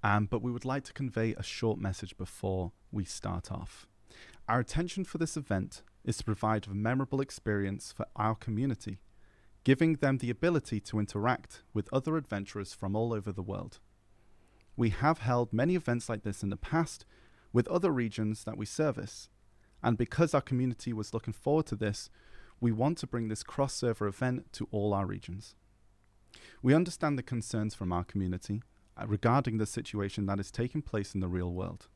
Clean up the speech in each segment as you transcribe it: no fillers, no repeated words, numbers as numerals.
but we would like to convey a short message before we start off. Our intention for this event is to provide a memorable experience for our community, giving them the ability to interact with other adventurers from all over the world. We have held many events like this in the past with other regions that we service, and because our community was looking forward to this, we want to bring this cross-server event to all our regions. We understand the concerns from our community regarding the situation that is taking place in the real world.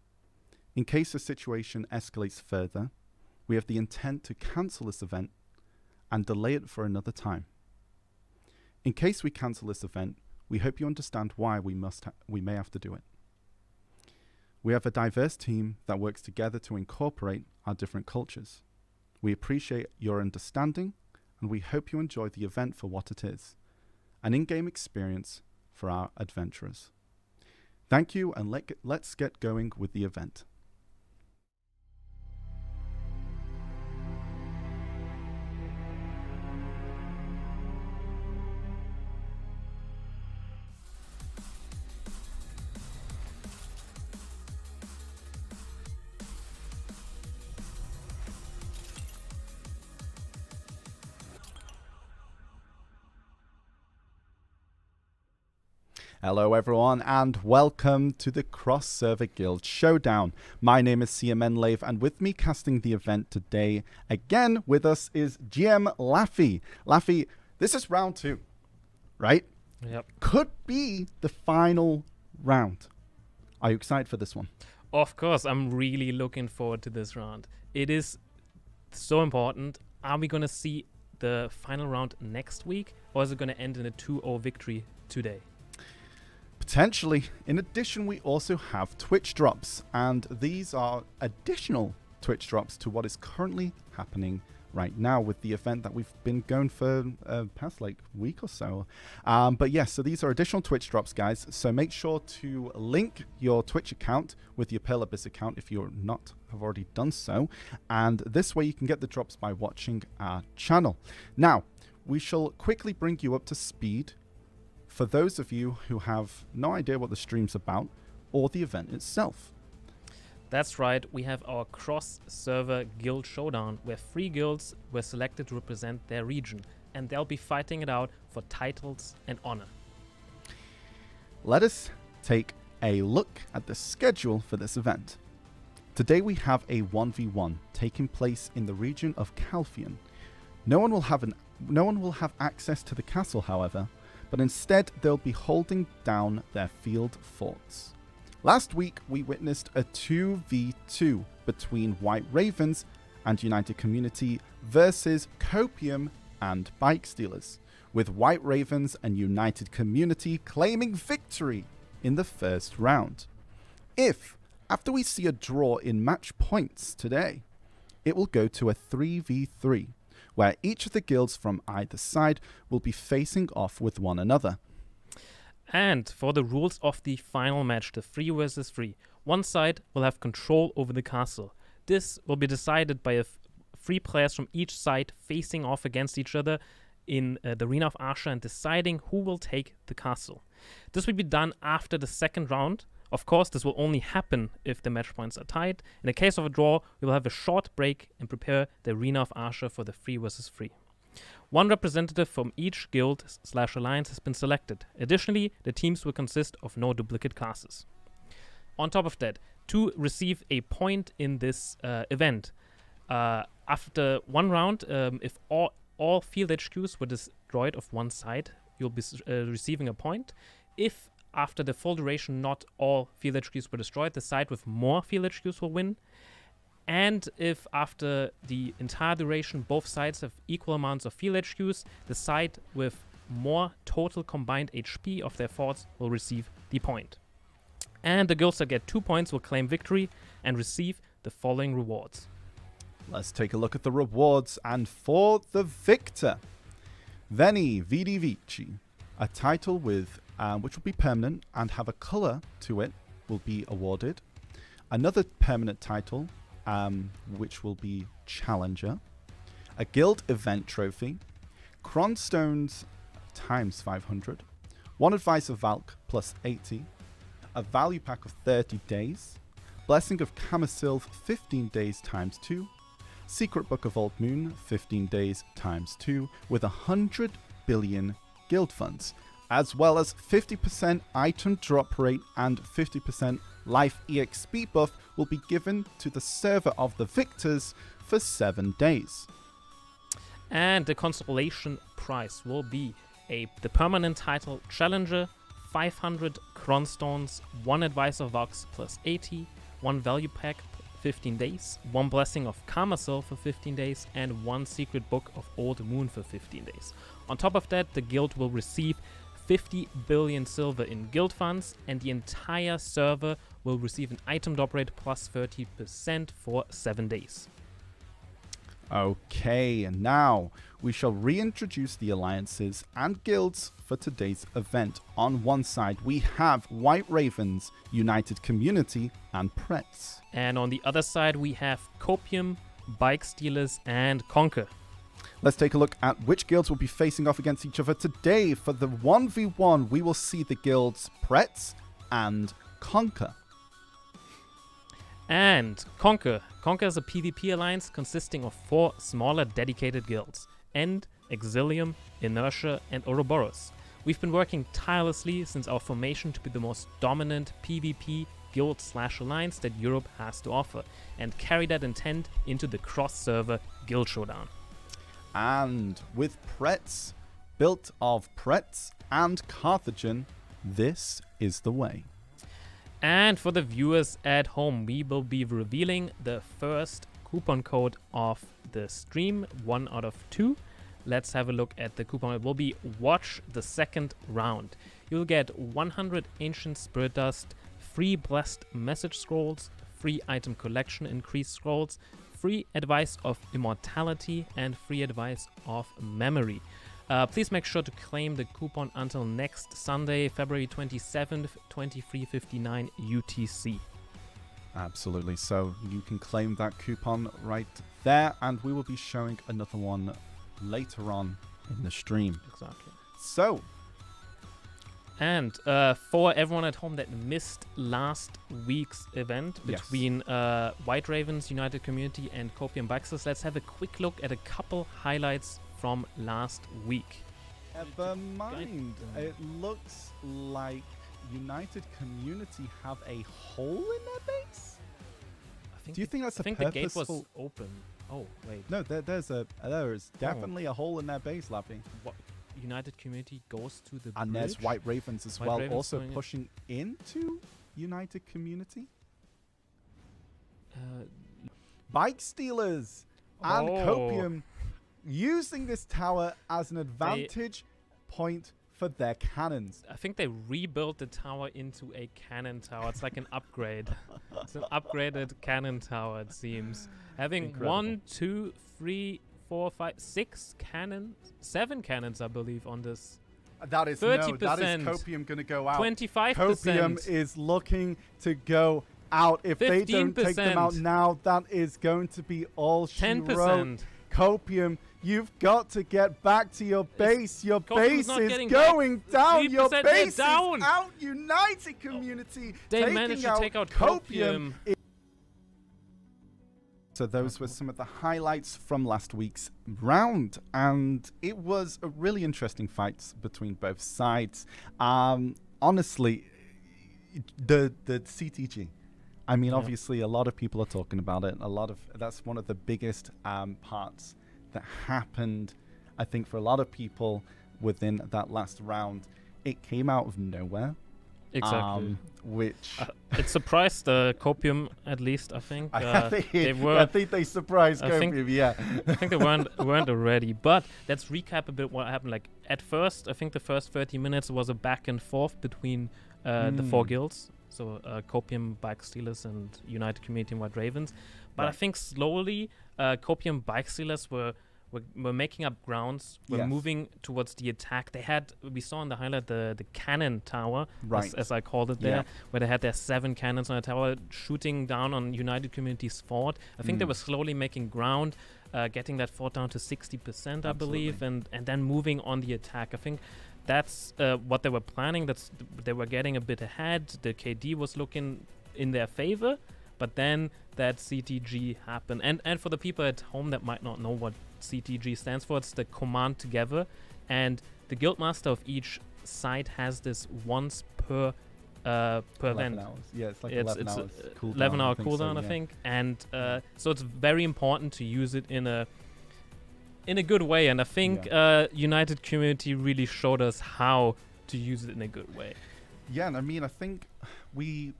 In case the situation escalates further, we have the intent to cancel this event and delay it for another time. In case we cancel this event, we hope you understand why we may have to do it. We have a diverse team that works together to incorporate our different cultures. We appreciate your understanding, and we hope you enjoy the event for what it is, an in-game experience for our adventurers. Thank you, and let's get going with the event. Hello everyone and welcome to the Cross Server Guild Showdown. My name is CMN Lave, and with me casting the event today again with us is GM Laffy. Laffy, this is round 2, right? Yep. Could be the final round. Are you excited for this one? Of course, I'm really looking forward to this round. It is so important. Are we going to see the final round next week, or is it going to end in a 2-0 victory today? Potentially. In addition, we also have Twitch drops, and these are additional Twitch drops to what is currently happening right now with the event that we've been going for past week or so. But yes, so these are additional Twitch drops, guys. So make sure to link your Twitch account with your Pearl Abyss account if you're not have already done so. And this way you can get the drops by watching our channel. Now, we shall quickly bring you up to speed for those of you who have no idea what the stream's about or the event itself. That's right, we have our cross-server guild showdown, where 3 guilds were selected to represent their region, and they'll be fighting it out for titles and honor. Let us take a look at the schedule for this event. Today we have a 1v1 taking place in the region of Calfian. No one will have access to the castle, however, but instead they'll be holding down their field forts. Last week we witnessed a 2v2 between White Ravens and United Community versus Copium and Bike Stealers, with White Ravens and United Community claiming victory in the first round. If, after we see a draw in match points today, it will go to a 3v3, where each of the guilds from either side will be facing off with one another. And for the rules of the final match, the 3 versus 3, one side will have control over the castle. This will be decided by 3 players from each side facing off against each other in the Arena of Asha and deciding who will take the castle. This will be done after the second round. Of course, this will only happen if the match points are tied. In the case of a draw, we will have a short break and prepare the Arena of Asha for the 3 versus 3. One representative from each guild/alliance has been selected. Additionally, the teams will consist of no duplicate classes. On top of that, to receive a point in this event, after one round, if all field HQs were destroyed of one side, you'll be receiving a point. If after the full duration not all field HQs were destroyed, the side with more field HQs will win. And if after the entire duration both sides have equal amounts of field HQs, the side with more total combined HP of their forts will receive the point. And the guilds that get 2 points will claim victory and receive the following rewards. Let's take a look at the rewards, and for the victor, Veni Vidi Vici, a title with which will be permanent and have a color to it, will be awarded. Another permanent title, which will be Challenger. A Guild Event Trophy. Cronstones times 500. One Advice of Valk plus 80. a value pack of 30 days, Blessing of Camisylve 15 days times 2, Secret Book of Old Moon 15 days times 2 with 100 billion guild funds, as well as 50% item drop rate and 50% life EXP buff will be given to the server of the victors for 7 days. And the consolation prize will be the permanent title Challenger, 500 Cronstones, 1 Advisor Vox plus 80, 1 Value Pack 15 days, 1 Blessing of Camisylve for 15 days, and 1 Secret Book of Old Moon for 15 days. On top of that, the guild will receive 50 billion silver in guild funds, and the entire server will receive an item drop rate plus 30% for 7 days. Okay, and now we shall reintroduce the alliances and guilds for today's event. On one side, we have White Ravens, United Community, and Pretz. And on the other side, we have Copium, Bike Stealers, and Conquer. Let's take a look at which guilds will be facing off against each other today. For the 1v1, we will see the guilds Pretz and Conquer. And Conquer. Conquer is a PvP alliance consisting of 4 smaller dedicated guilds: End, Exilium, Inertia, and Ouroboros. We've been working tirelessly since our formation to be the most dominant PvP guild/alliance that Europe has to offer, and carry that intent into the cross-server Guild Showdown. And with Pretz, built of Pretz and Carthagin, this is the way. And for the viewers at home, we will be revealing the first coupon code of the stream, 1 out of 2. Let's have a look at the coupon. It will be Watch the Second Round. You'll get 100 Ancient Spirit Dust, free Blessed Message Scrolls, free Item Collection Increased Scrolls, free Advice of Immortality, and free Advice of Memory. Please make sure to claim the coupon until next Sunday, February 27th, 23:59 UTC. Absolutely. So you can claim that coupon right there, and we will be showing another one later on in the stream. Exactly. So, and for everyone at home that missed last week's event between White Ravens, United Community, and Copium Baxters, let's have a quick look at a couple highlights from last week. Never mind. It looks like United Community have a hole in their base. Do you think that's I think the gate was open. Oh wait. No, there is definitely a hole in their base, Lappy. What? United Community goes to the and bridge? There's White Ravens as White well, Ravens also pushing into United Community. Bike Stealers and Copium using this tower as an advantage point for their cannons. I think they rebuilt the tower into a cannon tower. It's like an upgrade. It's an upgraded cannon tower, it seems. Having Incredible. 1, 2, 3, 4, 5, 6 cannons, 7 cannons, I believe, on this. That is 30%. That is Copium going to go out. 25%. Copium is looking to go out. If they don't take them out now, that is going to be all she 10%. wrote. Copium, you've got to get back to your base. Your base is going down. Your base is out. United Community they managed to take out Copium. So those were some of the highlights from last week's round, and it was a really interesting fight between both sides. Honestly, the CTG. I mean, obviously, a lot of people are talking about it. That's one of the biggest parts that happened, I think, for a lot of people within that last round. It came out of nowhere. Exactly. Which it surprised Copium, at least, I think. I think they surprised Copium, yeah. I think they weren't ready. But let's recap a bit what happened. Like, at first, I think the first 30 minutes was a back and forth between the 4 guilds. So Copium, Bike Stealers, and United Community and White Ravens. But I think slowly Copium Bike Stealers were making up grounds. Were moving towards the attack. We saw in the highlight the cannon tower, as I called it there, where they had their 7 cannons on a tower shooting down on United Community's fort. I think they were slowly making ground, getting that fort down to 60%, I believe, and then moving on the attack. I think that's what they were planning. They were getting a bit ahead. The KD was looking in their favor, but then that CTG happened. And for the people at home that might not know what CTG stands for, it's the command together, and the guildmaster of each side has this once per event. Hours. Yeah, it's like 11 hours cooldown. 11-hour cooldown, I think. And so it's very important to use it in a good way. And I think United Community really showed us how to use it in a good way. Yeah, and I mean, I think we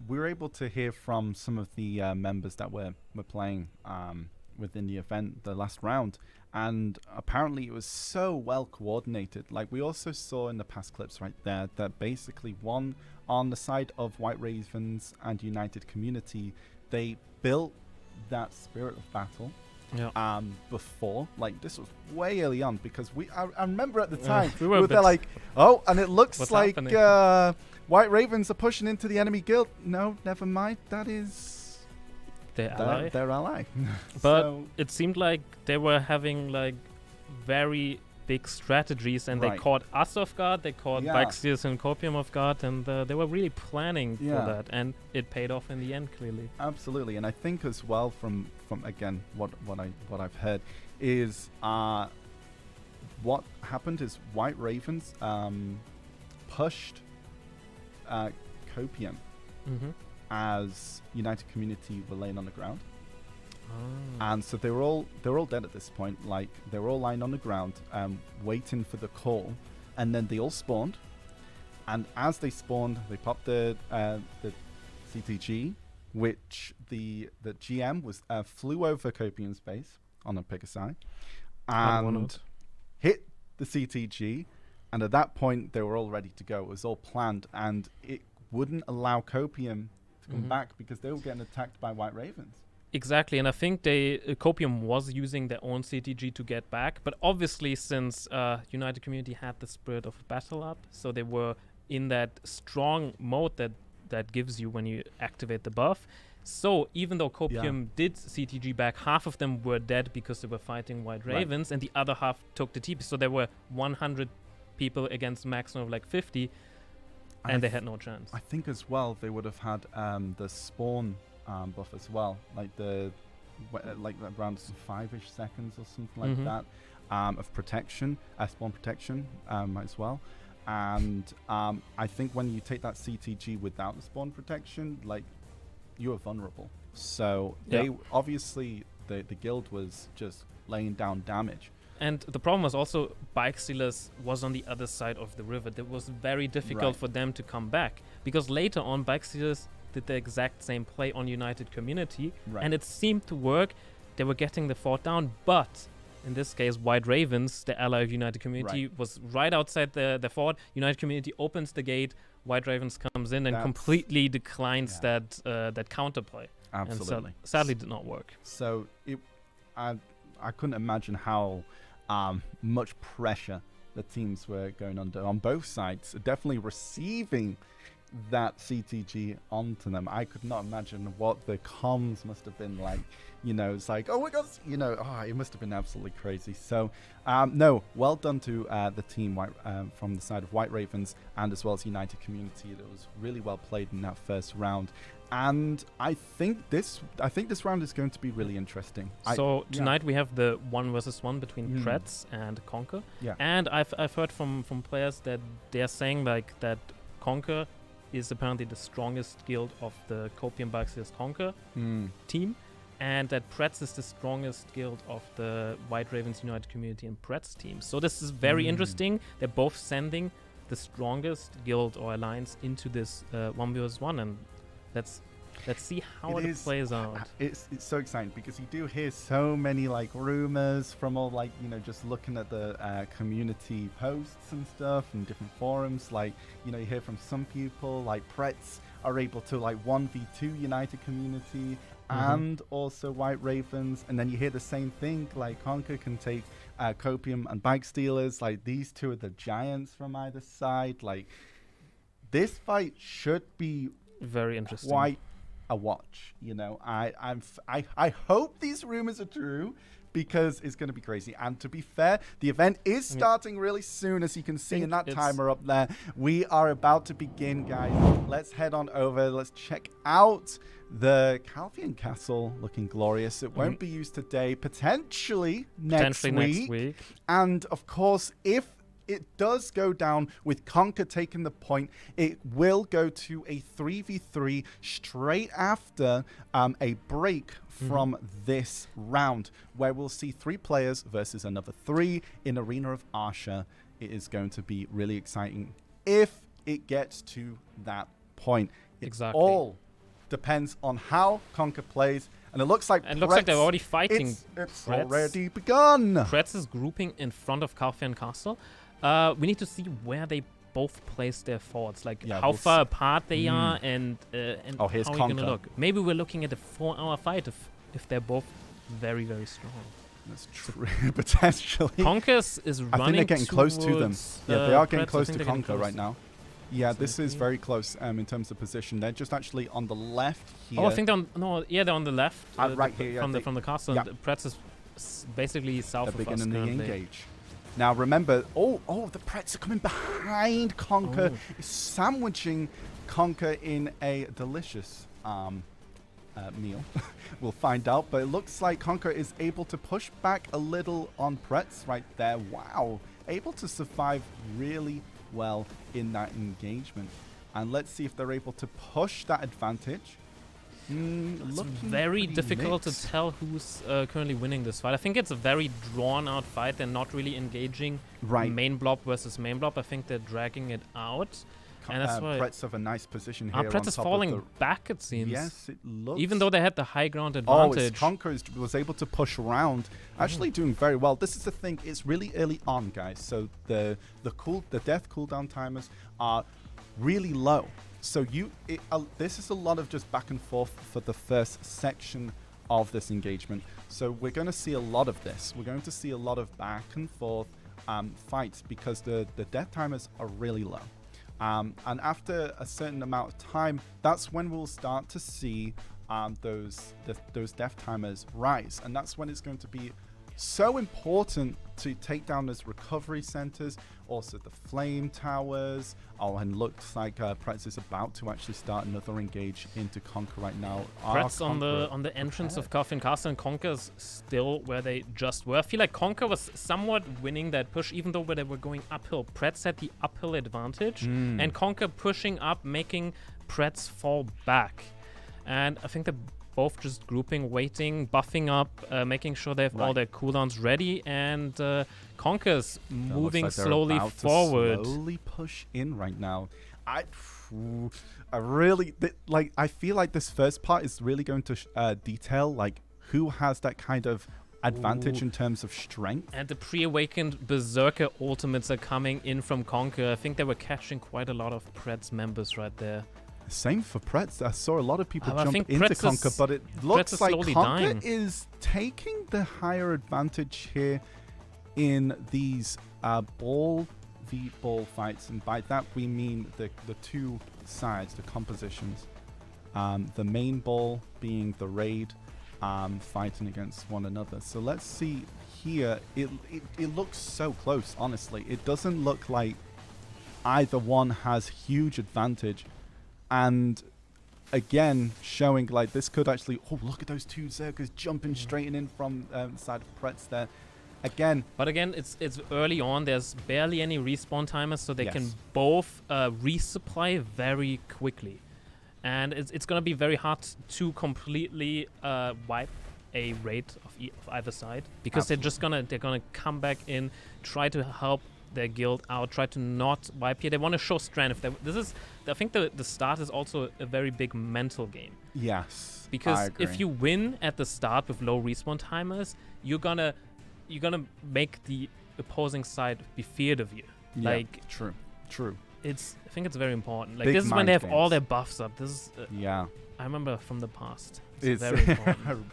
were able to hear from some of the members that were playing within the event, the last round, and apparently it was so well coordinated. Like, we also saw in the past clips right there that basically one on the side of White Ravens and United Community, they built that spirit of battle before. Like, this was way early on, because I remember at the time we were there like, oh, and it looks like White Ravens are pushing into the enemy guild. No, never mind, that is their ally. But so it seemed like they were having like very big strategies, and they caught us off guard, they caught Baxius and Copium off guard, and they were really planning for that, and it paid off in the end, clearly. Absolutely. And I think as well from again what I've heard is what happened is White Ravens pushed Copium as United Community were laying on the ground. And so they were all dead at this point. Like, they were all lying on the ground, waiting for the call, and then they all spawned. And as they spawned, they popped the CTG, which the GM was flew over Copium's base on a Pegasi and hit the CTG. And at that point, they were all ready to go. It was all planned, and it wouldn't allow Copium to come back because they were getting attacked by White Ravens. Exactly, and I think Copium was using their own CTG to get back, but obviously since United Community had the spirit of battle up, so they were in that strong mode that gives you when you activate the buff. So even though Copium did CTG back, half of them were dead because they were fighting White Ravens, and the other half took the TP. So there were 100 people against a maximum of like 50, and they had no chance. I think as well they would have had the spawn buff as well, like around 5-ish seconds or something like that of protection, spawn protection as well. And I think when you take that CTG without the spawn protection, like, you are vulnerable. So they obviously the guild was just laying down damage. And the problem was also Bike Stealers was on the other side of the river. It was very difficult for them to come back, because later on Bike Stealers did the exact same play on United Community, and it seemed to work. They were getting the fort down, but in this case, White Ravens, the ally of United Community, was right outside the fort. United Community opens the gate, White Ravens comes in and completely declines that counterplay. Absolutely. And sadly did not work. So I couldn't imagine how much pressure the teams were going under on both sides. Definitely receiving that CTG onto them. I could not imagine what the comms must have been like. You know, it's like, oh my god, it must have been absolutely crazy. So no, well done to the team from the side of White Ravens, and as well as United Community. It was really well played in that first round, and I think this round is going to be really interesting. So tonight we have the 1v1 between Kretz and Conquer, and I've heard from players that they're saying like that Conquer is apparently the strongest guild of the Copium Baxius Conquer team, and that Pretz is the strongest guild of the White Ravens United Community and Pretz team. So this is very interesting. They're both sending the strongest guild or alliance into this 1v1, and let's see how it plays out. It's so exciting, because you do hear so many like rumors from all, like, just looking at the community posts and stuff and different forums. Like, you hear from some people like Pretz are able to like 1v2 United Community and also White Ravens, and then you hear the same thing like Conquer can take Copium and Bike Stealers. Like, these two are the giants from either side. Like, this fight should be very interesting, quite a watch. You know, I hope these rumors are true, because it's going to be crazy. And to be fair, the event is starting really soon, as you can see in that timer up there. We are about to begin, guys. Let's head on over. Let's check out the Calvian Castle, looking glorious. It won't be used today, potentially next week. And of course, if it does go down with Conker taking the point, it will go to a 3v3 straight after a break from this round, where we'll see 3 players versus another 3 in Arena of Arsha. It is going to be really exciting if it gets to that point. It all depends on how Conker plays. And it looks like they're already fighting. It's already begun. Pretz is grouping in front of Calvian Castle. We need to see where they both place their forts, like how far apart they are, and how here's are we gonna look. Maybe we're looking at a 4-hour fight if they're both very, very strong. That's true, potentially. Conker is running. I think they're getting close to them. Yeah, they are getting close to Conker right now. Yeah, this is very close in terms of position. They're just actually on the left here. Oh, I think they're on the left. Right here, from the castle. Yeah. And Pretz is basically south of us currently. They're beginning the engage. Now remember, the Pretz are coming behind Conker, sandwiching Conker in a delicious meal. We'll find out, but it looks like Conker is able to push back a little on Pretz right there. Wow, able to survive really well in that engagement. And let's see if they're able to push that advantage. It's very difficult to tell who's currently winning this fight. I think it's a very drawn-out fight. They're not really engaging main blob versus main blob. I think they're dragging it out. And that's why Pretz have a nice position here. Pretz is falling back, it seems. Yes, it looks. Even though they had the high ground advantage. Conker was able to push around, actually doing very well. This is the thing. It's really early on, guys. So the death cooldown timers are really low. So this is a lot of just back and forth for the first section of this engagement. So we're going to see a lot of this. We're going to see a lot of back and forth fights, because the death timers are really low. And after a certain amount of time, that's when we'll start to see those death timers rise. And that's when it's going to be so important to take down those recovery centers, also the flame towers. And looks like Pretz is about to actually start another engage into Conker right now. Pretz on the entrance of Calvian Castle, and Conker's still where they just were. I feel like Conker was somewhat winning that push, even though they were going uphill. Pretz had the uphill advantage, and Conker pushing up, making Pretz fall back. And I think they're both just grouping, waiting, buffing up, making sure they have all their cooldowns ready, and Conker's moving slowly forward. Slowly push in right now. I really I feel like this first part is really going to detail like who has that kind of advantage in terms of strength. And the pre-awakened Berserker ultimates are coming in from Conker. I think they were catching quite a lot of Pretz members right there. Same for Pretz. I saw a lot of people jump into Conker, but it looks like Conker is taking the higher advantage here in these ball v ball fights, and by that we mean the two sides, the compositions. The main ball being the raid, fighting against one another. So let's see here. It looks so close, honestly. It doesn't look like either one has huge advantage. And again, showing like this could actually... Oh, look at those two Zergers jumping straight in from the side of Pretz there. But again, it's early on. There's barely any respawn timers, so they can both resupply very quickly. And it's going to be very hard to completely wipe a raid of either side, because they're gonna come back in, try to help their guild out, try to not wipe here. They want to show strength. I think the start is also a very big mental game. Yes, because if you win at the start with low respawn timers, you're gonna make the opposing side be feared of you. Yeah, like true. I think it's very important. Like, this is when they have all their buffs up. This is I remember from the past. It's very important.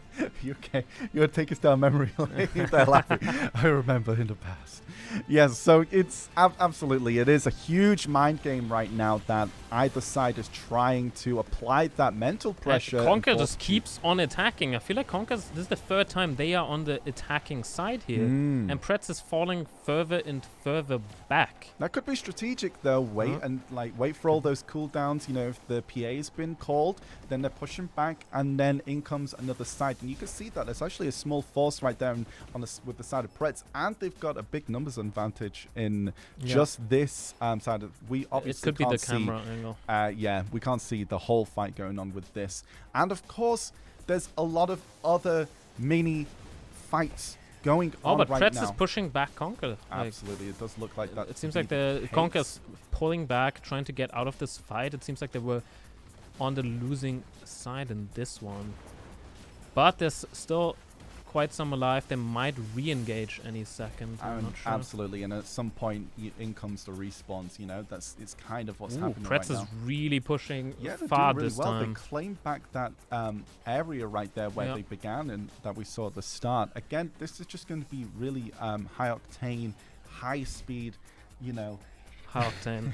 You okay? You want to take us down memory lane? They're laughing. I remember in the past. Yes, so it's absolutely, it is a huge mind game right now that either side is trying to apply that mental pressure. Conker just keeps on attacking. I feel like this is the third time they are on the attacking side here. And Pretz is falling further and further back. That could be strategic though. Wait for all those cooldowns. You know, if the PA's been called, then they're pushing back, and then in comes another side. And you can see that there's actually a small force right there with the side of Pretz, and they've got a big numbers advantage in just this side of. We obviously it could be the camera angle. Yeah, we can't see the whole fight going on with this, and of course, there's a lot of other mini fights going on right now. Oh, but Pretz is pushing back Conker. Absolutely, it does look like that. It seems like the Conker's pulling back, trying to get out of this fight. It seems like they were on the losing side in this one, but there's still quite some alive. They might re-engage any second. I'm not sure. Absolutely, and at some point in comes the respawns. You know, it's kind of what's happening Pretz right now. is really pushing really far this well. time. They claimed back that area right there where they began and that we saw at the start. Again, this is just going to be really high octane, high speed. You know. High octane.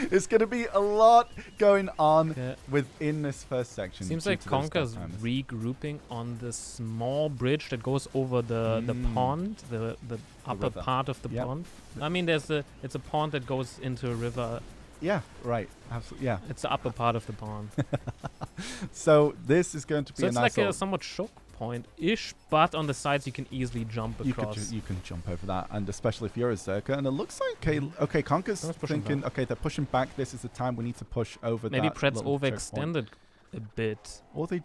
It's going to be a lot going on within this first section. Seems like Conker's regrouping on the small bridge that goes over the pond, the upper part of the pond. I mean, it's a pond that goes into a river. Yeah, right. Absolutely. Yeah. It's the upper part of the pond. So this is going to be it's like a somewhat choke point-ish, but on the sides you can easily jump across. You can jump over that, and especially if you're a Zerker. And it looks like, okay, Conker's thinking, okay, they're pushing back. This is the time we need to push over Maybe that. Pretz overextended a bit. Or they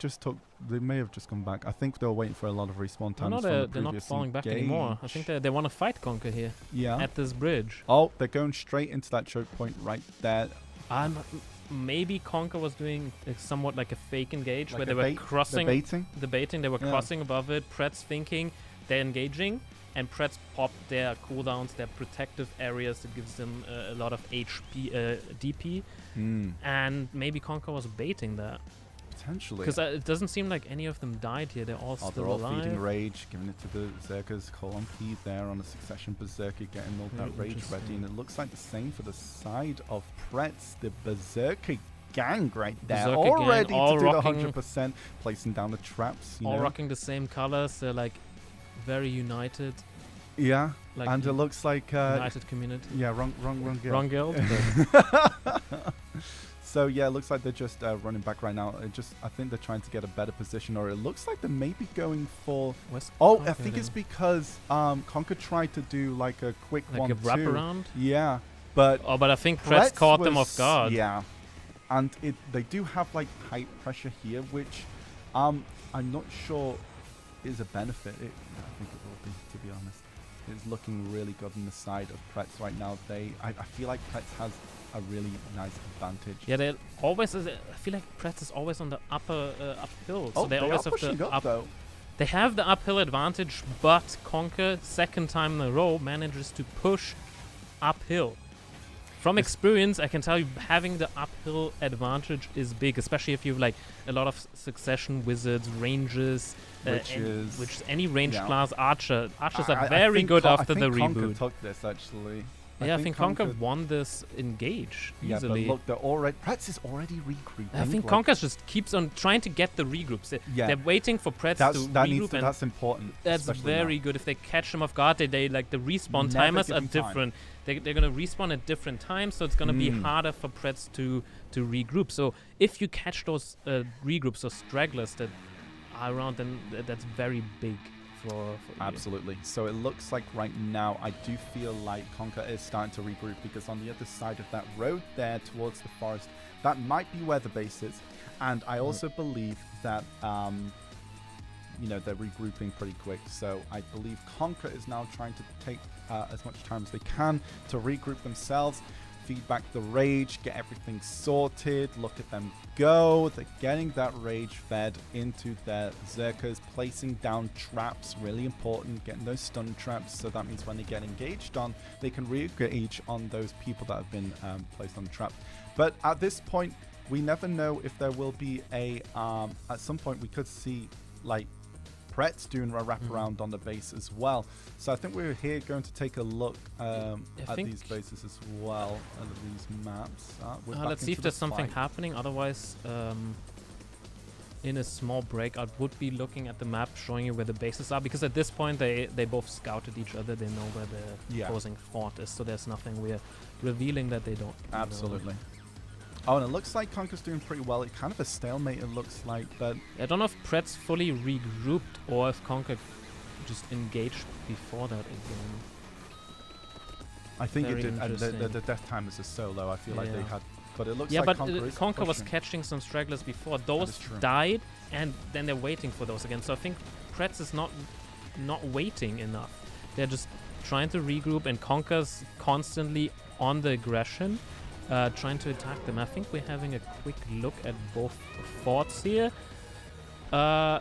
may have just come back. I think they were waiting for a lot of respawn times. No, they're not falling back anymore. I think they want to fight Conker here. Yeah. At this bridge. Oh, they're going straight into that choke point right there. Maybe Conker was doing somewhat like a fake engage, like where they were crossing the baiting. They were crossing above it. Pretz thinking they're engaging, and Pretz popped their cooldowns, their protective areas that gives them a lot of HP, DP, and maybe Conker was baiting that. Potentially, because it doesn't seem like any of them died here. They're all still they're all alive. feeding rage, giving it to the Berserkers. Colon Key there on a succession Berserker, getting all that rage ready, and it looks like the same for the side of Pretz. The Berserker gang right there, all ready to do the 100%, placing down the traps. All rocking the same colors. They're like very united. Yeah, like and it looks like united community. Yeah, wrong guild. Wrong guild. So yeah, it looks like they're just running back right now. I think they're trying to get a better position, or it looks like they may be going for. I think it's because Conker tried to do like a quick like a wraparound. Yeah, but I think Pretz caught them off guard. Yeah, and they do have like height pressure here, which I'm not sure is a benefit. I think it will be, to be honest. It's looking really good on the side of Pretz right now. I feel like Pretz has a really nice advantage. Yeah, they always. I feel like Pretz is always on the uphill. So they always have the up though. They have the uphill advantage, but Conker, second time in a row, manages to push uphill. From experience, I can tell you having the uphill advantage is big, especially if you have like a lot of succession wizards, ranges, any ranged class archer. Archers are very good after the reboot. Conker took this actually. I think Conker won this engage easily. Yeah, but look, Pretz is already regrouping. I think Conker just keeps on trying to get the regroups. They're waiting for Pretz to regroup. That's important. That's very good. If they catch them off guard, they like the respawn timers are different. They're going to respawn at different times, so it's going to be harder for Pretz to regroup. So if you catch those regroups or stragglers that are around, then that's very big. Absolutely. So it looks like right now I do feel like Conker is starting to regroup, because on the other side of that road there towards the forest, that might be where the base is. And I also believe that they're regrouping pretty quick. So I believe Conker is now trying to take as much time as they can to regroup themselves, feed back the rage, get everything sorted. Look at them go. They're getting that rage fed into their Zerkers, placing down traps, really important, getting those stun traps, so that means when they get engaged on, they can re-engage on those people that have been placed on the trap. But at this point, we never know if there will be a at some point we could see like Pretz doing a wraparound on the base as well. So I think we're here going to take a look at these bases as well, at these maps. Let's see if there's something happening. Otherwise, in a small break, I would be looking at the map, showing you where the bases are, because at this point they both scouted each other. They know where the opposing fort is, so there's nothing we're revealing that they don't. Absolutely. Oh, and it looks like Conker's doing pretty well. It's kind of a stalemate, it looks like, but I don't know if Pretz fully regrouped or if Conker just engaged before that again. I think it did. And the death timers are so low. I feel like they had. But it looks like but Conker was catching some stragglers before. Those died, and then they're waiting for those again. So I think Pretz is not waiting enough. They're just trying to regroup, and Conker's constantly on the aggression, trying to attack them. I think we're having a quick look at both forts here. So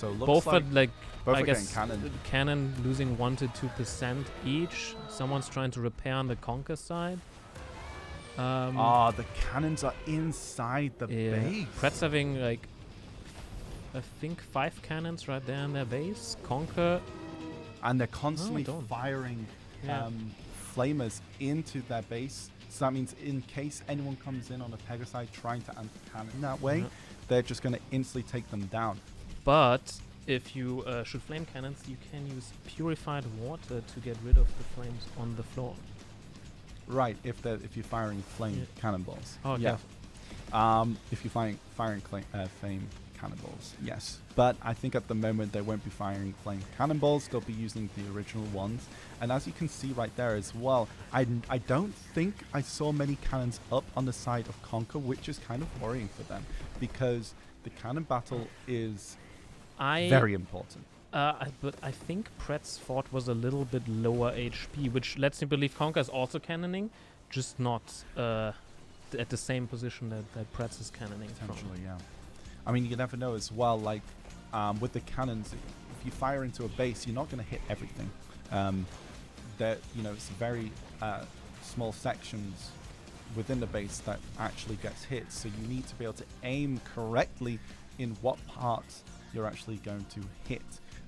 looks both like both I guess cannon losing 1 to 2% each. Someone's trying to repair on the Conker side. The cannons are inside the base. Pretz having like I think 5 cannons right there in their base. Conker, and they're constantly firing flamers into their base. So that means in case anyone comes in on a Pegasi trying to anti-cannon that way, they're just going to instantly take them down. But if you shoot flame cannons, you can use purified water to get rid of the flames on the floor. Right, if you're firing flame cannonballs. Oh, yeah. If you're firing flame cannonballs, yes. But I think at the moment they won't be firing flame cannonballs. They'll be using the original ones. And as you can see right there as well, I don't think I saw many cannons up on the side of Conker, which is kind of worrying for them because the cannon battle is very important. But I think Pretz fort was a little bit lower HP, which lets me believe Conker is also cannoning, just not at the same position that Pretz is cannoning Potentially, yeah. I mean, you never know as well, like, with the cannons, if you fire into a base, you're not going to hit everything. It's very small sections within the base that actually gets hit, so you need to be able to aim correctly in what parts you're actually going to hit.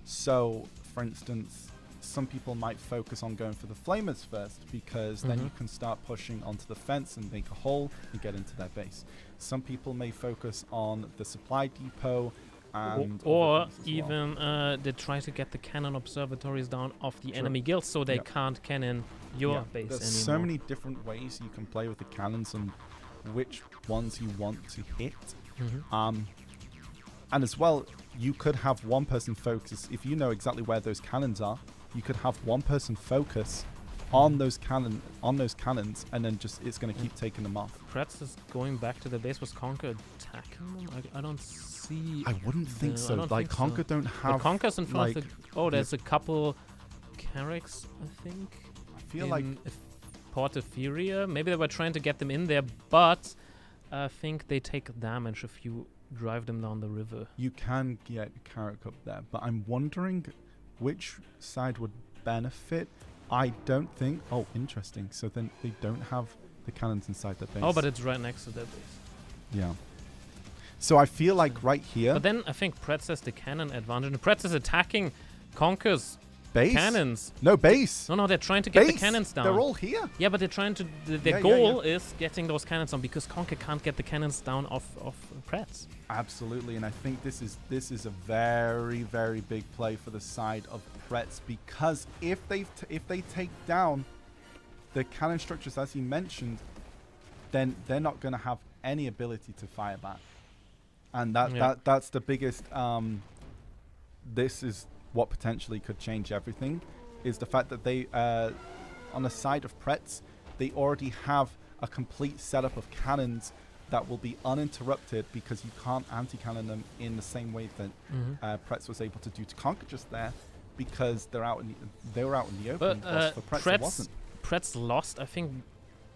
So, for instance, some people might focus on going for the flamers first because then you can start pushing onto the fence and make a hole and get into their base. Some people may focus on the supply depot and or even they try to get the cannon observatories down off the enemy guilds so they can't cannon your base There's anymore. So many different ways you can play with the cannons and which ones you want to hit. And as well, you could have one person focus. If you know exactly where those cannons are, you could have one person focus on those cannons, and then just it's going to keep taking them off. Pretz is going back to the base. Was Conker attacking them? I don't see. I wouldn't think so. Like Conker don't have. But Conker's in front of the. There's a couple Carracks, I think. I feel like Portophiria. Maybe they were trying to get them in there, but I think they take damage if you drive them down the river. You can get Carrack up there, but I'm wondering which side would benefit. I don't think. Oh, interesting. So then they don't have the cannons inside their base. Oh, but it's right next to their base. Yeah. So I feel like right here. But then I think Pretz has the cannon advantage. And Pretz is attacking Conker's base cannons. No base. No, they're trying to get the cannons down. They're all here. Yeah, but they're trying to. Their goal is getting those cannons down because Conker can't get the cannons down off Pretz. Absolutely, and I think this is a very, very big play for the side of Pretz because if they take down the cannon structures as you mentioned, then they're not going to have any ability to fire back, and that's the biggest. This is what potentially could change everything, is the fact that they on the side of Pretz, they already have a complete setup of cannons that will be uninterrupted because you can't anti-cannon them in the same way that Pretz was able to do to Conker just there because they were out in the open. But for Pretz, it wasn't. Pretz lost, I think,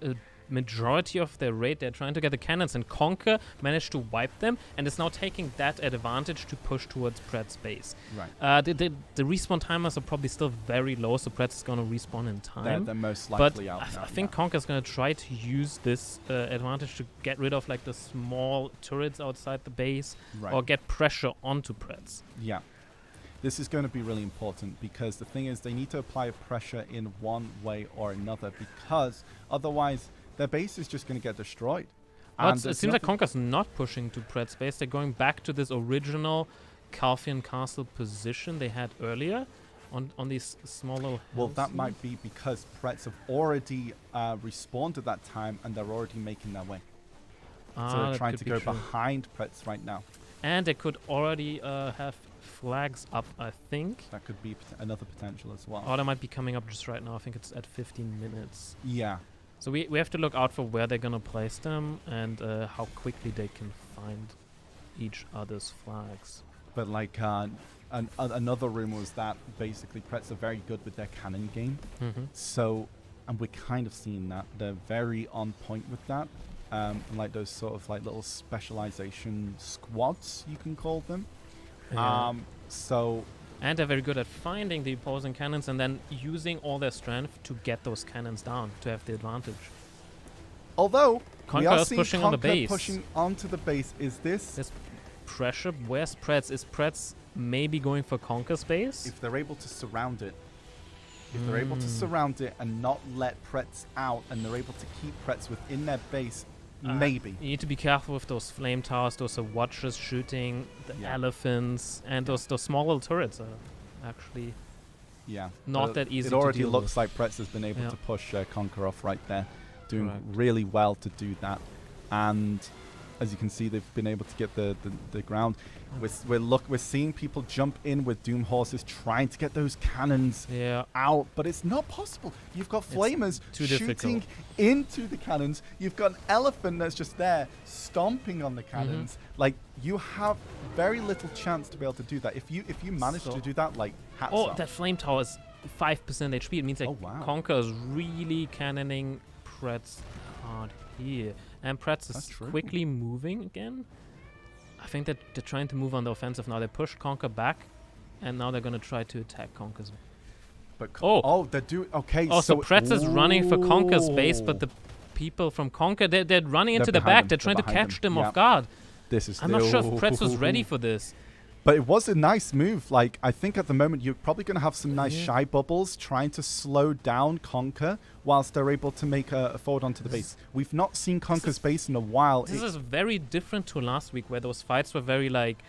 a majority of their raid. They're trying to get the cannons, and Conquer managed to wipe them, and is now taking that advantage to push towards Pret's base. Right. The respawn timers are probably still very low, so Pret's is going to respawn in time. They're most But likely out now. I think Conker's going to try to use this advantage to get rid of like the small turrets outside the base, Right. or get pressure onto Pret's. Yeah. This is going to be really important because the thing is they need to apply pressure in one way or another, because otherwise their base is just going to get destroyed. But And it seems like Conker's not pushing to Pret's base. They're going back to this original Calfian Castle position they had earlier on these small little Well, hills that here. might be because Pretz have already respawned at that time and they're already making their way. So they're that trying could to be go true. behind Pretz right now. And they could already have flags up, I think. That could be another potential as well. Or they might be coming up just right now. I think it's at 15 minutes. Yeah. So we have to look out for where they're going to place them and how quickly they can find each other's flags. But like another rumor was that basically Pretz are very good with their cannon game. Mm-hmm. So, and we're kind of seeing that. They're very on point with that. And like those sort of like little specialization squads, you can call them. Yeah. So And they're very good at finding the opposing cannons and then using all their strength to get those cannons down to have the advantage. although we Conquer are is seeing pushing on the Conquer base. pushing onto the base, is this There's pressure. Where's Pretz? Is Pretz maybe going for Conquer's base? if they're able to surround it? If they're able to surround it and not let Pretz out, and they're able to keep Pretz within their base, maybe. You need to be careful with those flame towers. Those are watchers shooting the Yeah. elephants, and those small little turrets are actually Yeah. not But that easy It to already deal looks with. like Pretz has been able Yeah. to push Conquer off right there, doing Correct. really well to do that. And as you can see, they've been able to get the ground. We're seeing people jump in with Doom Horses, trying to get those cannons Yeah. out, but it's not possible. You've got flamers too shooting difficult. into the cannons. You've got an elephant that's just there stomping on the cannons. Like, you have very little chance to be able to do that. If you manage So- to do that, like, hats Oh, off. that flame tower is 5% HP. It means like Oh, wow. Conquer is really cannoning Pretz hard here. And Pretz That's is true. quickly moving again. I think that they're trying to move on the offensive now. They push Conquer back, and now they're going to try to attack Conquer's. But they're doing okay. Oh, so Pretz is running for Conquer's base, but the people from Conquer, they're running into the behind back. them. They're trying to behind catch them. them Yeah. off guard. This is I'm not sure if Pretz was ready for this. But it was a nice move. Like, I think at the moment you're probably going to have some nice Yeah. shy bubbles trying to slow down Conquer whilst they're able to make a forward onto the base. We've not seen Conquer's base in a while. This is very different to last week, where those fights were very like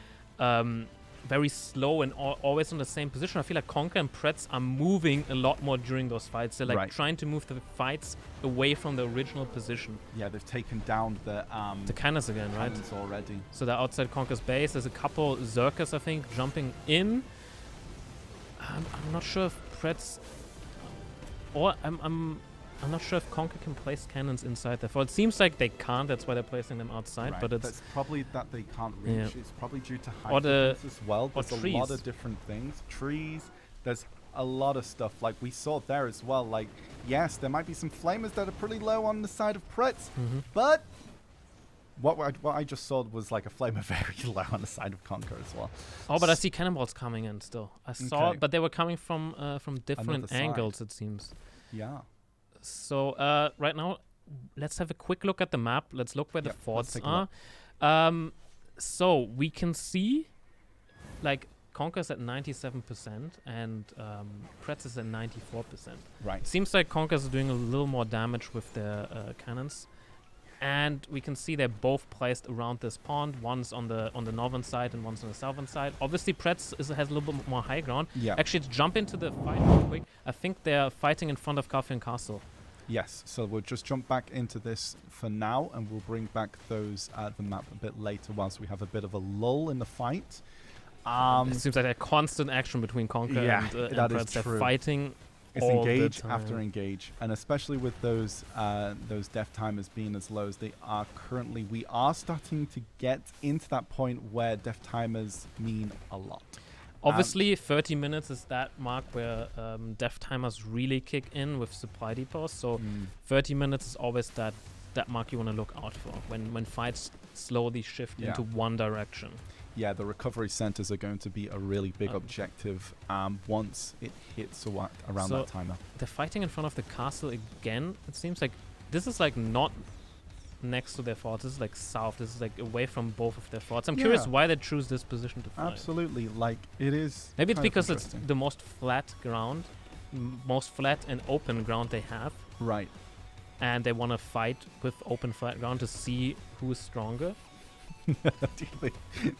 very slow and always in the same position. I feel like Conquer and Pretz are moving a lot more during those fights. They're like Right. trying to move the fights away from the original position. Yeah, they've taken down the cannons again, right? cannons already. So they're outside Conquer's base. There's a couple Zerkers, I think, jumping in. I'm not sure if Pretz... Or I'm not sure if Conquer can place cannons inside there. It seems like they can't. That's why they're placing them outside. Right. But it's That's probably that they can't reach. Yeah. It's probably due to Or height the- difference as well. or There's a lot trees. of different things. Trees. There's a lot of stuff. Like we saw there as well. Like, yes, there might be some flamers that are pretty low on the side of Pretz, but what I just saw was like a flamer very low on the side of Conquer as well. Oh, but I see cannonballs coming in still. I saw Okay. it, but they were coming from different Another side. angles, it seems. Yeah. So right now, let's have a quick look at the map. Let's look where the Yep, let's forts take a are. So we can see, like, Conquer's at 97% and Pretz is at 94%. Right. Seems like Conquer's doing a little more damage with their cannons. And we can see they're both placed around this pond. One's on the northern side and one's on the southern side. Obviously, Pretz has a little bit more high ground. Yeah. Actually, to jump into the fight real quick, I think they're fighting in front of Calfian Castle. Yes, so we'll just jump back into this for now, and we'll bring back those the map a bit later whilst we have a bit of a lull in the fight. It seems like a constant action between Conquer yeah, and that is Pretz. They're true. fighting It's all engage the after time. engage, and especially with those death timers being as low as they are currently, we are starting to get into that point where death timers mean a lot. Obviously, 30 minutes is that mark where death timers really kick in with supply depots. So 30 minutes is always that mark you want to look out for when fights slowly shift into one direction. Yeah, the recovery centers are going to be a really big objective once it hits around that timer. They're fighting in front of the castle again. It seems like this is like not next to their forts. This is like south. This is like away from both of their forts. I'm curious why they choose this position to fight. Absolutely, like it is. Maybe it's because it's the most flat ground, most flat and open ground they have. Right. And they want to fight with open flat ground to see who is stronger. Do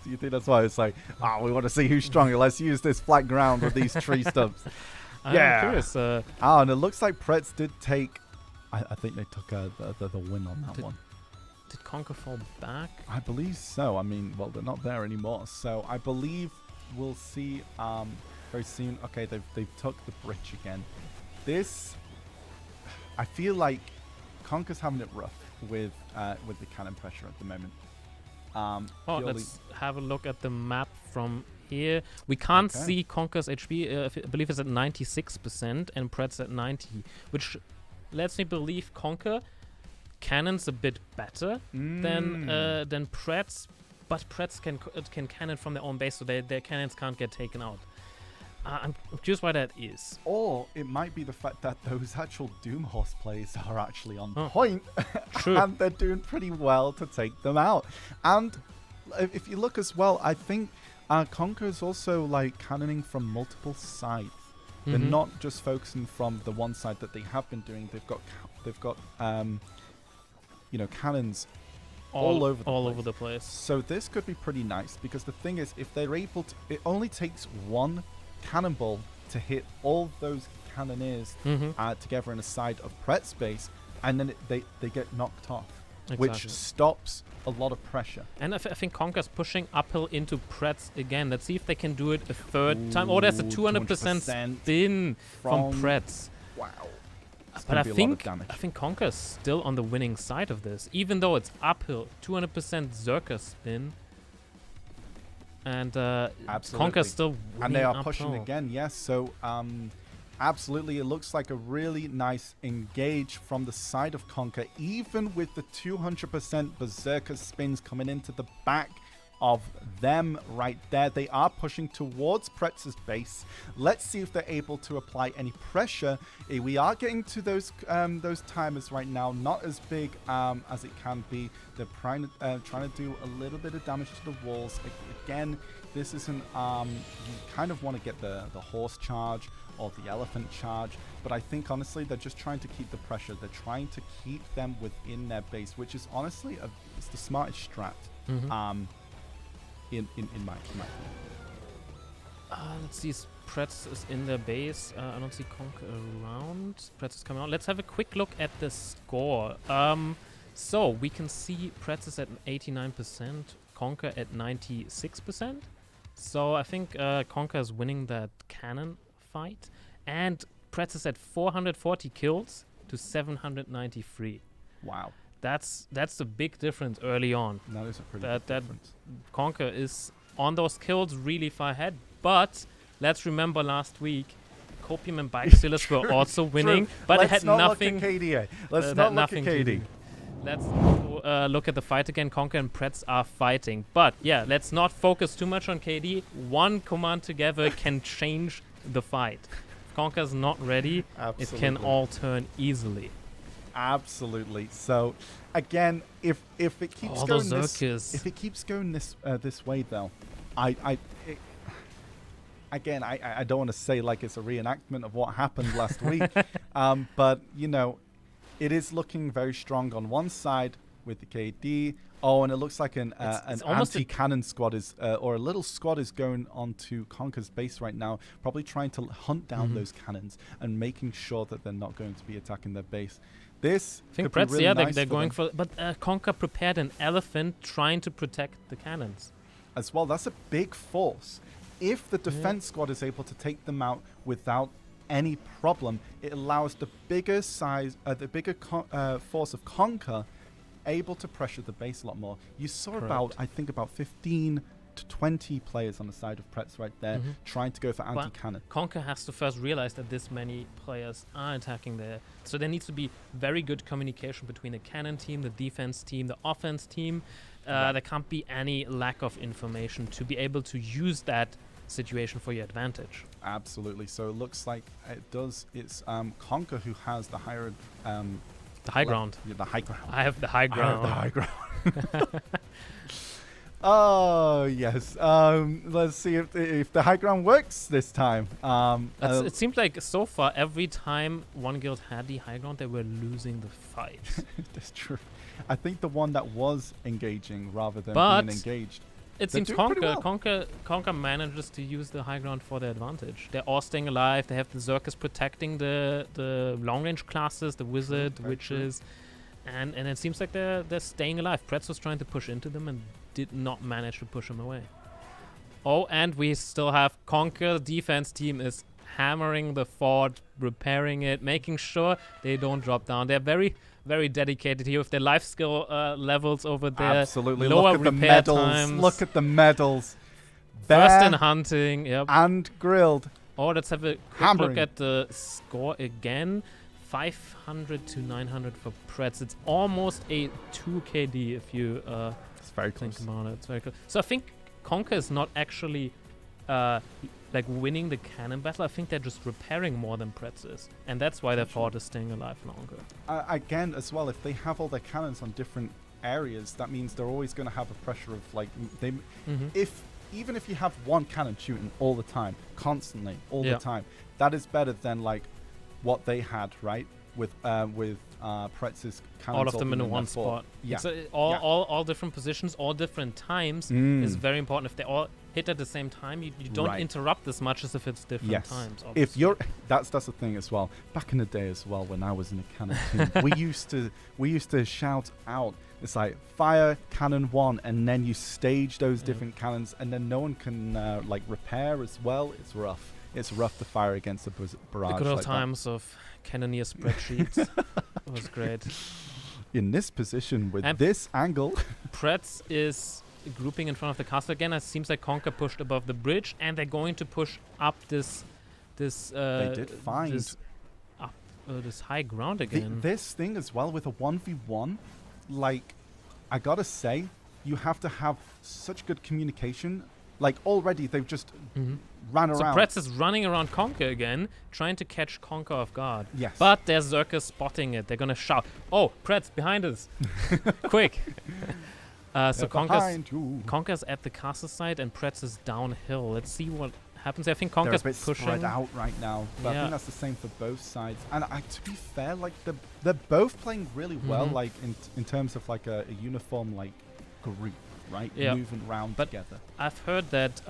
you think that's why it's like, we want to see who's stronger? Let's use this flat ground with these tree stumps. I'm curious. And it looks like Pretz did take. I think they took the win on that one. Did Conquer fall back? I believe so. I mean, well, they're not there anymore, so I believe we'll see very soon. Okay, they've took the bridge again. This, I feel like Conquer's having it rough with the cannon pressure at the moment. Let's have a look at the map from here. We can't see Conquer's HP. I believe it's at 96% and Pretz at 90, which lets me believe Conquer cannon's a bit better than Pretz, but Pretz can cannon from their own base, so their cannons can't get taken out. I'm curious why that is. Or it might be the fact that those actual Doomhorse plays are actually on point. True. And they're doing pretty well to take them out. And if you look as well, I think Conquer is also like cannoning from multiple sides. They're not just focusing from the one side that they have been doing. They've got cannons all over the place. So this could be pretty nice, because the thing is, if they're able to, it only takes one cannonball to hit all those cannoneers together in a side of Pretz base, and then they get knocked off, which stops a lot of pressure. And I think Conquer's pushing uphill into Pretz again. Let's see if they can do it a third time. Oh, there's a 200% spin from Pretz. Wow. But I think Conquer's still on the winning side of this, even though it's uphill. 200% Zerker spin. And Conquer's still winning. And they are pushing again, yes. So, absolutely, it looks like a really nice engage from the side of Conquer, even with the 200% Berserker spins coming into the back of them right there. They are pushing towards Pretz's base. Let's see if they're able to apply any pressure. We are getting to those timers right now, not as big as it can be. They're trying to do a little bit of damage to the walls. Again, this isn't, you kind of want to get the horse charge or the elephant charge, but I think honestly they're just trying to keep the pressure. They're trying to keep them within their base, which is honestly it's the smartest strat. In my opinion. Let's see, Pretz is in their base. I don't see Conquer around. Pretz is coming out. Let's have a quick look at the score. So we can see Pretz is at 89%, Conquer at 96%. So I think Conquer is winning that cannon fight, and Pretz is at 440 kills to 793. Wow. That's a big difference early on. That is a pretty big difference. Conquer is on those kills really far ahead, but let's remember last week, Copium and Bikesilas were also winning, but it had nothing. Let's not look at KD. Let's look at the fight again. Conquer and Pretz are fighting, but yeah, let's not focus too much on KD. One command together can change the fight. If Conquer's not ready, it can all turn easily. Absolutely. So, again, if it keeps going this way, though, I don't want to say like it's a reenactment of what happened last week, but it is looking very strong on one side with the KD. Oh, and it looks like an anti-cannon squad is, or a little squad is going onto Conquer's base right now, probably trying to hunt down those cannons and making sure that they're not going to be attacking their base. This I think Pretz, really nice they're going for, but Conquer prepared an elephant trying to protect the cannons. As well, that's a big force. If the defense squad is able to take them out without any problem, it allows the bigger size, force of Conquer able to pressure the base a lot more. You saw about 15 20 players on the side of Pretz right there, trying to go for anti-cannon. Conker has to first realize that this many players are attacking there. So there needs to be very good communication between the cannon team, the defense team, the offense team. There can't be any lack of information to be able to use that situation for your advantage. Absolutely. So it looks like it's Conker who has the higher... the high ground. Yeah, the high ground. I have the high ground. Oh, yes. Let's see if the high ground works this time. It seems like so far, every time one guild had the high ground, they were losing the fight. That's true. I think the one that was engaging rather than being engaged. It seems Conker manages to use the high ground for their advantage. They're all staying alive. They have the Zerkers protecting the long-range classes, the Wizard, Witches. And it seems like they're staying alive. Pretz was trying to push into them and did not manage to push them away. Oh, and we still have Conker. Defense team is hammering the fort, repairing it, making sure they don't drop down. They're very, very dedicated here with their life skill levels over there. Absolutely. Lower Look at the repair medals. times. Look at the medals. First in hunting. Yep. And grilled. Oh, let's have a quick look at the score again. 500 to 900 for Pretz. It's almost a 2 KD if you it's very think close. about it. It's very close. So I think Conker is not actually like winning the cannon battle. I think they're just repairing more than Pretz is. And that's why their fort is staying alive longer. Again, as well, if they have all their cannons on different areas, that means they're always going to have a pressure of like even if you have one cannon shooting all the time, constantly, all the time, that is better than like what they had, right? With Pretz's cannons all of them in one spot. Yeah. All different positions, all different times is very important. If they all hit at the same time, you don't interrupt as much as if it's different times. Obviously. If you're that's the thing as well. Back in the day as well, when I was in a cannon team, we used to shout out. It's like fire cannon 1, and then you stage those different cannons, and then no one can like repair as well. It's rough. It's rough to fire against a barrage. The good old like times of Cannoneer spreadsheets. It was great. In this position with this angle, Pretz is grouping in front of the castle again. It seems like Conker pushed above the bridge, and they're going to push up this. They did find this high ground again. This thing as well with a 1v1, like I gotta say, you have to have such good communication. Like already they've just ran around. So Pretz is running around Conker again, trying to catch Conker off guard. Yes. But there's Zerkers spotting it. They're gonna shout, "Oh, Pretz, behind us! Quick!" So Conker's at the castle side and Pretz is downhill. Let's see what happens. I think Conker's they're a bit pushing. Spread out right now, but I think that's the same for both sides. And to be fair, like they're both playing really well, like in terms of like a uniform like group. Right, moving around together. I've heard that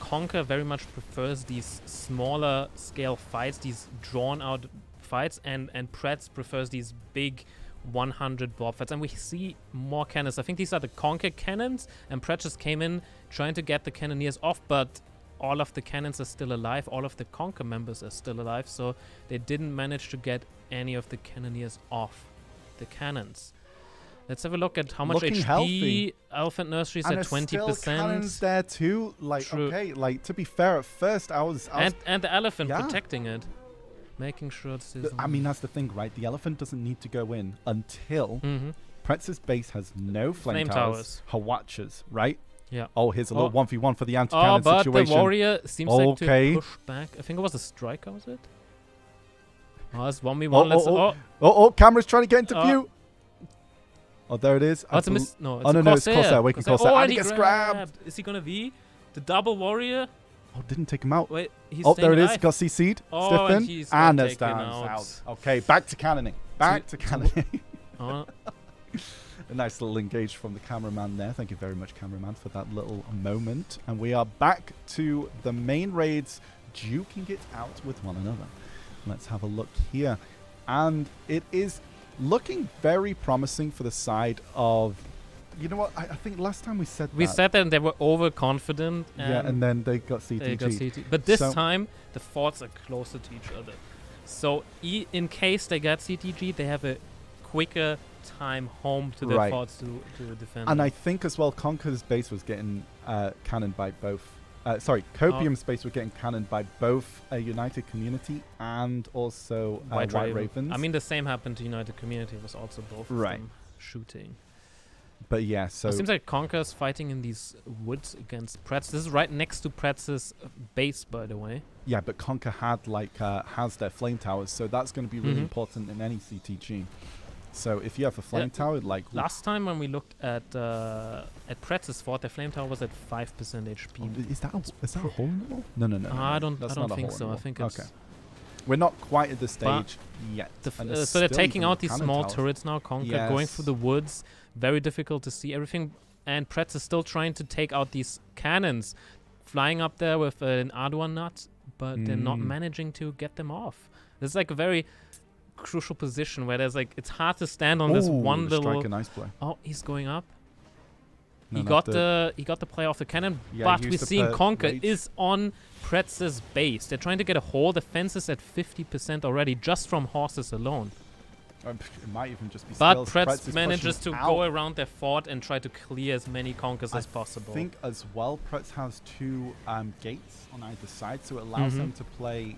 Conker very much prefers these smaller scale fights, these drawn out fights, and Pretz prefers these big 100 blob fights. And we see more cannons. I think these are the Conker cannons, and Pretz just came in trying to get the cannoneers off, but all of the cannons are still alive. All of the Conker members are still alive, so they didn't manage to get any of the cannoneers off the cannons. Let's have a look at how much HP healthy. Elephant Nursery is at 20%. Still cannons there too. Like okay, like to be fair, at first I was and the elephant protecting it, making sure it's. I mean that's the thing, right? The elephant doesn't need to go in until Pretz's base has no flame towers, Hawatchers, right? Yeah. Oh, here's a little 1v1 for the anti-cannon situation. But the warrior seems like to push back. I think it was a striker, was it? Oh, it's 1v1. Camera's trying to get into view. Oh, there it is. Oh, it's a miss. No, it's Corsair. Waking Corsair. And he gets grabbed. Is he going to be the double warrior? Oh, didn't take him out. Wait, he's there it alive. is. Got CC'd. Oh, Stiffen. And there's out. Okay, back to cannoning. Back to cannoning. A nice little engage from the cameraman there. Thank you very much, cameraman, for that little moment. And we are back to the main raids, duking it out with one another. Let's have a look here. And it is looking very promising for the side of, you know what? I think last time we said that and they were overconfident. And then they got CTG. But this time the forts are closer to each other. So in case they get CTG, they have a quicker time home to their Right. forts to defend. And them. I think as well, Conquer's base was getting cannoned by both. Copium's base were getting cannoned by both a United Community and also White Ravens. I mean, the same happened to United Community. It was also both of Right. them shooting. But yeah, so It seems like Conker's fighting in these woods against Pretz. This is right next to Pretz's base, by the way. yeah, but Conquer had has their flame towers, so that's going to be really Mhm. important in any CTG. So if you have a flame tower, like Last time when we looked at Pretz's fort, their flame tower was at 5% HP. is that a hole in the wall? No. I don't That's think not a hole in the so. I wall. think it's Okay. We're not quite at the stage yet. so And they're still taking even out these cannon small towers. turrets now. Conker going through the Yes. woods, very difficult to see everything. And Pretz is still trying to take out these cannons, flying up there with an Arduan nut, but they're not managing to get them off. This is like a very crucial position where there's like it's hard to stand on this one little. Strike a nice play. Oh, he's going up. No, he not got the play off the cannon, Yeah, but he we're used the seeing Conker raids. is on Pretz's base. They're trying to get a hold. The fence is at 50% already, just from horses alone. It might even just be But skills. Pretz is manages to pushing go out. around their fort and try to clear as many Conkers as possible. I think as well, Pretz has two gates on either side, so it allows them to play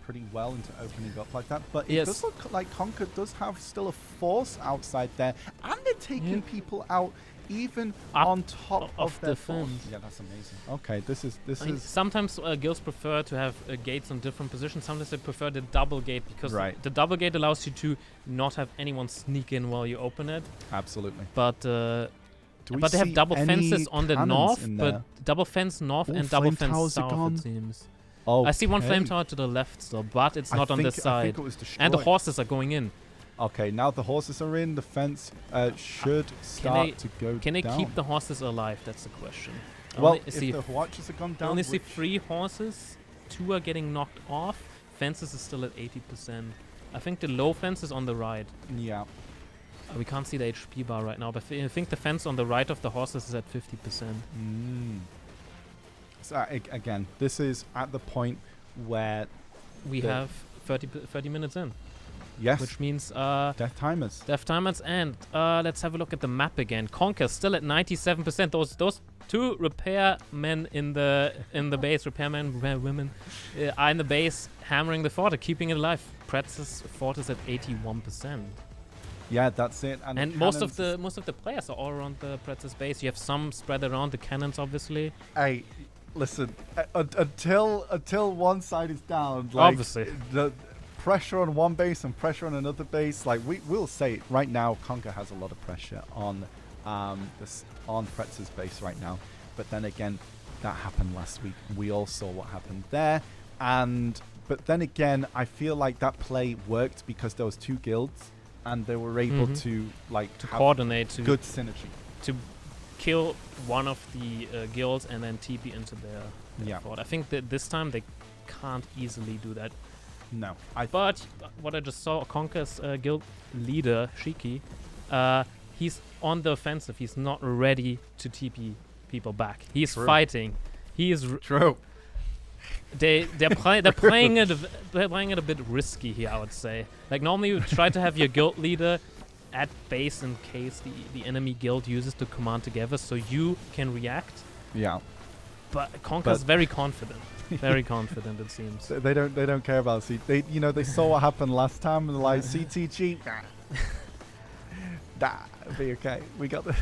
pretty well into opening up like that. But it does look like Conker does have still a force outside there, and they're taking people out even Up on top of their fence. force. Yeah, that's amazing. Okay, this is I mean, sometimes guilds prefer to have gates on different positions. Sometimes they prefer the double gate because the double gate allows you to not have anyone sneak in while you open it. absolutely. But Do we they have see double any fences on the cannons north, in but there? double fence north All and double flame fence towers are south, gone? it seems. Okay. I see one flame tower to the left still, but it's not on this I side. think it was And the destroyed. horses are going in. Okay, now the horses are in. The fence should start to go Can they down. keep the horses alive? That's the question. I Well, only if see the watches have gone I down, only see which- 3 horses. 2 are getting knocked off. Fences is still at 80%. I think the low fence is on the right. yeah. We can't see the HP bar right now, but I think the fence on the right of the horses is at 50%. So again, this is at the point where We have 30 minutes in, yes, which means death timers. death timers. And let's have a look at the map again. Conker still at 97%. Those 2 repairmen in the base, women, are in the base hammering the fort, keeping it alive. Pretz's fort is at 81%. Yeah, that's it. And most of the players are all around the Pretz's base. You have some spread around the cannons, obviously. Hey, listen. Until one side is down, like Obviously. the pressure on one base and pressure on another base. Like we'll say it right now, Conker has a lot of pressure on on Pretz's base right now. But then again, that happened last week. We all saw what happened there. But then again, I feel like that play worked because there was 2 guilds, and they were able to have Coordinate to good synergy. to kill one of the guilds and then TP into their fort. I think that this time they can't easily do that. No, But what I just saw, Conker's guild leader, Shiki, he's on the offensive. He's not ready to TP people back. He's fighting. He is true. They're playing it a bit risky here, I would say. Like normally you try to have your guild leader at base in case the enemy guild uses the command together, so you can react. Yeah. But Conker's very confident. Very confident, it seems. They don't care about they saw what happened last time and they're like CTG. It'll be okay. We got this.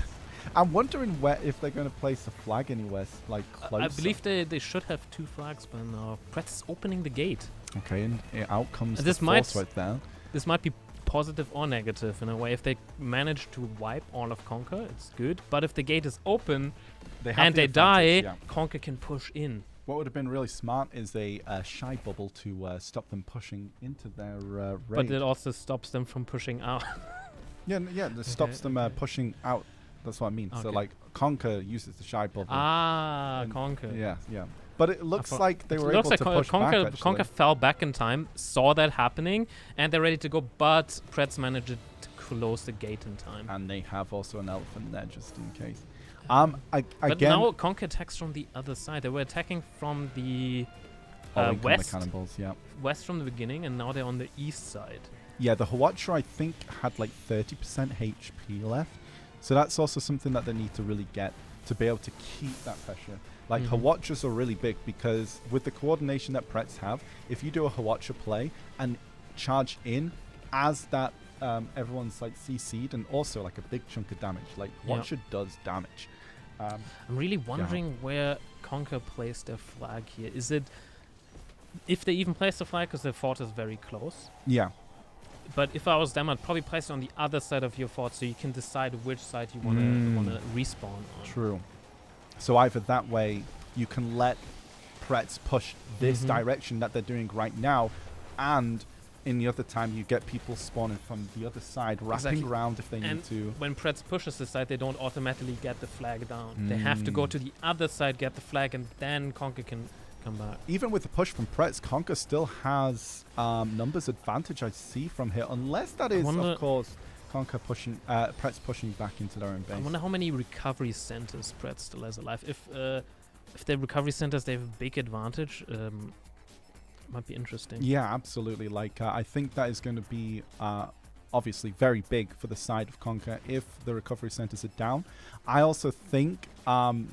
I'm wondering if they're going to place a flag anywhere closer. I believe they should have 2 flags by now. Pretz is opening the gate. Okay, and out comes This the might force right there. This might be positive or negative in a way. If they manage to wipe all of Conker, it's good. But if the gate is open and they die, Conker can push in. What would have been really smart is a shy bubble to stop them pushing into their raid. But it also stops them from pushing out. Yeah, it stops them pushing out. That's what I mean. So Conker uses the shy bubble. Conker. Yeah. But it looks like they were able to push back, actually. Conker fell back in time, saw that happening, and they're ready to go, but Pretz managed to close the gate in time. And they have also an elephant there, just in case. But now Conker attacks from the other side. They were attacking from the west cannonballs, west from the beginning, and now they're on the east side. Yeah, the Hwacha, I think, had like 30% HP left. So that's also something that they need to really get to be able to keep that pressure. Like, Hwachas are really big because with the coordination that Pretz have, if you do a Hwacha play and charge in as that everyone's like CC'd and also like a big chunk of damage, like Hwacha does damage. I'm really wondering where Conquer placed their flag here. Is it if they even place the flag because their fort is very close? Yeah. But if I was them, I'd probably place it on the other side of your fort so you can decide which side you want to respawn on. True. So either that way you can let Pretz push this direction that they're doing right now, and in the other time you get people spawning from the other side, wrapping around if they need to. When Pretz pushes this side, they don't automatically get the flag down. They have to go to the other side, get the flag, and then Conquer can come back. Even with the push from Pretz, Conquer still has numbers advantage, I see from here, unless that is, of course, Conquer pushing, Pretz pushing back into their own base. I wonder how many recovery centers Pretz still has alive. If the recovery centers, they have a big advantage. Might be interesting. Yeah, absolutely. Like, I think that is going to be obviously very big for the side of Conquer if the recovery centers are down. I also think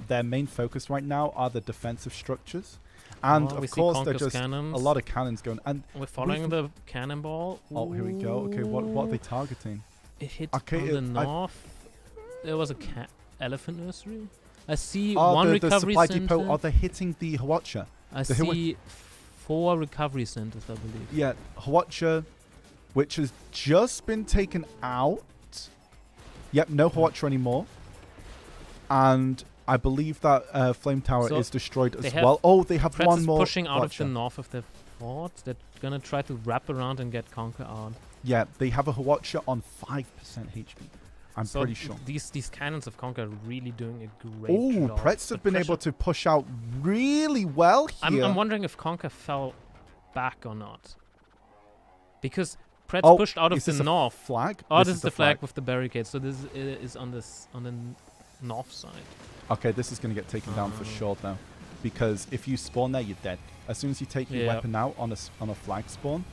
their main focus right now are the defensive structures. And of course, there's just cannons. a lot of cannons going. And we're following the cannonball. Oh, here we go. Okay, what are they targeting? It hit on the north. There was a elephant nursery. I see one recovery supply center. Depot. Are they hitting the Hwacha? I see 4 recovery centers, I believe. Yeah, Hwacha, which has just been taken out. Yep, no Hwacha anymore. And I believe that Flame Tower is destroyed as well. Oh, they have Pretz one is more pushing out Hwacha. of the north of the fort. They're gonna try to wrap around and get Conquer out. Yeah, they have a Hwacha on 5% HP. I'm pretty sure. These cannons of Conquer are really doing a great job. Oh, Pretz have been able to push out really well here. I'm wondering if Conquer fell back or not. Because Pretz pushed out of the north. Flag? Oh, this is the flag with the barricade. So this is on the north side. Okay, this is going to get taken down for sure, though. Because if you spawn there, you're dead. As soon as you take your weapon out on a flag spawn,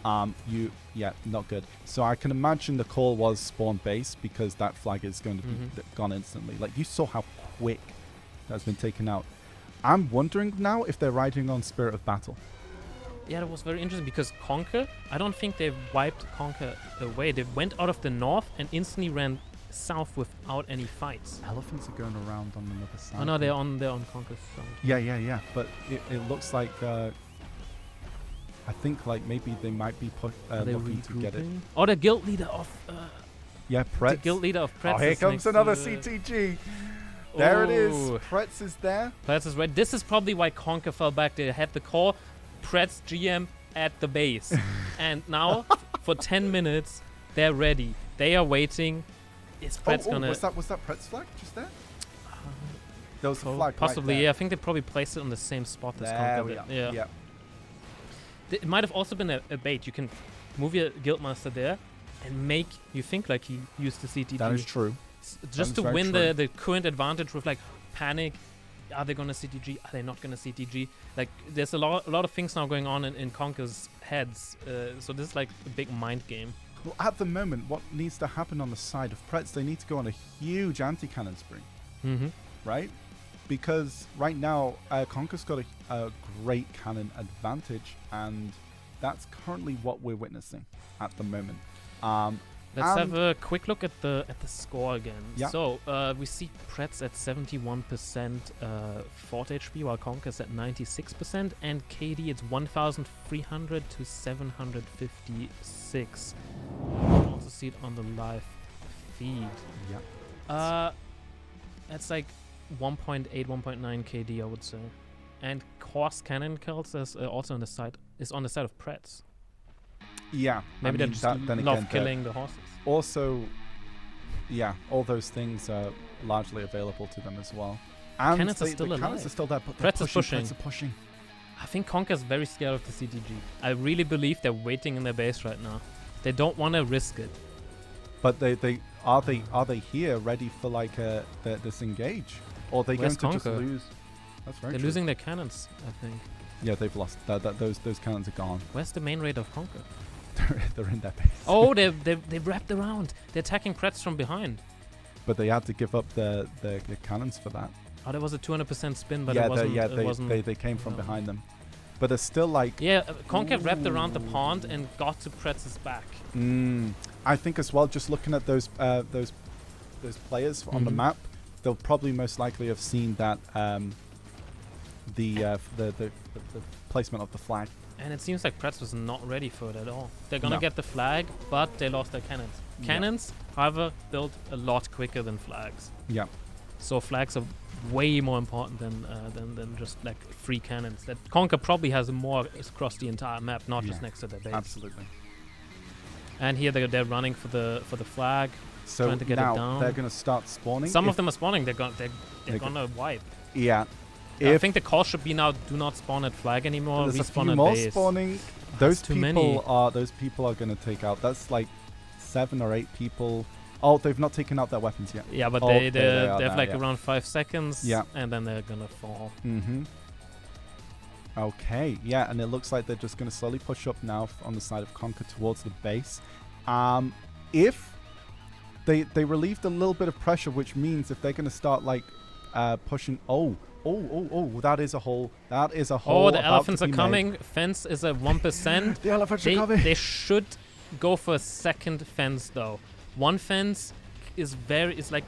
not good. So I can imagine the call was spawn base because that flag is going to be gone instantly. Like, you saw how quick that's been taken out. I'm wondering now if they're riding on Spirit of Battle. Yeah, that was very interesting because Conquer, I don't think they wiped Conquer away. They went out of the north and instantly ran south without any fights. Elephants are going around on another side. Oh no, they're on Conquer's side. Yeah. But it looks like I think like maybe they might be looking to get it. Oh, the guild leader of Pretz. The guild leader of Pretz. Oh, here comes another CTG. There it is. Pretz is there. Pretz is right. This is probably why Conquer fell back. They had the call. Pretz GM at the base. And now, for 10 minutes, they're ready. They are waiting. Is Pretz gonna... Was that Pretz flag just there? There was a flag possibly, right there. yeah. I think they probably placed it on the same spot as Conquer did. Yeah. It might have also been a bait. You can move your Guildmaster there and you think like he used the CTG. That is true. Just to win the current advantage with like panic. Are they going to CTG? Are they not going to CTG? Like, there's a lot of things now going on in Conquer's heads. So this is like a big mind game. Well, at the moment, what needs to happen on the side of Pretz, they need to go on a huge anti-cannon spree. Right? Because right now, Conquer's got a great cannon advantage, and that's currently what we're witnessing at the moment. Let's have a quick look at the score again. Yeah. So we see Pretz at 71% fort HP, while Conquer's at 96%, and KD it's 1,300 to 756. You can also see it on the live feed. Yeah. That's like 1.8, 1.9 KD, I would say. And Horse Cannon kills is also on the side of Pretz. Yeah. Maybe they just love killing the horses. Also, yeah, all those things are largely available to them as well. And cannons are still alive. Cannons are still there, but Pretz is pushing. I think Conquer's very scared of the CTG. I really believe they're waiting in their base right now. They don't want to risk it. But they are here ready for like this engage, or are they going to just lose? That's very They're true. losing their cannons, I think. Yeah, they've lost. Those cannons are gone. Where's the main raid of Conquer? They're in their base. Oh, they wrapped around. They're attacking Pretz from behind. But they had to give up the cannons for that. Oh, there was a 200% spin, but yeah, it wasn't. They came from behind them. But it's still like... Yeah, Conker wrapped around the pond and got to Pretz's back. I think as well, just looking at those players on the map, they'll probably most likely have seen that the placement of the flag. And it seems like Pretz was not ready for it at all. They're gonna get the flag, but they lost their cannons. Cannons, however, built a lot quicker than flags. Yeah. So flags are way more important than just like free cannons. That Conker probably has more across the entire map, not just next to their base. Absolutely. And here they're running for the flag, so trying to get now it down. They're gonna start spawning. Some of them are spawning. They're gonna wipe. Yeah. I think the call should be now: do not spawn at flag anymore. There's a Respawn few at more base. spawning. Those people are going to take out. That's like 7 or 8 people. Oh, they've not taken out their weapons yet. Yeah, but they have like around 5 seconds. Yeah. And then they're gonna fall. Okay. Yeah, and it looks like they're just going to slowly push up now on the side of Conker towards the base. If they relieved a little bit of pressure, which means if they're going to start like pushing. Oh, that is a hole. That is a hole. Oh, the elephants are coming. Fence is at 1%. The elephants are coming. They should go for a second fence though. One fence is very the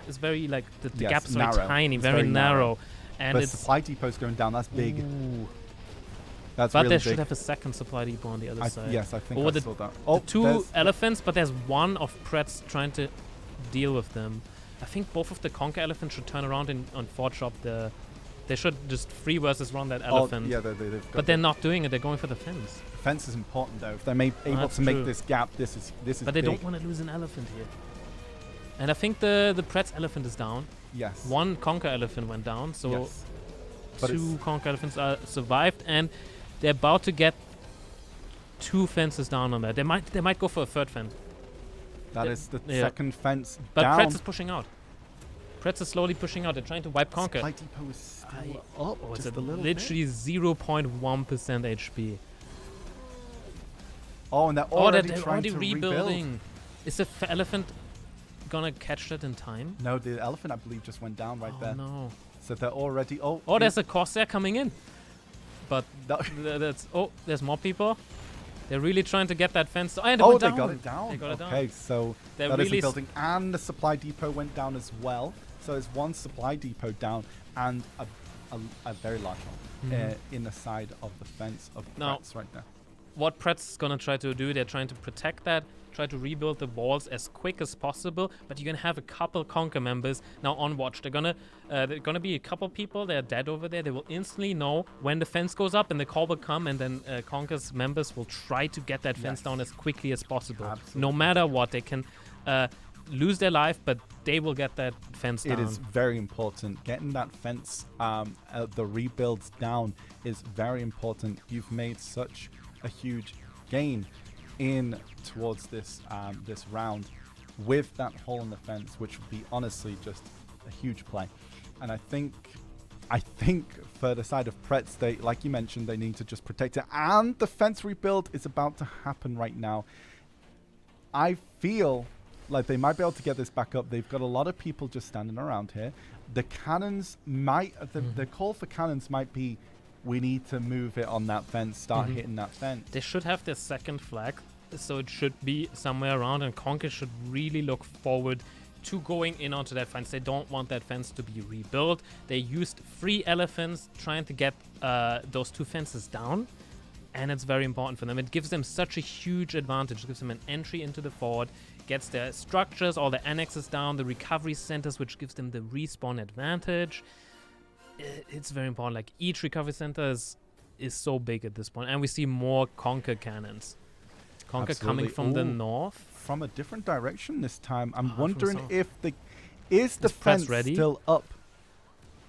gaps are very tiny, very narrow. And but it's supply depot's going down. That's big. Ooh. That's but really they big. should have a second supply depot on the other side. Yes, I think I saw that. The 2 elephants, but there's one of Pretz trying to deal with them. I think both of the Conker elephants should turn around and forge up the... They should just free versus run that elephant. Yeah, but they're not doing it. They're going for the fence. The fence is important, though. If they're able to make this gap, this is But they don't want to lose an elephant here. And I think the Pretz elephant is down. Yes. One Conker elephant went down, so yes. But 2 Conker elephants are survived, and they're about to get 2 fences down on that. They might go for a third fence. That is the second fence but down. But Pretz is pushing out. Pretz is slowly pushing out. They're trying to wipe Conker. Supply depot is still up. Oh, it's just a little literally 0.1% HP. Oh, and they're already they're trying to rebuilding. rebuild. Is the elephant gonna catch that in time? No, the elephant, I believe, just went down right there. No. So they're already... Oh, there's a Corsair coming in. But there's more people. They're really trying to get that fence. They got it down. They got it down. Okay, so that is a building. And the supply depot went down as well. So there's one supply depot down and a very large one in the side of the fence of Pretz right there. What Pretz is going to try to do, they're trying to protect that, try to rebuild the walls as quick as possible, but you're going to have a couple Conker members now on watch. They're going to be a couple people, they're dead over there. They will instantly know when the fence goes up and the call will come, and then Conker's members will try to get that fence down as quickly as possible. Absolutely. No matter what, they can lose their life, but they will get that fence down. It is very important. Getting that fence, the rebuilds down is very important. You've made such a huge gain in towards this this round with that hole in the fence, which would be honestly just a huge play. And I think for the side of Pretz, they, like you mentioned, they need to just protect it, and the fence rebuild is about to happen right now. I feel like they might be able to get this back up. They've got a lot of people just standing around here. The cannons might the call for cannons might be, we need to move it on that fence, start hitting that fence. They should have their second flag, so it should be somewhere around, and Conker should really look forward to going in onto that fence. They don't want that fence to be rebuilt. They used 3 elephants trying to get those 2 fences down, and it's very important for them. It gives them such a huge advantage. It gives them an entry into the fort, gets their structures, all the annexes down, the recovery centers, which gives them the respawn advantage. It's very important. Like, each recovery center is so big at this point, and we see more Conker cannons. Conker coming from the north, from a different direction this time. I'm wondering if is the fence ready? Still up.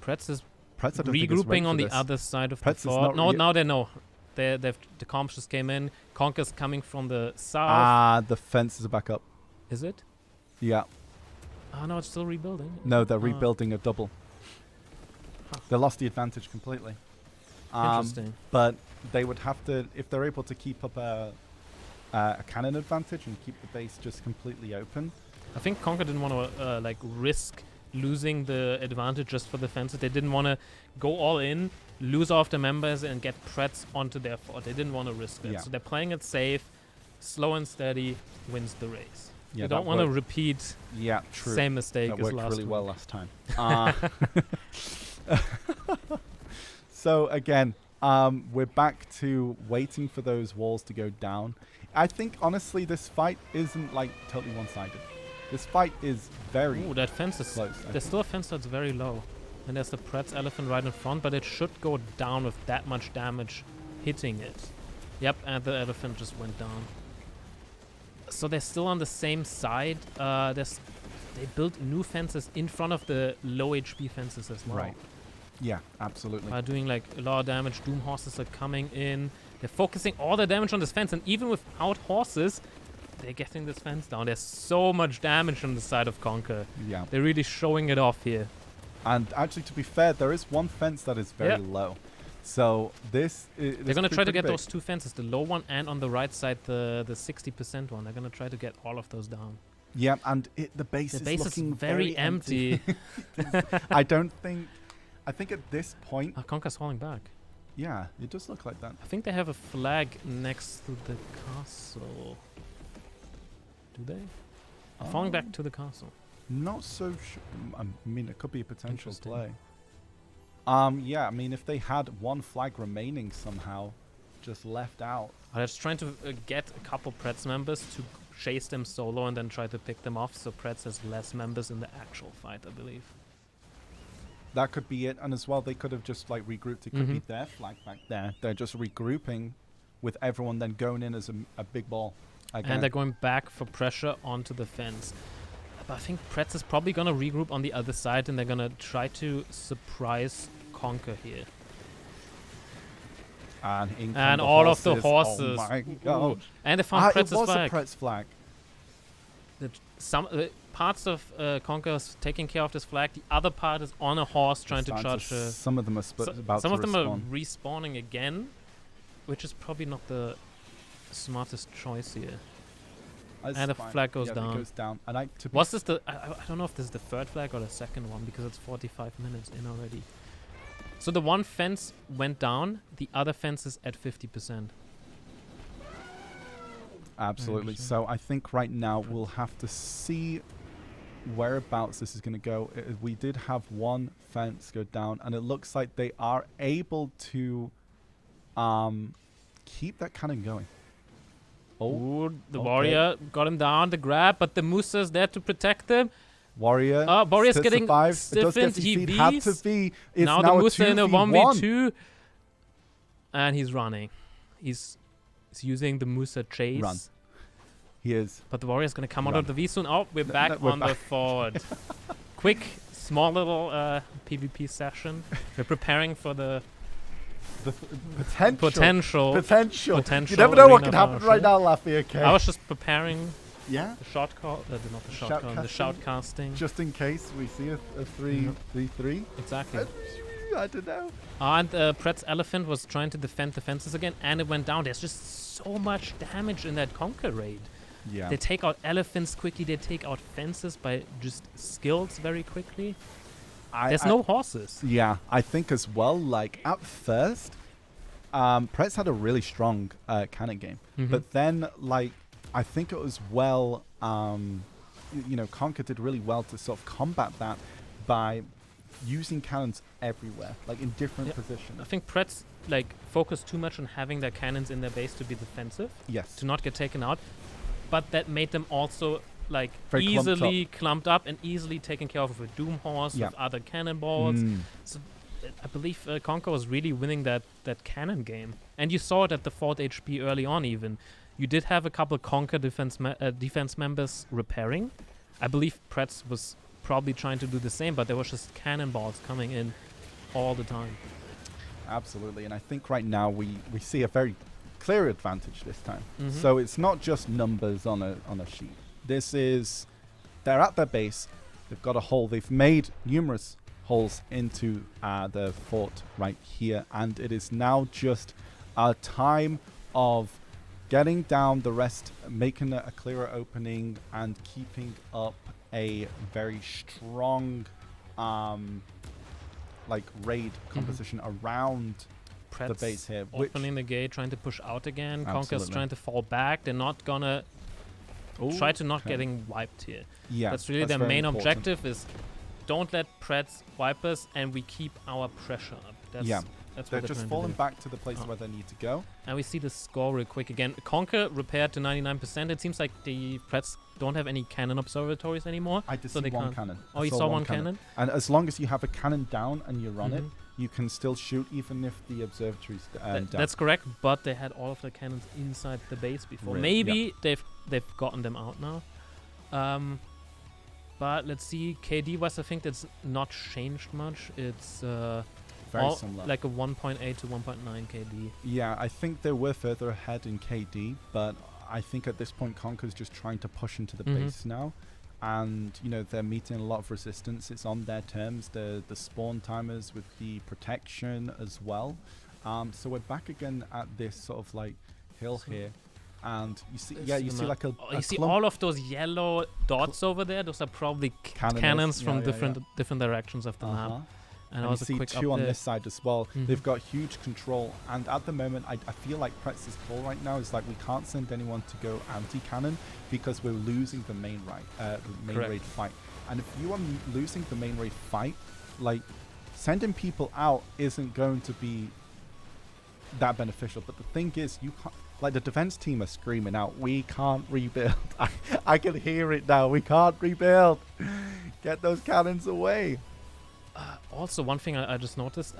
Pretz is Pretz, regrouping on the other side of the fort. No, now they know. The comps just came in. Conker's coming from the south. The fence is back up. Is it? Yeah. Oh no, it's still rebuilding. No, they're rebuilding a double. They lost the advantage completely. Interesting. But they would have to, if they're able to keep up a cannon advantage and keep the base just completely open. I think Conker didn't want to like risk losing the advantage just for the fences. They didn't want to go all in, lose off the members, and get Pretz onto their fort. They didn't want to risk that. Yeah. So they're playing it safe, slow and steady, wins the race. Yeah, you don't want to repeat true. same mistake That as worked last really week. well last time. So again, we're back to waiting for those walls to go down. I think honestly, this fight isn't like totally one-sided. This fight is very Ooh, that fence is close. there's still a fence that's very low. And there's the Pretz elephant right in front, but it should go down with that much damage hitting it. Yep, and the elephant just went down. So they're still on the same side. They built new fences in front of the low HP fences as well. Right. Yeah, absolutely. Doing like a lot of damage. Doom horses are coming in. They're focusing all the damage on this fence, and even without horses, they're getting this fence down. There's so much damage on the side of Conker. Yeah. They're really showing it off here. And actually, to be fair, there is one fence that is very low. So this is They're going to try to get big. those two fences, the low one and on the right side, the 60% one. They're going to try to get all of those down. Yeah, and the base The is base is looking very empty. I think at this point, Conker's falling back. yeah, it does look like that. I think they have a flag next to the castle. Do they? Falling back to the castle. Not so sure. I mean, it could be a potential Interesting. play. Yeah, I mean, if they had one flag remaining somehow, just left out. I was trying to get a couple Pretz members to chase them solo and then try to pick them off, so Pretz has less members in the actual fight, I believe. That could be it, and as well, they could have just like regrouped. It could be their flag back there. They're just regrouping, with everyone then going in as a big ball. Again. And they're going back for pressure onto the fence. But I think Pretz is probably going to regroup on the other side, and they're going to try to surprise Conker here. And, in come And the all of the Oh horses. my Ooh. god! And they found It Pretz's was flag. a Pretz flag. Some parts of Conker is taking care of this flag. The other part is on a horse trying to charge. Some of them are about Some to of them respawn. are respawning again, which is probably not the smartest choice here. That's and the fine. flag goes It down. goes down. And Was this the? I don't know if this is the third flag or the second one because it's 45 minutes in already. So the one fence went down. The other fence is at 50%. Absolutely. So I think right now we'll have to see whereabouts this is going to go. We did have one fence go down, and it looks like they are able to keep that cannon going. Oh, the okay. warrior got him down, the grab, but the Musa's there to protect him. Warrior. Warrior's getting survive. It does get stiffened. some He speed. Had to bees. be. It's Now now the a Musa in a 2v1. 1v2. And he's running. He's using the Musa chase. Run. He is. But the warrior's going to come out Run. of the V soon. Oh, we're back we're on the forward. Quick, small little PvP session. We're preparing for the Potential. potential You never know what arena could happen battle. right now, Laffy. Okay. I was just preparing Yeah. the shot call. Not the shot call, the shout casting. Just in case we see a 3-3. Exactly. I don't know. And Pretz Elephant was trying to defend the fences again, and it went down. There's just so much damage in that Conker raid. Yeah. They take out elephants quickly. They take out fences by just skills very quickly. There's no horses. Yeah, I think as well, like, at first, Pretz had a really strong cannon game. But then, like, I think it was well, Conker did really well to sort of combat that by using cannons everywhere, like in different positions. I think Pretz, like, focused too much on having their cannons in their base to be defensive, Yes. to not get taken out. But that made them also, like, Very easily clumped up and easily taken care of with Doom Horse, with other cannonballs. So I believe Conker was really winning that cannon game. And you saw it at the 4th HP early on even. You did have a couple Conker defense members repairing. I believe Pretz was probably trying to do the same, but there was just cannonballs coming in all the time. Absolutely. And I think right now we see a very clear advantage this time. So it's not just numbers on a sheet. This is, they're at their base. They've got a hole. They've made numerous holes into the fort right here. And it is now just a time of getting down the rest, making a clearer opening, and keeping up a very strong like raid composition around the base here. Opening the gate, trying to push out again. Conker's Absolutely. trying to fall back. They're not gonna try to not getting wiped here. Yeah, that's really their very main important. objective is don't let Pretz wipe us, and we keep our pressure up. That's They're what just trying to falling do. back to the place where they need to go. And we see the score real quick again. Conker repaired to 99%. It seems like the Pretz don't have any cannon observatories anymore. I just so see they one can't. cannon. Oh, I you saw one cannon? And as long as you have a cannon down and you're on it, Mhm. you can still shoot even if the observatory's down. That's correct, but they had all of the cannons inside the base before. Really? Maybe they've gotten them out now. But let's see. KD West, I think that's not changed much. It's Very similar. like a 1.8 to 1.9 KD. Yeah, I think they were further ahead in KD, but I think at this point Conker's just trying to push into the base now. And, you know, they're meeting a lot of resistance. It's on their terms. The spawn timers with the protection as well. So we're back again at this sort of like hill here. And you see, you see like a you see clump- all of those yellow dots over there. Those are probably cannons from different directions of the map. And you also see quick two on update. this side as well. They've got huge control, and at the moment I feel like Pretz's call right now is like we can't send anyone to go anti-cannon because we're losing the main raid fight. And if you are losing the main raid fight, like sending people out isn't going to be that beneficial. But the thing is, you can't. Like the defense team are screaming out, "We can't rebuild." I can hear it now. We can't rebuild. Get those cannons away. Also, one thing I just noticed,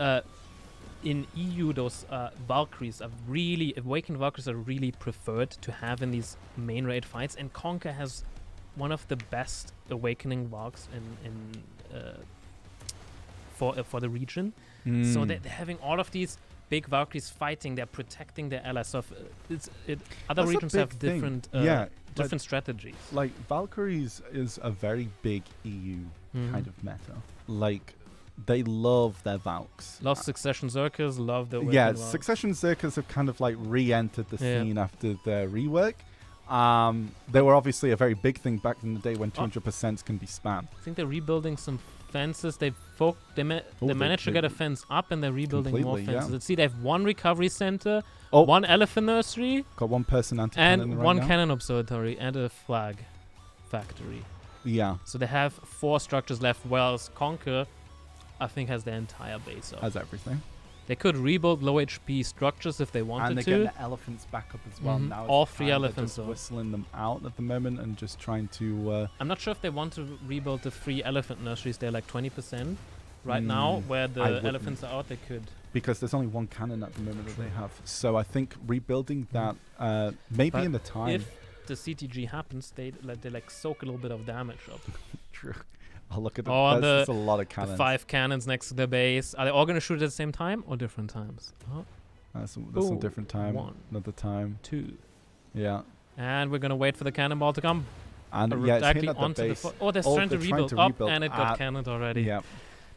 in EU, those Valkyries are really, Awakened Valkyries are really preferred to have in these main raid fights, and Conker has one of the best Awakening Valks for the region. So they're having all of these big Valkyries fighting, they're protecting their allies. So other That's regions a have big thing. different different strategies. Like Valkyries is a very big EU kind of meta. Like they love their Valks. Love Succession Zerkers, love the Yeah, Valks. Succession Zerkers have kind of like re-entered the scene after their rework. They were obviously a very big thing back in the day when 200% can be spammed. I think they're rebuilding some fences. They managed to get a fence up, and they're rebuilding more fences. Let's see, they have one recovery center, one elephant nursery, got one person anti-cannon and right one now. cannon observatory, and a flag factory. Yeah. So they have 4 structures left, whereas Conker, I think, has their entire base up. Has everything. They could rebuild low HP structures if they wanted and they're to. getting the elephants back up as well. Now All it's 3 time. elephants. They're just whistling them out at the moment and just trying to... I'm not sure if they want to rebuild the 3 elephant nurseries. They're like 20% right now, where the elephants are out. They could. Because there's only one cannon at the moment that they have. So I think rebuilding that, maybe But in the time... If the CTG happens, they soak a little bit of damage up. True. Oh, look at that. Oh, That's a lot of The cannons. 5 cannons next to the base. Are they all going to shoot at the same time or different times? Oh, That's a different time. 1, Another time. 2. Yeah. And we're going to wait for the cannonball to come. And yeah, it's directly hitting at the onto base. Oh, they're trying to rebuild up, and it got cannoned already. Yeah.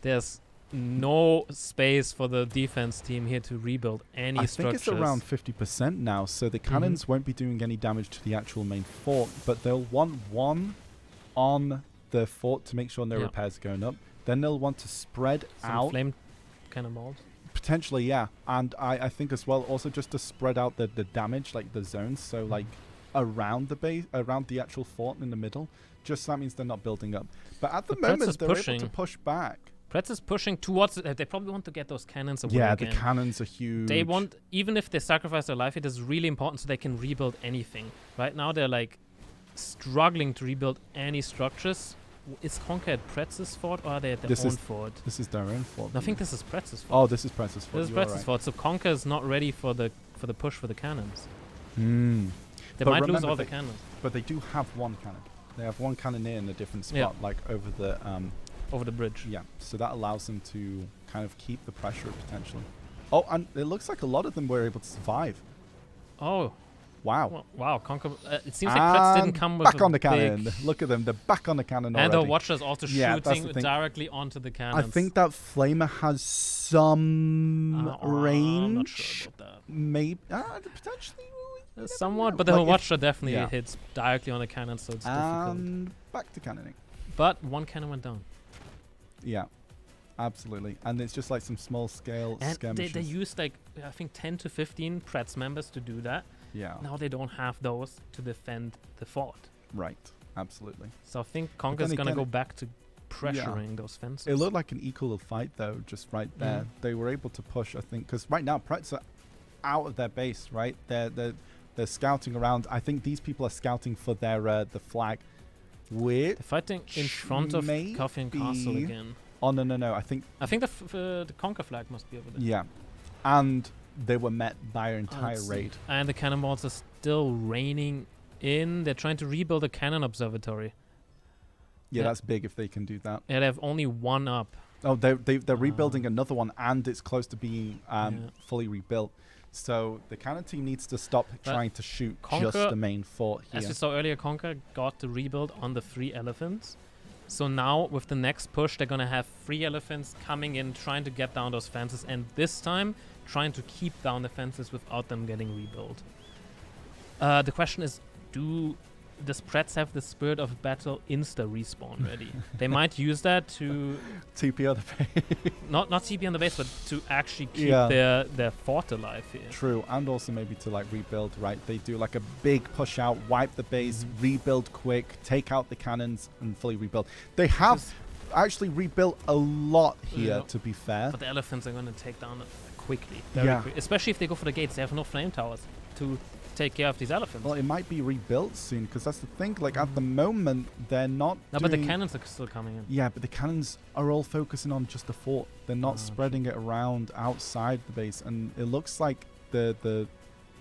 There's no space for the defense team here to rebuild any structures. I think it's around 50% now, so the cannons won't be doing any damage to the actual main fort, but they'll want one on the fort to make sure no repairs are going up. Then they'll want to spread out. Flame cannonballs. Potentially, yeah. And I think as well, also just to spread out the damage, like the zones, so like around the base, around the actual fort in the middle. Just that means they're not building up. But at the moment, they're able to push back. Pretz is pushing towards it. They probably want to get those cannons away Yeah, again. the cannons are huge. They want, even if they sacrifice their life, it is really important so they can rebuild anything. Right now, they're like struggling to rebuild any structures. Is Conker at Pretz's fort, or are they at their own fort? This is their own fort. No, I think this is Pretz's fort. Oh, this is Pretz's fort. This is Pretz's fort. So Conker is not ready for the push for the cannons. They might lose all the cannons. But they do have one cannon. They have one cannoneer in a different spot, like over the bridge. Yeah, so that allows them to kind of keep the pressure up potentially. Oh, and it looks like a lot of them were able to survive. Oh. Wow. Well, wow, Conker. It seems like Pretz didn't come with back on the cannon. Look at them. They're back on the cannon already. And the Watcher's also shooting directly onto the cannons. I think that Flamer has some range. I'm not sure about that. Maybe. Potentially. somewhat, but the Like, Watcher definitely yeah. hits directly on the cannon, so it's difficult. And back to cannoning. But one cannon went down. Yeah, absolutely. And it's just like some small scale And skirmishes. they used like, I think 10 to 15 Pretz members to do that. Yeah, Now they don't have those to defend the fort. right. Absolutely. So I think Conker's then going to again, go back to pressuring those fences. It looked like an equal fight, though, just right there. They were able to push, I think, because right now, Pretz are out of their base, right? They're scouting around. I think these people are scouting for their the flag, which... They're fighting in front of may Coffin Castle be- again. Oh, no. I think... I think the Conker flag must be over there. Yeah. And they were met by an entire Let's see. raid. And the cannonballs are still raining in. They're trying to rebuild a cannon observatory. Yeah, Yeah. that's big if they can do that. Yeah, they have only one up. Oh, they're rebuilding another one, and it's close to being Yeah. fully rebuilt. So the cannon team needs to stop trying to shoot just Conker, the main fort here. As we saw earlier, Conker got the rebuild on the 3 elephants. So now with the next push, they're going to have 3 elephants coming in, trying to get down those fences, and this time trying to keep down the fences without them getting rebuilt. The question is, does Pretz have the spirit of battle insta respawn ready? They might use that to TP on the base. not TP on the base, but to actually keep Yeah. their fort alive here. True, and also maybe to like rebuild, right? They do like a big push out, wipe the base, rebuild quick, take out the cannons, and fully rebuild. They have actually rebuilt a lot here, Yeah. to be fair. But the elephants are going to take down quickly, very quick. Especially if they go for the gates. They have no flame towers to take care of these elephants. Well, it might be rebuilt soon, because that's the thing. Like, at the moment, they're not No, but the doing- cannons are still coming in. Yeah, but the cannons are all focusing on just the fort. They're not Oh, spreading it around outside the base. And it looks like the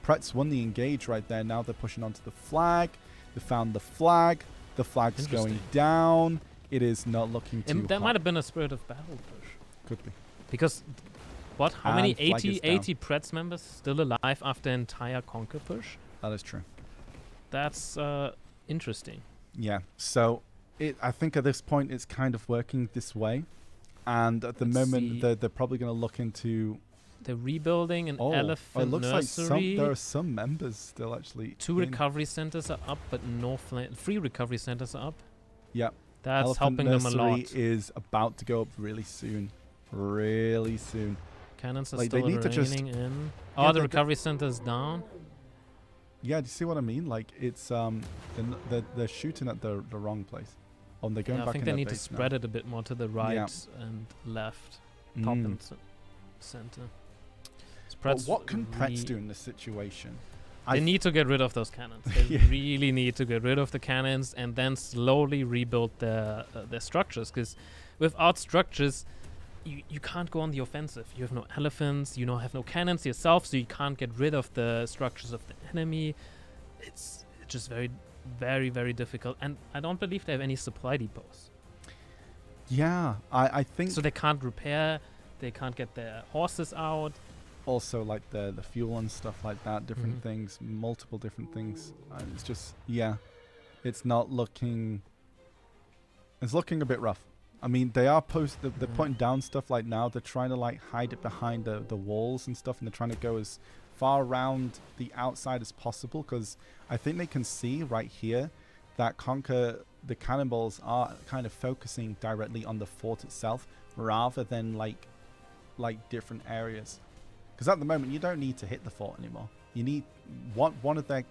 Pretz won the engage right there. Now they're pushing onto the flag. They found the flag. The flag's going Interesting. down. It is not looking too That hot. might have been a spirit of battle push. Could be. Because, what? How many? And flag is 80 Pretz members still alive after entire Conquer push? That is true. That's interesting. Yeah. So I think at this point it's kind of working this way. And at the Let's moment, see. they're probably going to look into... They're rebuilding an it elephant looks nursery. like there are some members still actually... 2 in. recovery centers are up, but no flame. 3 recovery centers are up. Yeah. That's Elephant helping them a Nursery lot. is about to go up really soon. Really soon. Cannons are like, they still need to just- raining in. Yeah, Oh, the they- recovery center's down. Yeah, do you see what I mean? Like, it's they're shooting at the wrong place. Oh, and they're going Yeah, I back think in they their need to base now. spread it a bit more to the right and left. Top Mm. and center. But Pretz what can Pretz do in this situation? They need to get rid of those cannons. They Yeah. really need to get rid of the cannons and then slowly rebuild their structures. Because without structures, you can't go on the offensive. You have no elephants. You have no cannons yourself, so you can't get rid of the structures of the enemy. It's just very, very, very difficult. And I don't believe they have any supply depots. Yeah, I think So they can't repair. They can't get their horses out. also like the fuel and stuff like that, different Mhm. things, multiple different things. It's just, yeah, it's not looking... It's looking a bit rough. I mean, they are they're Mhm. putting down stuff like now. They're trying to like hide it behind the walls and stuff, and they're trying to go as far around the outside as possible, because I think they can see right here that the cannonballs are kind of focusing directly on the fort itself rather than like different areas. Because at the moment you don't need to hit the fort anymore. You need one of their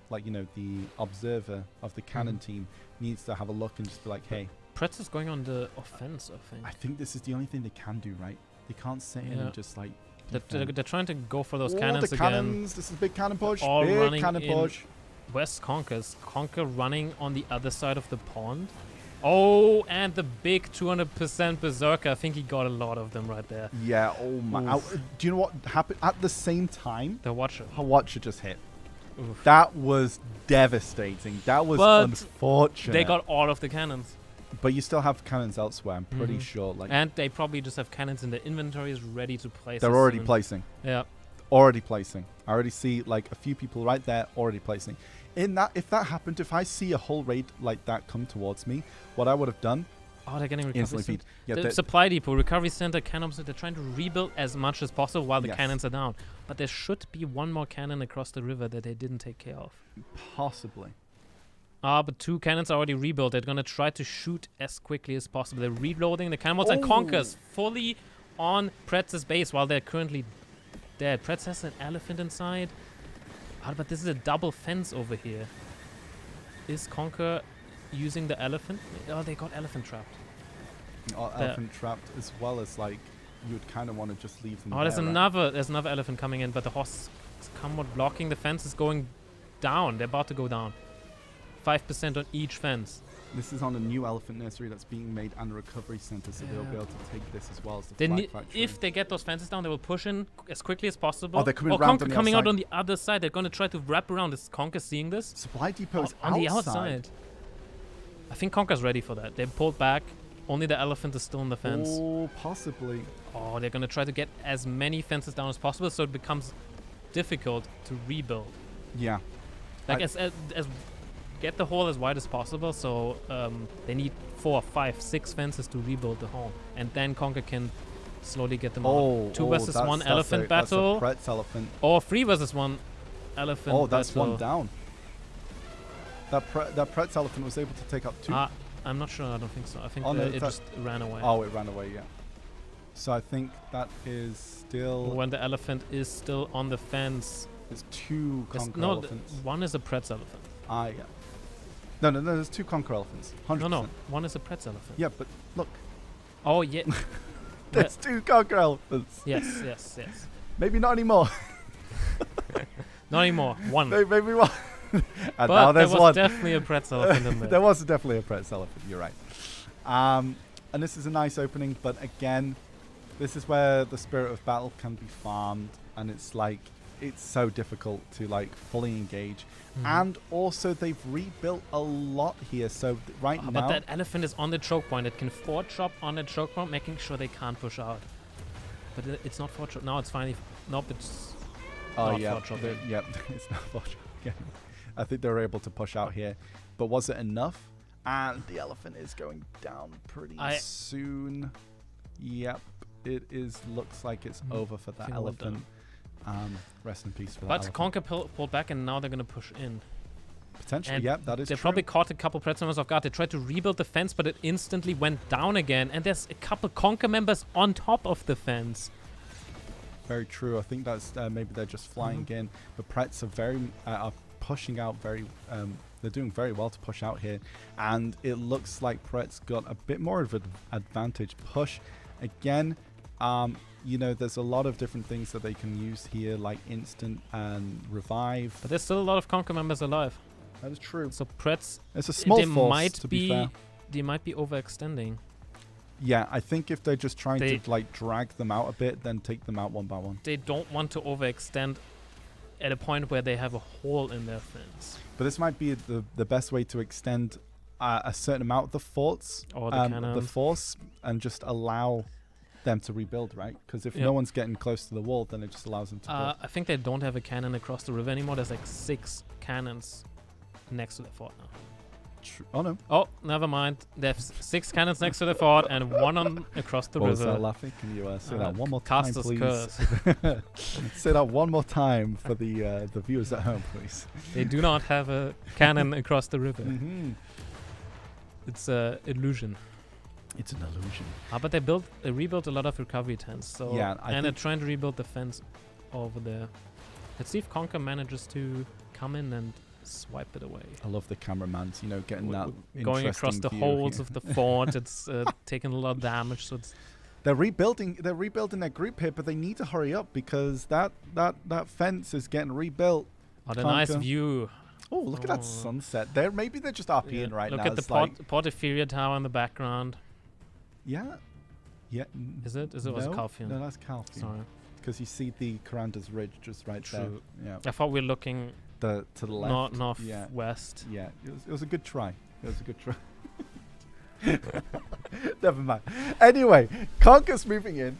the observer of the cannon team needs to have a look and just be like, hey, Pretz is going on the offense, I think. I think this is the only thing they can do, right? They can't sit in Yeah. and just like They're trying to go for those Oh, cannons the again. cannons. This is a big cannon push. All Big running cannon in. push. Where's Conker's? Conker running on the other side of the pond. Oh, and the big 200% Berserker. I think he got a lot of them right there. Yeah, oh my. Oof. Do you know what happened? At the same time, The Watcher. her watcher just hit. Oof. That was devastating. That was But unfortunate. They got all of the cannons. But you still have cannons elsewhere, I'm pretty Mhm. sure. Like And they probably just have cannons in their inventories ready to place. they're as already soon- placing. Yeah. Already placing. I already see like a few people right there already placing. If that happened, if I see a whole raid like that come towards me, what I would have done Oh, they're getting recovery instantly center. feed. Yeah, The supply depot, recovery center, cannons. They're trying to rebuild as much as possible while the Yes. cannons are down. But there should be one more cannon across the river that they didn't take care of. possibly. But 2 cannons are already rebuilt. They're gonna try to shoot as quickly as possible. They're reloading the cannons and Conker's fully on Pretz's base while they're currently dead. Pretz has an elephant inside. But this is a double fence over here. Is Conker using the elephant? Oh, they got elephant trapped. Elephant trapped, as well as like you would kind of want to just leave them. Oh, there, there's another elephant coming in, but the horse is somewhat blocking. The fence is going down. They're about to go down. 5% on each fence. This is on a new elephant nursery that's being made and a recovery center, so they'll be able to take this as well as the flag factory. If they get those fences down, they will push in as quickly as possible. Oh, they're coming around Conker coming out on the other side. They're going to try to wrap around. Is Conker seeing this? Supply depot is on the outside. I think Conker's ready for that. They pulled back. Only the elephant is still in the fence. Oh, possibly. Oh, they're going to try to get as many fences down as possible, so it becomes difficult to rebuild. Yeah. Like as get the hole as wide as possible, so they need 4, 5, 6 fences to rebuild the hole, and then Conker can slowly get them out. 2 versus 1 elephant battle. That's a Pretz elephant. Or 3 versus 1 elephant. Oh, that's battle. 1 down. That Pretz elephant was able to take out 2. I'm not sure. I don't think so. I think it just ran away. Oh, it ran away. Yeah. So I think that is still. When the elephant is still on the fence. There's 2 Conker elephants. One is a Pretz elephant. Yeah. No, there's 2 Conker elephants. 100%. No, one is a Pretz elephant. Yeah, but look. Oh, yeah. There's 2 Conker elephants. Yes. Maybe not anymore. Not anymore. 1. Maybe 1. And but now there's there was one. definitely a Pretz elephant in there. There was definitely a Pretz elephant. You're right. And this is a nice opening, but again, this is where the spirit of battle can be farmed, and it's like it's so difficult to like fully engage. And also they've rebuilt a lot here, so right now. But that elephant is on the choke point. It can forward chop on the choke point, making sure they can't push out. But it's not forward chop. Now it's finally. Nope, it's. Oh yeah. Yep, it's not forward chop again. I think they were able to push out here, but was it enough? And the elephant is going down pretty soon. Yep, it is. Looks like it's over for that elephant. Rest in peace for that. But Conker pulled back, and now they're going to push in. Potentially, and yep, that is they true. probably caught a couple Pretz members off guard. They tried to rebuild the fence, but it instantly went down again. And there's a couple Conker members on top of the fence. Very true. I think that's maybe they're just flying in. But Pretz are pushing out very. They're doing very well to push out here, and it looks like Pretz got a bit more of an advantage. Push again. There's a lot of different things that they can use here, like instant and revive. But there's still a lot of Conker members alive. That is true. So Pretz, it's a small force, to be fair. They might be overextending. Yeah, I think if they're just trying to like drag them out a bit, then take them out one by one. They don't want to overextend at a point where they have a hole in their fence. But this might be the best way to extend a certain amount of the forts, or the force, and just allow them to rebuild, right? Because if no one's getting close to the wall, then it just allows them to build. I think they don't have a cannon across the river anymore. There's like 6 cannons next to the fort now. Oh no. Oh, never mind. They have 6 cannons next to the fort and 1 across the river. Was that laughing? Can you say that one more time, Caster's please? curse. Say that one more time for the viewers at home, please. They do not have a cannon across the river. It's an illusion. It's an illusion. But they rebuilt a lot of recovery tents. So yeah, and they're trying to rebuild the fence over there. Let's see if Conker manages to come in and swipe it away. I love the cameramans, getting that going across the holes of the fort. It's taking a lot of damage, so it's. They're rebuilding their group here, but they need to hurry up because that fence is getting rebuilt. Oh, the nice view. Oh, look at that sunset. Maybe they're just RPing right now. Look at the Portaferia Tower in the background. Yeah. Yeah. Is it? Or was it Calfian? No, that's Calfian. Sorry. Because you see the Caranda's Ridge just right there. Yeah. I thought we were looking to the left. Northwest. Yeah. It was a good try. Never mind. Anyway, Conker's moving in.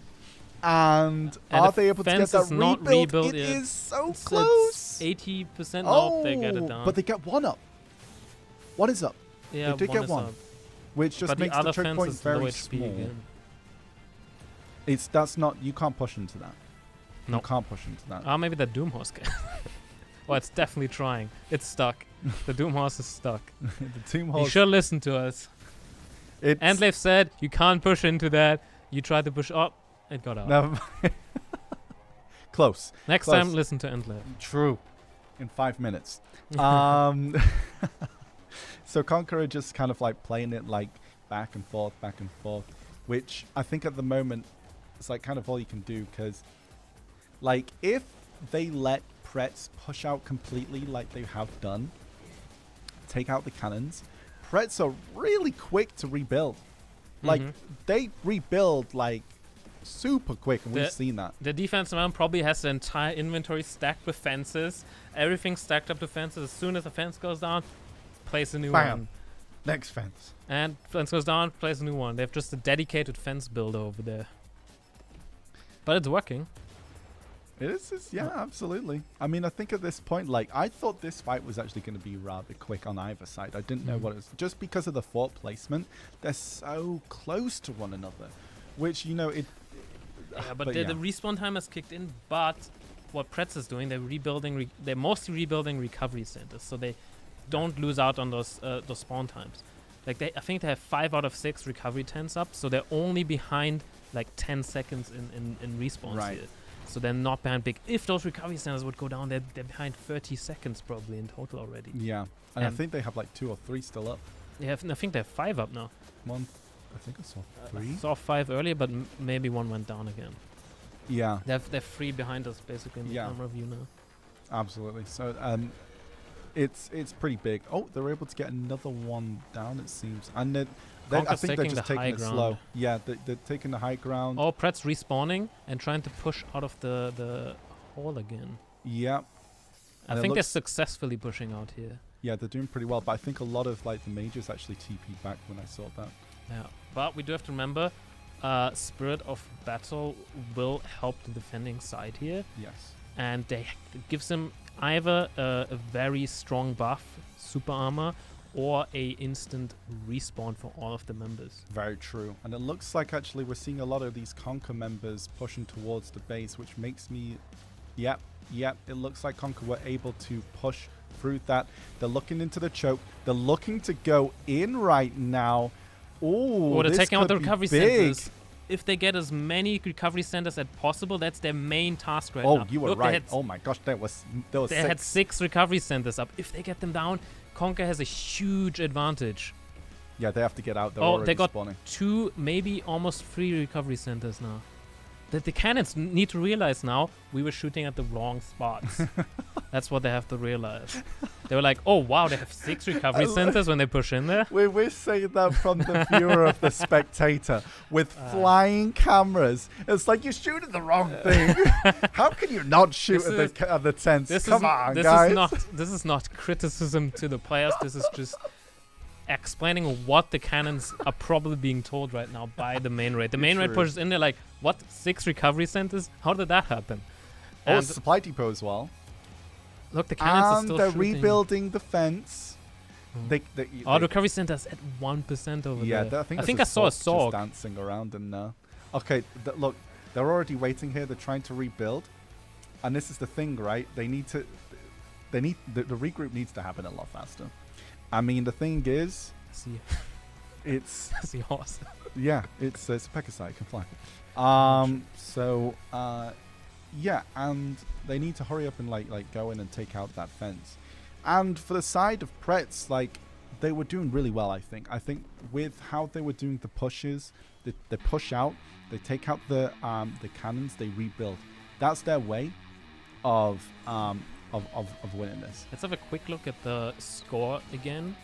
And are they able to get that rebuilt? It is so close. 80% up. They get it down. But they get 1 up. 1 is up. Yeah, they did get 1. which just but makes the other choke fence point is very low HP small. again. That's not, you can't push into that. No. You can't push into that. Ah, maybe that Doom Horse can. Oh, it's definitely trying. It's stuck. The Doom Horse is stuck. The Doom You Horse. should listen to us. It's Endlave said you can't push into that. You tried to push up, it got out. Never mind. Close. Next close. time, listen to Endlave. True. In 5 minutes. So Conqueror just kind of like playing it like back and forth, which I think at the moment it's like kind of all you can do, because like if they let Pretz push out completely like they have done, take out the cannons, Pretz are really quick to rebuild. Like they rebuild like super quick, and we've seen that. The defensive round probably has the entire inventory stacked with fences. Everything stacked up to fences. As soon as the fence goes down, place a new Bam. one. Next fence. And fence goes down, place a new one. They have just a dedicated fence builder over there. But it's working. It is, yeah, absolutely. I mean, I think at this point, like, I thought this fight was actually going to be rather quick on either side. I didn't know what it was. Just because of the fort placement, they're so close to one another. Which, you know, it... Yeah, but the respawn time has kicked in. But what Pretz is doing, they're rebuilding... they're mostly rebuilding recovery centers. So they don't lose out on those spawn times. Like, I think they have 5 out of 6 recovery tents up. So they're only behind, like, 10 seconds in respawns right. here. So they're not behind big. If those recovery centers would go down, they're behind 30 seconds probably in total already. Yeah. And I think they have like 2 or 3 still up. I think they have 5 up now. One, I think I saw 3. I saw 5 earlier, but maybe one went down again. Yeah. They're 3 behind us basically in the camera view now. Absolutely. So it's pretty big. Oh, they're able to get another one down, it seems. And I think they're just taking it slow. Yeah, they're taking the high ground. Oh, Pretz respawning and trying to push out of the hole again. Yeah. I think they're successfully pushing out here. Yeah, they're doing pretty well, but I think a lot of like the mages actually TP'd back when I saw that. Yeah, but we do have to remember, Spirit of Battle will help the defending side here. Yes. And it gives them either a very strong buff, super armor, or a instant respawn for all of the members. Very true. And it looks like actually we're seeing a lot of these Conquer members pushing towards the base, which makes me... Yep, it looks like Conquer were able to push through that. They're looking into the choke. They're looking to go in right now. Oh, they're this taking out the could be recovery big. centers. If they get as many recovery centers as possible, that's their main task right now. Oh, you were right. Oh my gosh, there was they 6. had 6 recovery centers up. If they get them down, Conquer has a huge advantage. Yeah, they have to get out. They're already they got spawning. 2, maybe almost 3 recovery centers now. The cannons need to realize now we were shooting at the wrong spots. That's what they have to realize. They were like, oh wow, they have 6 recovery centers when they push in there. We're saying that from the viewer of the spectator with flying cameras. It's like you're shooting the wrong thing. How can you not shoot at the tents? Come on, guys. This is not criticism to the players. This is just explaining what the cannons are probably being told right now by the main raid. The main raid pushes in there like, what, 6 recovery centers? How did that happen? Oh, it's a supply depot as well. Look, the cannons are still they're shooting. Rebuilding the fence. The recovery centers at 1% over there. Yeah, I think I saw a Sorg just dancing around in there. Okay, look, they're already waiting here. They're trying to rebuild. And this is the thing, right? The regroup needs to happen a lot faster. I mean, the thing is, it's the horse. Yeah, it's a Pekasai, it can fly. Yeah, and they need to hurry up and like go in and take out that fence. And for the side of Pretz, like they were doing really well. I think with how they were doing the pushes, they push out, they take out the cannons, they rebuild. That's their way of winning this. Let's have a quick look at the score again.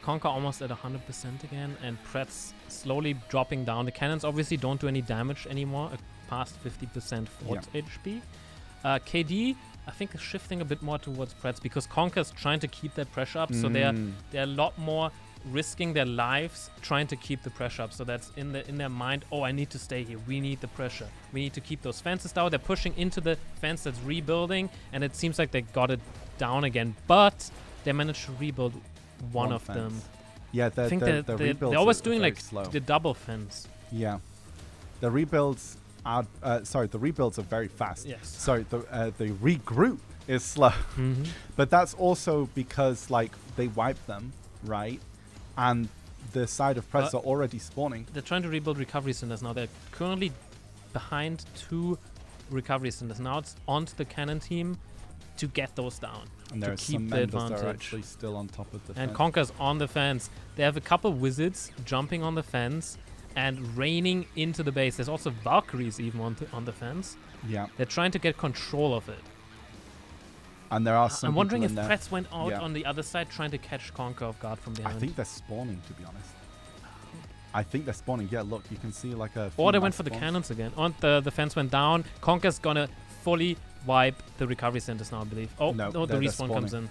Conquer almost at 100% again, and Pretz slowly dropping down. The cannons obviously don't do any damage anymore, past 50% fort HP. KD, I think, is shifting a bit more towards Pretz because Conquer is trying to keep that pressure up, so they're a lot more risking their lives trying to keep the pressure up. So that's in their mind, oh, I need to stay here. We need the pressure. We need to keep those fences down. They're pushing into the fence that's rebuilding, and it seems like they got it down again, but they managed to rebuild one of them. Yeah, I think the they're rebuilds always are doing very like slow. the double fence. Yeah, the rebuilds are the rebuilds are very fast. Yes. Sorry, the regroup is slow, but that's also because like they wipe them, right? And the side of Preds are already spawning. They're trying to rebuild recovery centers now. They're currently behind 2 recovery centers. Now it's onto the cannon team to get those down. And to there are keep some the members that are advantage. actually still on top of the And fence. Conker's on the fence. They have a couple wizards jumping on the fence and raining into the base. There's also Valkyries even on the fence. Yeah, They're trying to get control of it. and there are some. I'm wondering if people in there. Preds went out Yeah. on the other side trying to catch Conker off guard from I behind. think they're spawning, to be honest. I think they're spawning. Yeah, look, you can see like a. Or they few went nice for the spawns. cannons again. And the fence went down. Conker's gonna fully wipe the recovery centers now, I believe. Oh, No, the they're respawn comes spawning.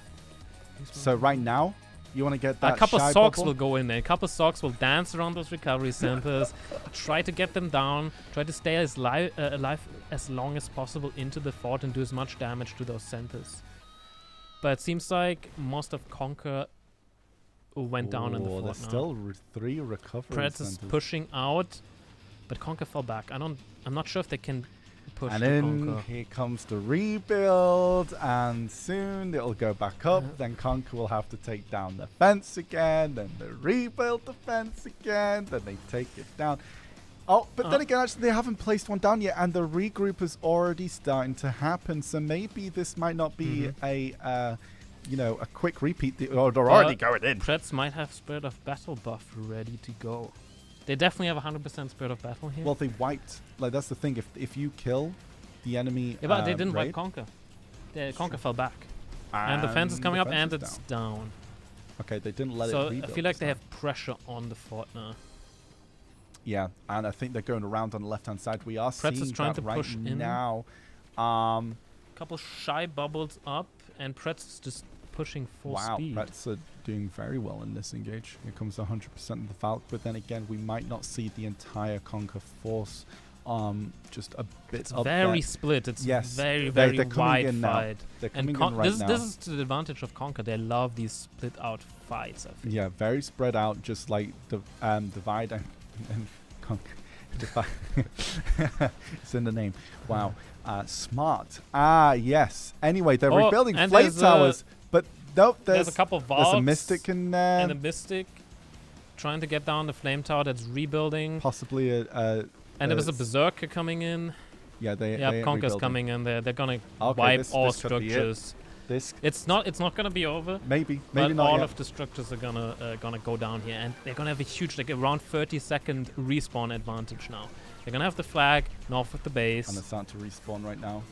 in. So right now, you want to get that A couple shy socks bubble? will go in there. A couple socks will dance around those recovery centers, try to get them down, try to stay as alive as long as possible into the fort and do as much damage to those centers. But it seems like most of Conker went down in the fort There's now. still 3 recovery Preds is centers. pushing out, but Conker fell back. I'm not sure if they can push And the then Conker. here comes the rebuild, and soon it'll go back up. Then Conker will have to take down the fence again, then they rebuild the fence again, then they take it down. Oh, but then again, actually, they haven't placed one down yet, and the regroup is already starting to happen. So maybe this might not be a quick repeat. Or they're already going in. Preds might have Spirit of Battle buff ready to go. They definitely have 100% Spirit of Battle here. Well, they wiped. Like that's the thing. If you kill the enemy, yeah, but they didn't raid, wipe Conker. Conker fell back. And the fence is coming up, and it's down. Okay, they didn't let it So rebuild. I feel like they so- have pressure on the fort now. Yeah, and I think they're going around on the left-hand side. We are Preds is seeing trying that to right push in. now. Couple shy bubbles up, and Preds is just pushing full Wow, speed. Preds are doing very well in this engage. Here comes 100% of the Valk, but then again, we might not see the entire Conquer force. Just a bit It's up very there. split. It's Yes, very, they're very coming wide in now. fight. They're And coming in right this now. is to the advantage of Conker. They love these split out fights, I think. Yeah, very spread out, just like the divide and conquer. It's in the name. Wow. Smart. Yes. Anyway, they're rebuilding and flame there's, towers, but nope, There's a couple there's a Valks mystic in there. and a Mystic trying to get down the flame tower that's rebuilding. Possibly a And there was a Berserker coming in. yeah, they Yeah, ain't Conker's rebuilding. coming in there. They're gonna Okay, wipe this all could be it. structures. This It's not gonna be over. maybe But not all yet. of the structures are gonna go down here, and they're gonna have a huge, like around 30-second respawn advantage now. They're gonna have the flag north of the base. And they're starting to respawn right now.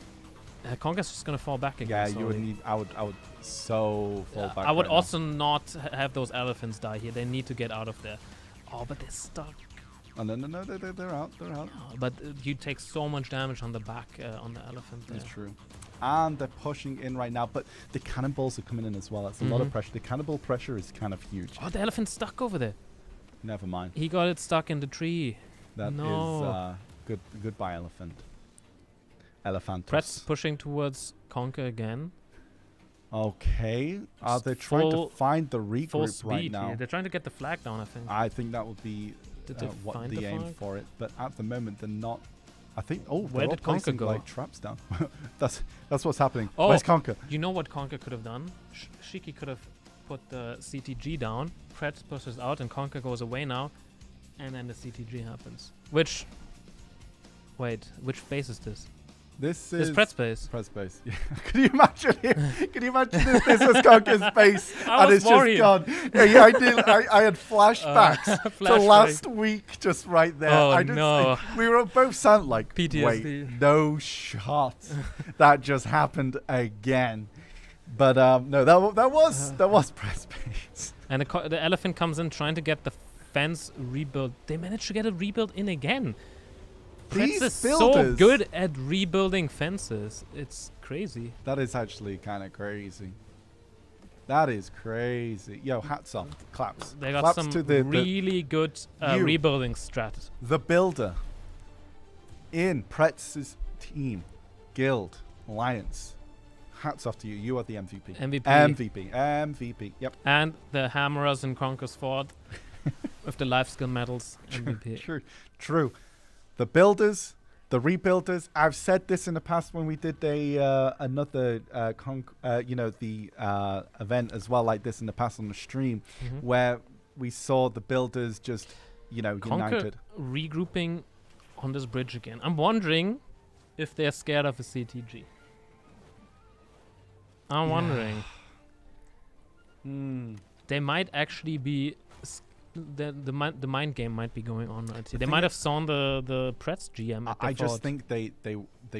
Conker's just gonna fall back again. Yeah, you would slowly. need. I would so fall back. I would right now. also not have those elephants die here. They need to get out of there. Oh, but they're stuck. Oh, no, they're out. They're out. But you take so much damage on the back on the elephant there. That's true. And they're pushing in right now, but the cannonballs are coming in as well. That's a lot of pressure. The cannonball pressure is kind of huge. Oh, the elephant's stuck over there. Never mind. He got it stuck in the tree. That is No. good. Goodbye, elephant. Elephantus. Preds pushing towards Conker again. Okay. Are Just they trying to full- find the Full regroup speed right here. now? They're trying to get the flag down, I think. I think that would be Did they what find the the aim flag? for it. But at the moment, they're not. I think. Oh, Where they're all did Conker placing, go? like traps down. that's what's happening. Oh. Where's Conker? You know what Conker could have done? Shiki could have put the CTG down. Preds pushes out, and Conker goes away now. And then the CTG happens. Which... Wait, which base is this? This It's is Preds base. Press base. Yeah. Can you imagine it? Can you imagine if this was Conker's base I and was it's worried. just gone? Yeah, I did. I had flashbacks to Flashback. last week, just right there. Oh, I just, no. We were both sound like PTSD. Wait, no shot. That just happened again. But no, that was press base. And the elephant comes in trying to get the fence rebuilt. They managed to get a rebuild in again. These Preds is builders, so good at rebuilding fences. It's crazy. That is actually kind of crazy. That is crazy. Yo, hats off. Claps. They got Claps some to the really good you. rebuilding strat. the builder in Pretz's team, guild, alliance. hats off to you. You are the MVP. MVP. Yep. And the Hammerers in Conker's Fort with the life skill medals. MVP. True. The builders, the rebuilders. I've said this in the past when we did another event as well, like this in the past on the stream, where we saw the builders just Conker united. Regrouping on this bridge again. I'm wondering if they're scared of a CTG. I'm wondering. They might actually be. The mind game might be going on right here. They might have sawn the Pretz GM. I just think they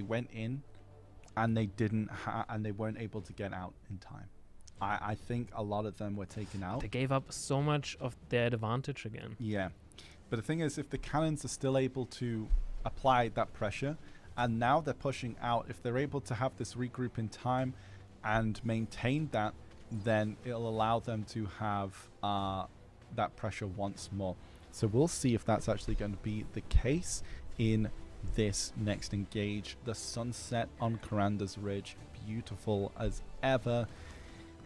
went in, and they didn't and they weren't able to get out in time. I think a lot of them were taken out. They gave up so much of their advantage again. Yeah, but the thing is, if the cannons are still able to apply that pressure, and now they're pushing out, if they're able to have this regroup in time and maintain that, then it'll allow them to have that pressure once more. So we'll see if that's actually going to be the case in this next engage. The sunset on Caranda's Ridge, beautiful as ever,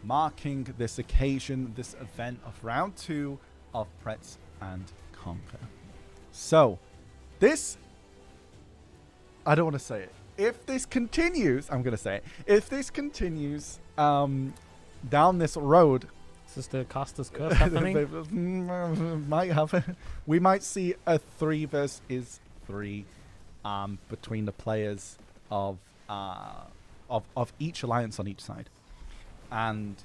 marking this occasion, this event of round 2 of Pretz and Conker. So this, I don't want to say it. If this continues, I'm going to say it. If this continues down this road, is this the Caster's Curse happening? Might have. We might see a 3 versus 3 between the players of each alliance on each side. And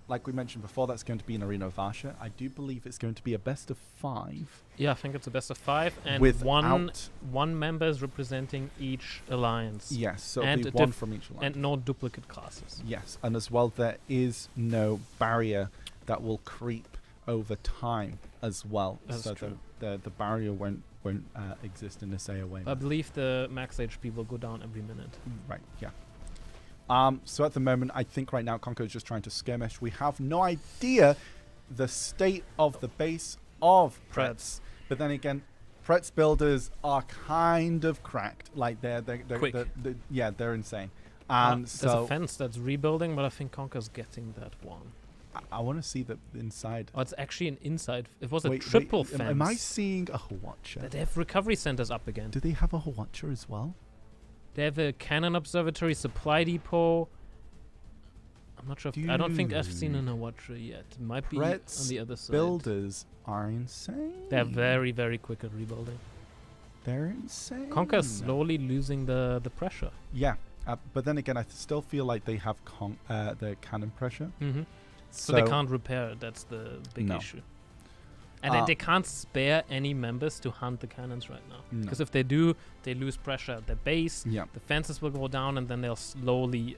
like we mentioned before, that's going to be in Arena of Varsha. I do believe it's going to be a best of 5. Yeah, I think it's a best of 5, and one member is representing each alliance. Yes, so it'll be one from each alliance. And no duplicate classes. Yes, and as well, there is no barrier that will creep over time as well. That's so true. The barrier won't exist in this AOA. I believe the max HP will go down every minute. Right, yeah. So at the moment, I think right now Conker is just trying to skirmish. We have no idea the state of the base of Pretz. But then again, Pretz builders are kind of cracked. Like they're quick. They're insane. There's a fence that's rebuilding, but I think Conker's getting that one. I want to see the inside. Oh, it's actually an inside. It was a triple fence. Am I seeing a Hawatcher? They have recovery centers up again. Do they have a Hawatcher as well? They have a cannon observatory, supply depot. I'm not sure. I don't think I've seen an Hawatcher yet. It might be on the other side. Builders are insane. They're very, very quick at rebuilding. They're insane. Conker's slowly losing the pressure. Yeah, but then again, I still feel like they have the cannon pressure. Mm-hmm. So they can't repair it. That's the big issue. And they can't spare any members to hunt the cannons right now. Because if they do, they lose pressure at their base. Yeah. The fences will go down, and then they'll slowly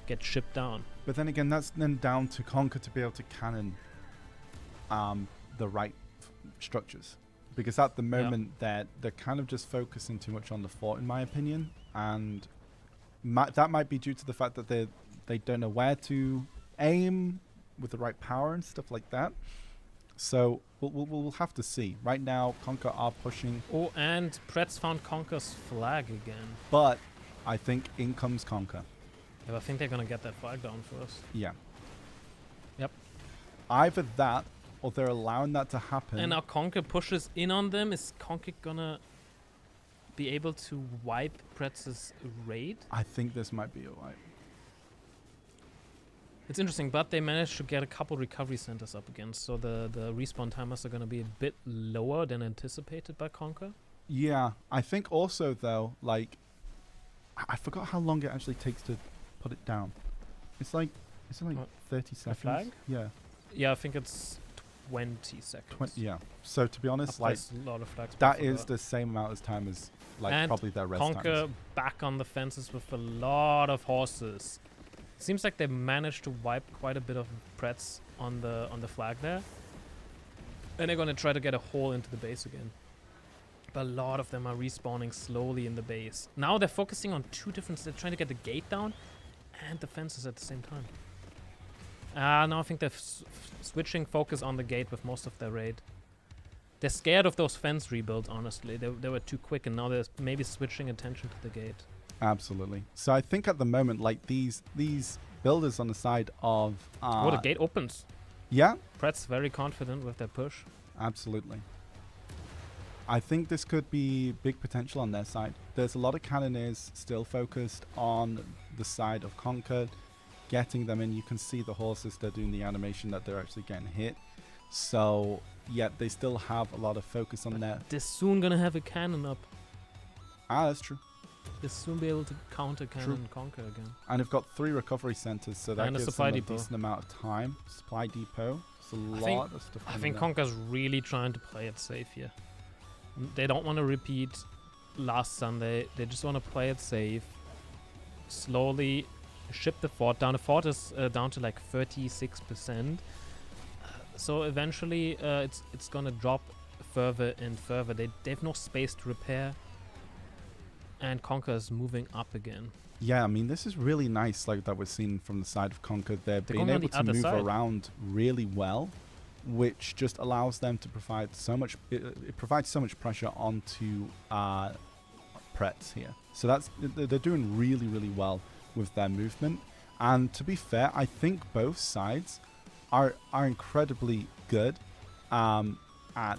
get shipped down. But then again, that's then down to Conker to be able to cannon the right structures. Because at the moment, they're kind of just focusing too much on the fort, in my opinion. And that might be due to the fact that they don't know where to aim with the right power and stuff like that. So we'll have to see. Right now, Conker are pushing. Oh, and Pretz found Conker's flag again. But I think in comes Conker. Yeah, I think they're gonna get that flag down first. Yeah. Yep. Either that, or they're allowing that to happen. And now Conker pushes in on them. Is Conker gonna be able to wipe Pretz's raid? I think this might be a wipe. It's interesting, but they managed to get a couple recovery centers up again, so the respawn timers are going to be a bit lower than anticipated by Conker. Yeah, I think also, though, like, I forgot how long it actually takes to put it down. It's like 30 seconds. flag? Yeah. Yeah, I think it's 20 seconds. Yeah. So, to be honest, like, a lot of flags that is the same amount of time as, like, and probably their rest Conker times. back on the fences with a lot of horses. Seems like they managed to wipe quite a bit of Pretz on the flag there. And they're going to try to get a hole into the base again. But a lot of them are respawning slowly in the base. Now they're focusing on two different... They're trying to get the gate down and the fences at the same time. Now I think they're switching focus on the gate with most of their raid. They're scared of those fence rebuilds, honestly. They were too quick, and now they're maybe switching attention to the gate. Absolutely. So I think at the moment, like, these builders on the side of... Oh, the gate opens. Yeah, Pret's very confident with their push. absolutely. I think this could be big potential on their side. There's a lot of cannoneers still focused on the side of Conquer, getting them in. You can see the horses, they're doing the animation that they're actually getting hit. So, yeah, they still have a lot of focus on there. They're soon gonna have a cannon up. Ah, that's true. They'll soon be able to counter cannon and conquer again. And they've got 3 recovery centers, so that And a gives supply them a depot. decent amount of time. Supply depot. It's a think- lot of stuff. I in think there. Conquer's really trying to play it safe here. They don't want to repeat last Sunday. They just want to play it safe. Slowly ship the fort down. The fort is down to like 36%. So eventually it's gonna drop further and further. They have no space to repair. And Conquer is moving up again. Yeah, I mean, this is really nice, like that we're seeing from the side of Conquer. They're being going on able the to other move side. around really well, which just allows them to provide so much. It provides so much pressure onto Pretz here. So they're doing really, really well with their movement. And to be fair, I think both sides are incredibly good at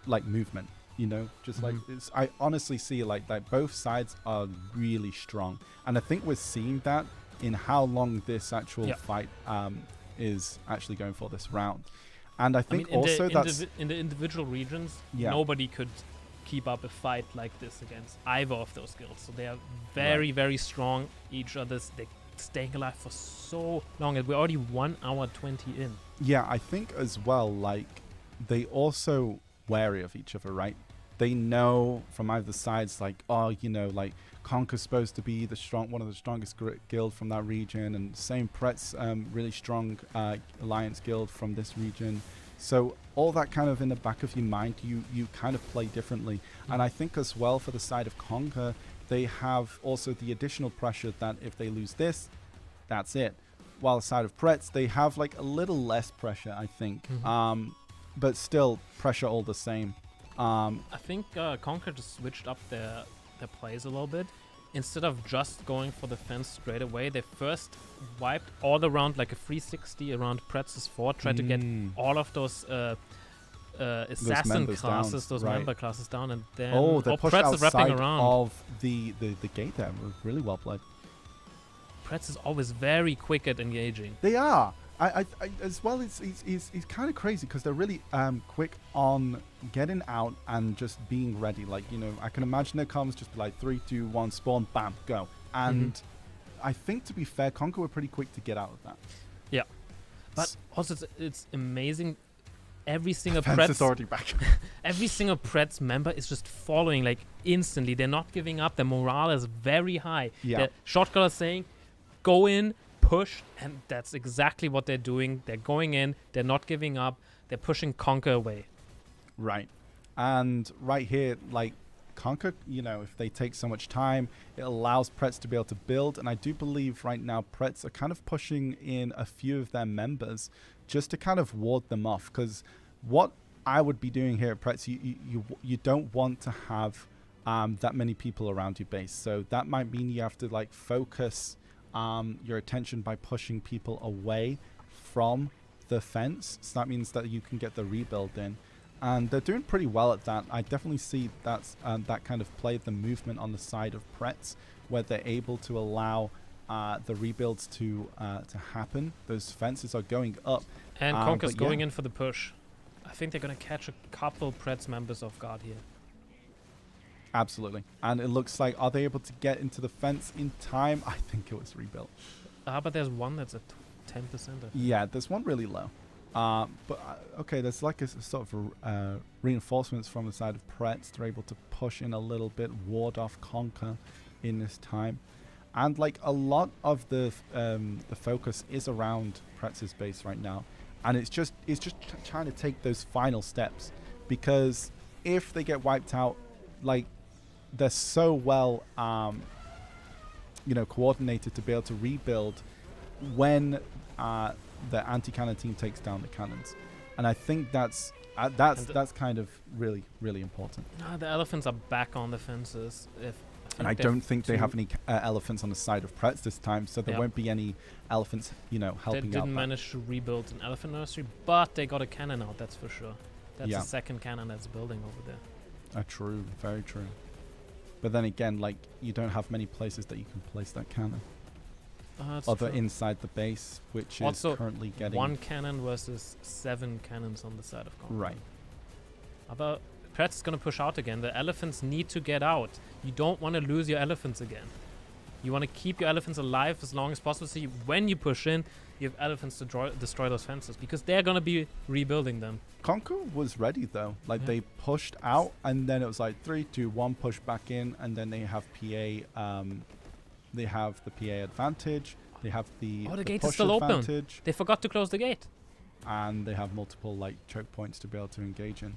like movement. You know, just like I honestly see like both sides are really strong, and I think we're seeing that in how long this actual fight is actually going for this round. And I think also that's in the individual regions, Yeah. nobody could keep up a fight like this against either of those guilds. So they are very, very strong. Each other's they're staying alive for so long, and we're already 1 hour 20 in. yeah, I think as well, like they also wary of each other, right? They know from either sides, like, oh, you know, like Conquer's supposed to be one of the strongest guild from that region, and same Pretz, really strong alliance guild from this region. So all that kind of in the back of your mind, you kind of play differently. And I think as well for the side of Conquer, they have also the additional pressure that if they lose this, that's it. While the side of Pretz, they have like a little less pressure, I think, but still pressure all the same. I think Conquer just switched up their plays a little bit. Instead of just going for the fence straight away, they first wiped all around like a 360 around Pretz's fort, tried to get all of those assassin classes, those member classes down, and then they pushed Pretz is wrapping outside around. of the gate there. Really well played. Pretz is always very quick at engaging. They are. I as well. He's kind of crazy because they're really quick on getting out and just being ready. Like, you know, I can imagine their comms just be like 3, 2, 1, spawn, bam, go. And I think to be fair, Conquer were pretty quick to get out of that. Yeah, but also it's amazing. Every single Fence is already back. every single Pretz member is just following like instantly. They're not giving up. Their morale is very high. Yeah. The shotgun is saying, "Go in." Push, and that's exactly what they're doing. They're going in, they're not giving up, they're pushing Conquer away. Right. And right here, like Conquer, you know, if they take so much time, it allows Pretz to be able to build. And I do believe right now Pretz are kind of pushing in a few of their members just to kind of ward them off. Because what I would be doing here at Pretz, you don't want to have that many people around your base. So that might mean you have to like focus your attention by pushing people away from the fence. So that means that you can get the rebuild in, and they're doing pretty well at that. I definitely see that's that kind of play, the movement on the side of Pretz, where they're able to allow the rebuilds to happen. Those fences are going up, and Conquer's going in for the push. I think they're gonna catch a couple Pretz members off guard here. Absolutely. And it looks like, are they able to get into the fence in time? I think it was rebuilt. But there's one that's at 10%. I think. Yeah, there's one really low. Okay, there's like a sort of reinforcements from the side of Pretz. They're able to push in a little bit, ward off Conquer in this time. And like a lot of the focus is around Pretz's base right now. And it's just trying to take those final steps. Because if they get wiped out, like, they're so well, coordinated to be able to rebuild when the anti-cannon team takes down the cannons, and I think that's kind of really, really important. The elephants are back on the fences. And I don't think they have any elephants on the side of Pretz this time, so there won't be any elephants, helping They out. didn't manage to rebuild an elephant nursery, but they got a cannon out, that's for sure. That's the second cannon that's building over there. True, very true. But then again, you don't have many places that you can place that cannon. Other true. Inside the base, which also is currently getting 1 cannon versus 7 cannons on the side of Conquer. Right. But Pretz is gonna push out again. The elephants need to get out. You don't want to lose your elephants again. You want to keep your elephants alive as long as possible, so when you push in, you have elephants to destroy those fences, because they're gonna be rebuilding them. Conquer was ready though. They pushed out, and then it was 3, 2, 1, push back in, and then they have PA. They have the PA advantage. They have the gate push is still advantage, open. They forgot to close the gate. And they have multiple choke points to be able to engage in.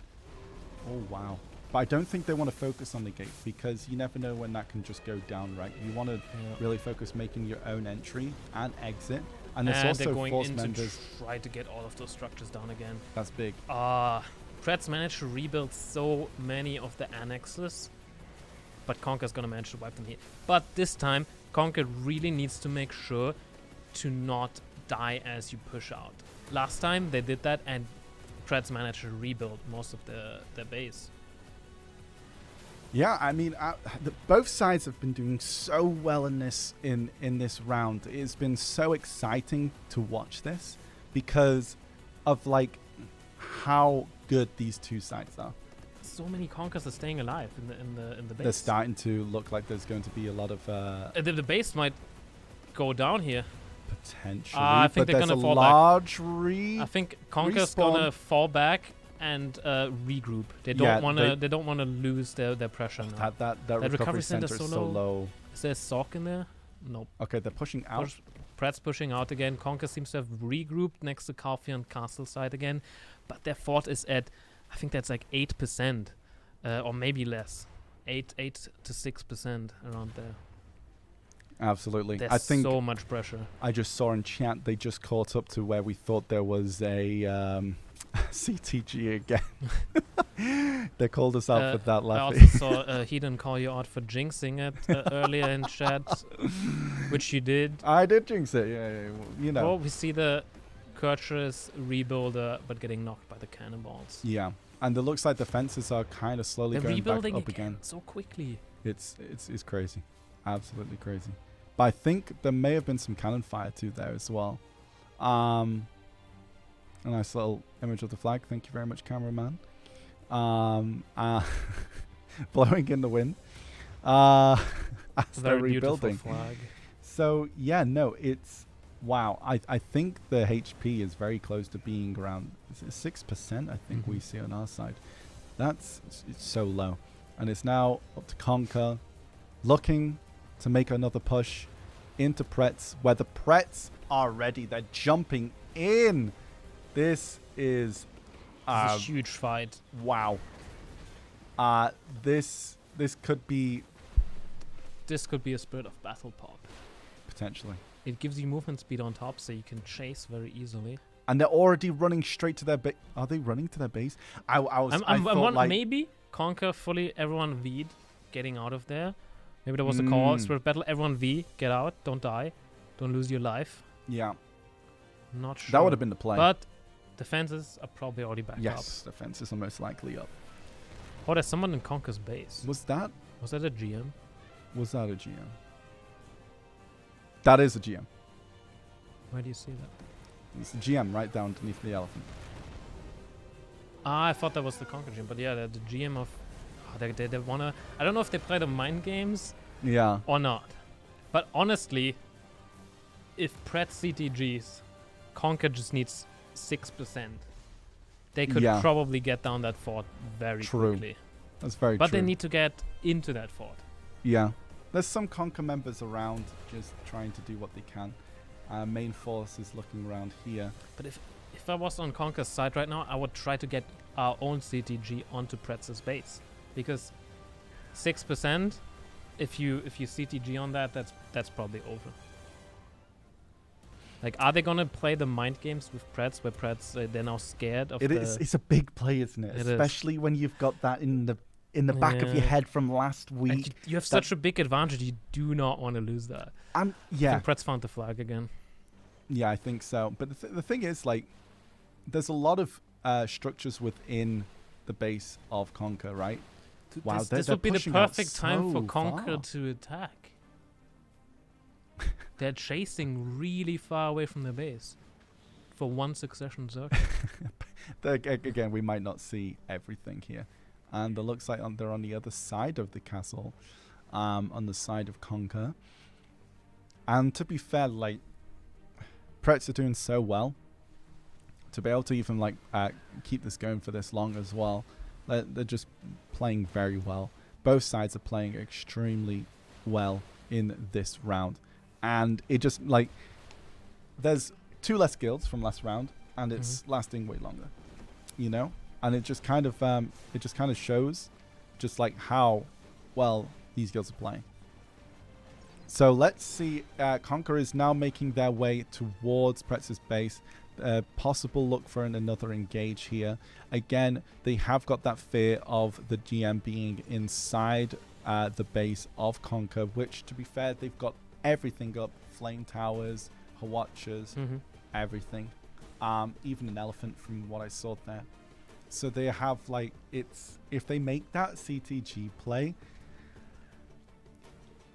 Oh wow! But I don't think they want to focus on the gate, because you never know when that can just go down. Right? You want to really focus making your own entry and exit. And there's also they're going force in members. to try to get all of those structures down again. That's big. Pretz managed to rebuild so many of the annexes, but Conker's gonna manage to wipe them here. But this time, Conker really needs to make sure to not die as you push out. Last time they did that, and Pretz managed to rebuild most of their base. Yeah, I mean, both sides have been doing so well in this round. It's been so exciting to watch this because of how good these two sides are. So many Conkers are staying alive in the base. They're starting to look like there's going to be a lot of the base might go down here. Potentially, I think they're gonna fall back. I think Conker's gonna fall back and regroup. They don't wanna. They don't wanna lose their pressure now. That recovery center is so low. Is there a sock in there? Nope. Okay, they're pushing out. Pretz pushing out again. Conker seems to have regrouped next to Calfion Castle side again, but their fort is at, I think that's 8%, or maybe less, 8 to 6% around there. Absolutely. There's I think so much pressure. I just saw in chat they just caught up to where we thought there was a CTG again. They called us out for that, I Laffy. also saw Hedon call you out for jinxing it earlier in chat, which you did. I did jinx it, yeah. Well, we see the Courteous rebuilder, but getting knocked by the cannonballs. Yeah, and it looks like the fences are kind of slowly They're going back rebuilding up again. so quickly. It's crazy, absolutely crazy. But I think there may have been some cannon fire too there as well. A nice little image of the flag. Thank you very much, cameraman. Blowing in the wind. As they're rebuilding. Flag. So yeah, no, it's wow. I think the HP is very close to being around 6%. I think we see on our side. It's so low, and it's now up to Conker, looking to make another push into Pretz, where the Pretz are ready. They're jumping in. This is a huge fight. Wow. This could be. This could be a Spirit of Battle pop. Potentially. It gives you movement speed on top, so you can chase very easily. And they're already running straight to their base. Are they running to their base? I thought maybe Conker fully everyone V'd, getting out of there. Maybe there was a call. Spirit Battle, everyone V, get out, don't die, don't lose your life. Yeah. Not sure. That would have been the play. But the fences are probably already back up. Yes, the fences are most likely up. Oh, there's someone in Conker's base. Was that a GM? Was that a GM? That is a GM. Where do you see that? It's a GM right down underneath the elephant. I thought that was the Conker GM, but yeah, the GM of... They wanna... I don't know if they play the mind games or not. But honestly, if Pretz CTGs, Conker just needs 6%. They could probably get down that fort very quickly. That's very true. But they need to get into that fort. Yeah. There's some Conker members around just trying to do what they can. Main force is looking around here. But if I was on Conker's side right now, I would try to get our own CTG onto Pretz's base. Because 6%, if you CTG on that, that's probably over. Like, are they gonna play the mind games with Pretz, where Pretz they're now scared of It's a big play, isn't it? Especially when you've got that in the in the back of your Yeah. head from last And week. you have such a big advantage. You do not want to lose that. I Yeah, think Pretz found the flag again. yeah, I think so. But the thing is, like, there's a lot of structures within the base of Conquer, right? Wow, This they're would be the pushing out perfect time for so Conquer far. to attack. They're chasing really far away from their base for one succession circle. Again, we might not see everything here. And it looks like they're on the other side of the castle, on the side of Conquer. And to be fair, like, Pretz are doing so well to be able to even like keep this going for this long as well. They're just playing very well. Both sides are playing extremely well in this round. And it just, like, there's 2 less guilds from last round, and it's lasting way longer, you know? And it just kind of shows just like how well these guilds are playing. So let's see. Conquer is now making their way towards Pretz's base. Possible look for another engage here. Again, they have got that fear of the GM being inside the base of Conquer, which, to be fair, they've got everything up. Flame towers, Hawatchers, everything. Even an elephant from what I saw there. So they have, like, if they make that CTG play,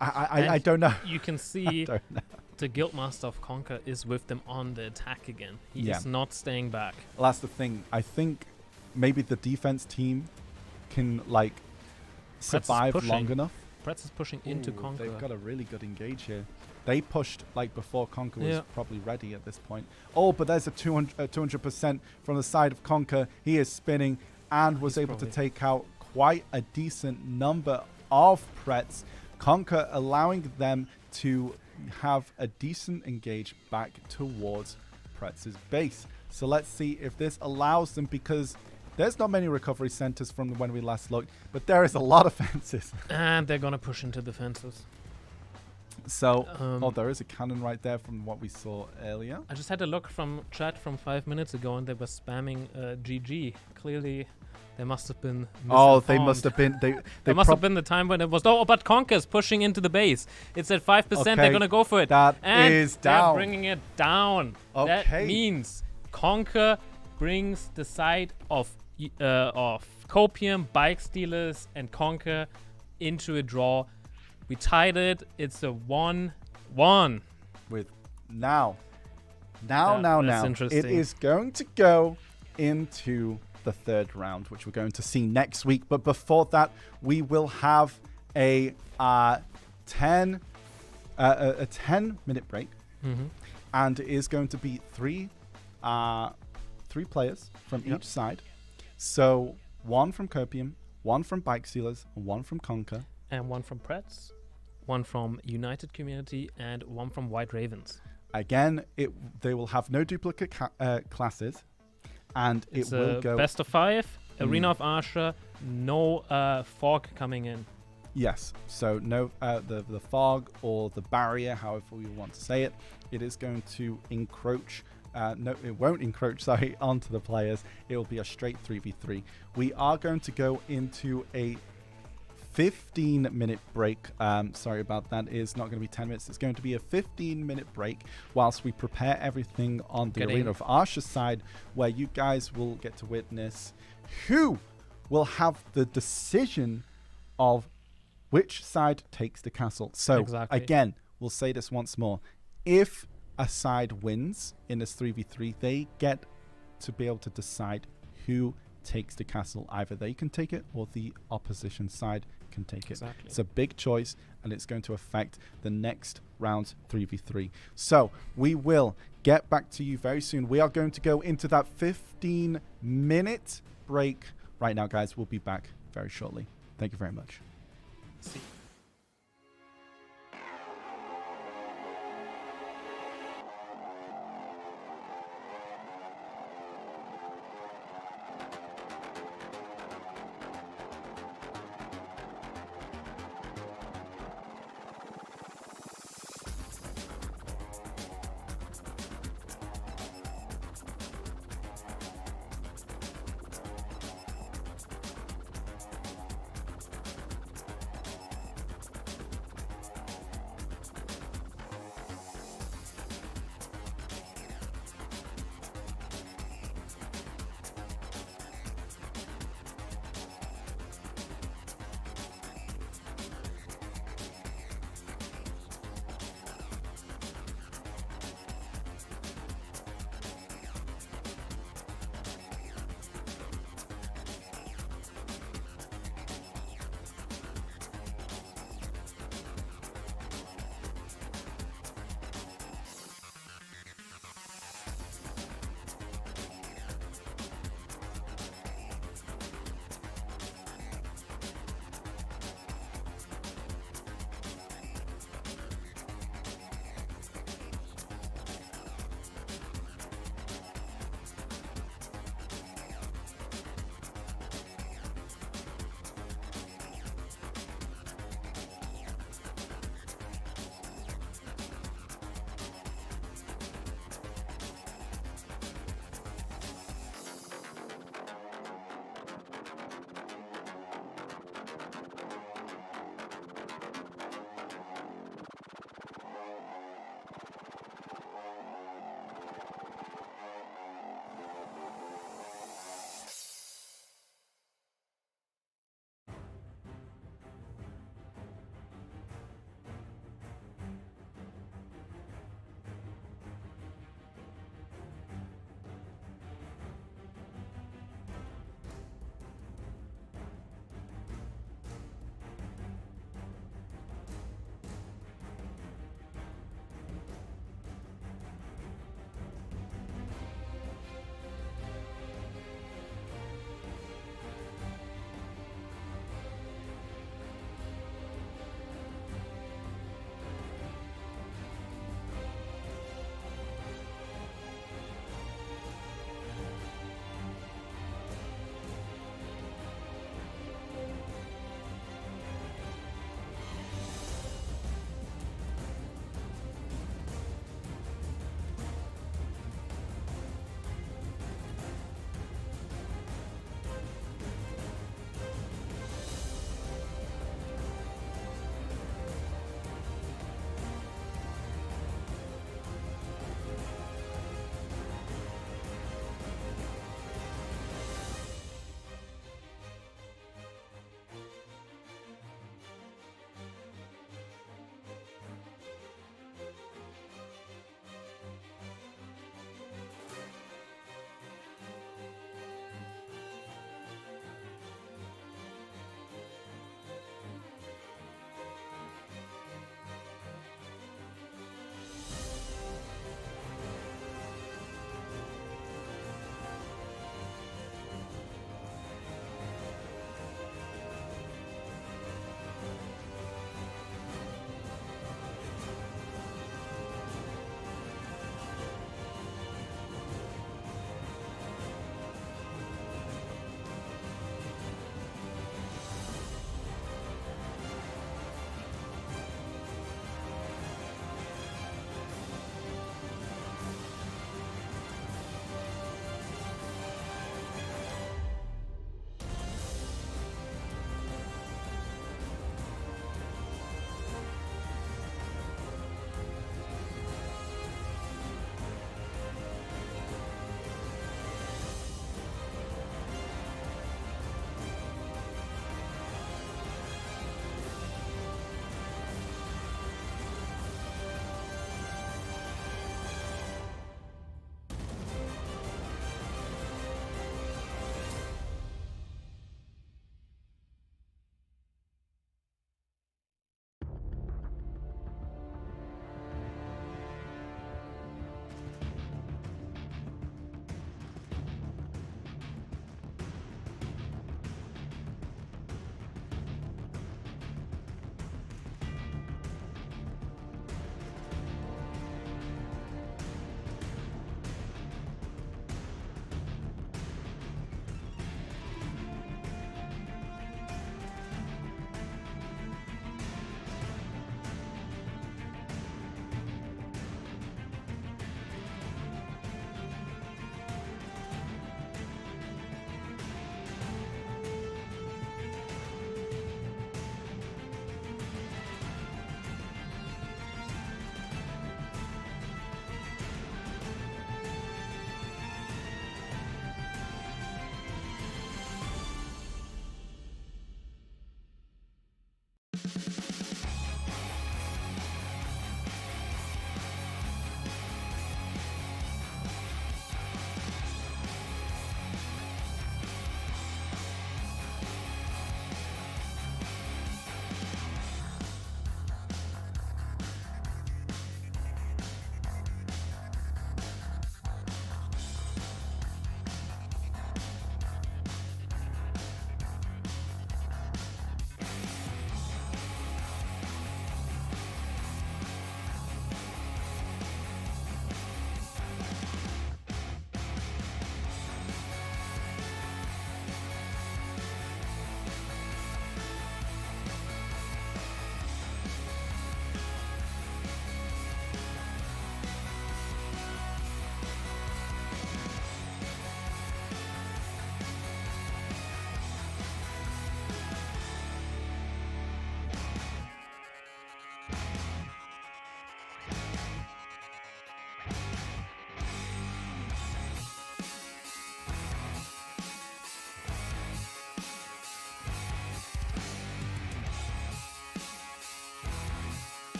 I don't know. You can see don't know. the Guildmaster of Conquer is with them on the attack again. He Yeah. is not staying back. Well, that's the thing. I think maybe the defense team can, like, survive long enough. Pretz is pushing into Ooh, Conquer. They've got a really good engage here. They pushed, like, before Conquer was Yeah. probably ready at this point. Oh, but there's a 200% from the side of Conquer. He is spinning and was He's able to probably- take out quite a decent number of Pretz. Conquer allowing them to have a decent engage back towards Pretz's base. So let's see if this allows them, because there's not many recovery centers from when we last looked, but there is a lot of fences. And they're gonna push into the fences. So, there is a cannon right there from what we saw earlier. I just had a look from chat from 5 minutes ago, and they were spamming GG. Clearly, they must have been. Oh, they misinformed. must have been. They There must have been the time when it was. Oh, but Conker's pushing into the base. It's at 5%. Okay, They're gonna go for it. that and is they're down. bringing it down. That Okay. means Conker brings the side of Copium, Bike Stealers, and Conker into a draw. We tied it. It's a 1-1. With now. That's interesting. It is going to go into the third round, which we're going to see next week. But before that, we will have a 10-minute break, and it is going to be three players from each side. So 1 from Copium, 1 from Bike Stealers, and 1 from Conker. And 1 from Pretz, 1 from United Community, and 1 from White Ravens. Again, they will have no duplicate classes, and It's it will a go best of 5, Arena of Asher, no fog coming in. Yes, so no the fog or the barrier, however we want to say it, it is going to encroach. No, it won't encroach, sorry, onto the players. It will be a straight 3v3. We are going to go into a 15-minute break. Sorry about that. It's not going to be 10 minutes. It's going to be a 15-minute break whilst we prepare everything on the Arena of Arsha's side, where you guys will get to witness who will have the decision of which side takes the castle. So, again, we'll say this once more. If a side wins in this 3v3, they get to be able to decide who takes the castle. Either they can take it or the opposition side can take it. It's a big choice, and it's going to affect the next round's 3v3. So we will get back to you very soon. We are going to go into that 15-minute break right now, guys. We'll be back very shortly. Thank you very much. See.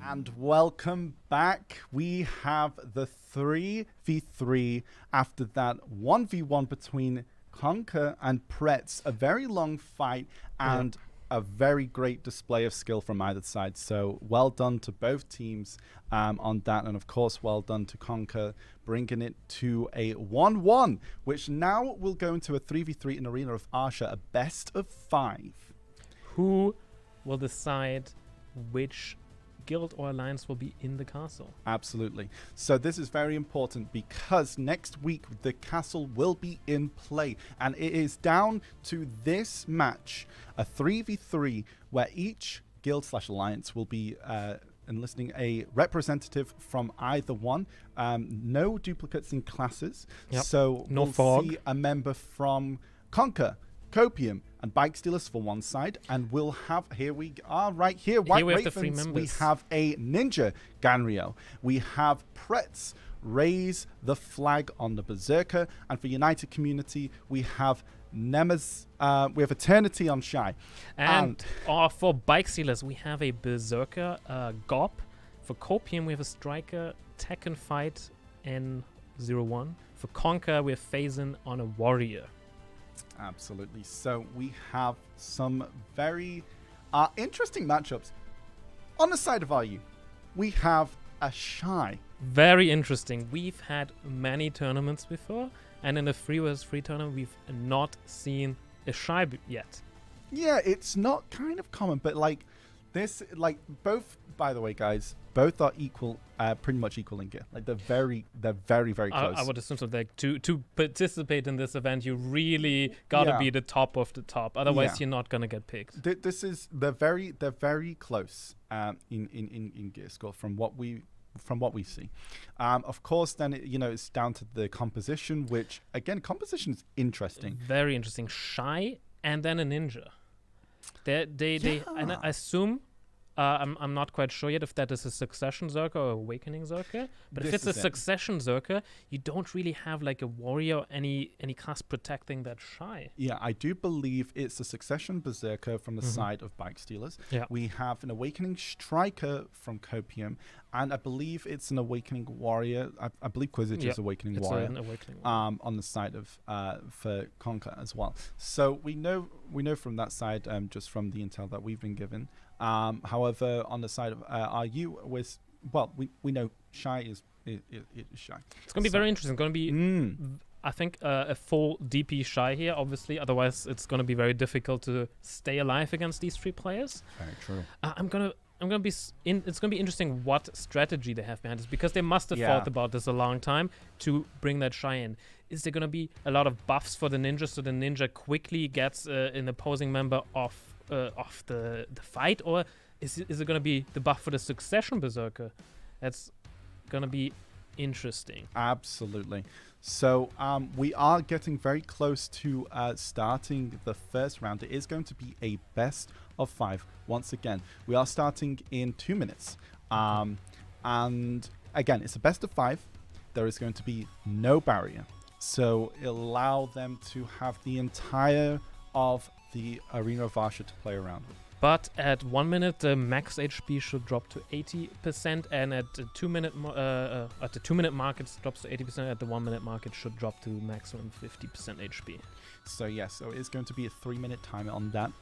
And welcome back. We have the 3v3 after that 1v1 between Conker and Pretz. A very long fight and a very great display of skill from either side. So well done to both teams on that. And of course, well done to Conker, bringing it to a 1-1, which now will go into a 3v3 in Arena of Arsha, a best of 5. Who will decide which guild or alliance will be in the castle? Absolutely. So this is very important because next week the castle will be in play, and it is down to this match, a 3v3, where each guild / alliance will be enlisting a representative from either one. No duplicates in classes. So no we'll fog. see a member from Conquer, Copium, and Bike Stealers for one side, and we'll have, here we are right here, White we have the Ravens, three we members. have a Ninja Ganryo, we have Pretz, raise the flag on the Berserker, and for United Community, we have Nemes, we have Eternity on Shy. And for Bike Stealers, we have a Berserker Gop. For Copium, we have a Striker, Tekken Fight, N01. For Conquer, we have Phazon on a Warrior. Absolutely. So we have some very interesting matchups. On the side of RU, we have a Shy. Very interesting. We've had many tournaments before, and in the 3vs3 tournament, we've not seen a Shy yet. Yeah, it's not kind of common, but like this, like both, by the way, guys, both are equal, pretty much equal in gear. Like they're very, very close. I would assume so. Like to participate in this event, you really gotta be the top of the top. Otherwise, you're not gonna get picked. They're very close in gear score from what we see. Of course, then it's down to the composition, which again, composition is interesting. Very interesting. Shy and then a ninja. They and I assume. I'm not quite sure yet if that is a Succession Zerker or Awakening Zerker. But if it's a Succession Zerker, you don't really have like a warrior or any class protecting that Shy. Yeah, I do believe it's a Succession Berserker from the side of Bike Stealers. Yeah. We have an Awakening Striker from Copium, and I believe it's an Awakening Warrior. I believe Quizage is Awakening Warrior. An Awakening Warrior. On the side of for Conquer as well. So we know from that side, just from the intel that we've been given. However, on the side of RU, we know Shy is Shy. It's going to be very interesting. It's going to be, I think, a full DP Shy here, obviously. Otherwise, it's going to be very difficult to stay alive against these 3 players. Very true. It's going to be interesting what strategy they have behind this, because they must have thought about this a long time to bring that Shy in. Is there going to be a lot of buffs for the ninja, so the ninja quickly gets an opposing member off the fight, or is it going to be the buff for the Succession Berserker? That's going to be interesting. Absolutely. So we are getting very close to starting the first round. It is going to be a best of 5. Once again, we are starting in 2 minutes. And again, it's a best of 5. There is going to be no barrier. So it'll allow them to have the entire of the Arena of Arsha to play around with. But at 1 minute, the max HP should drop to 80%, and at the 2 minute at the 2 minute mark, it drops to 80%. At the 1 minute mark, it should drop to maximum 50% HP. So so it's going to be a 3 minute timer on that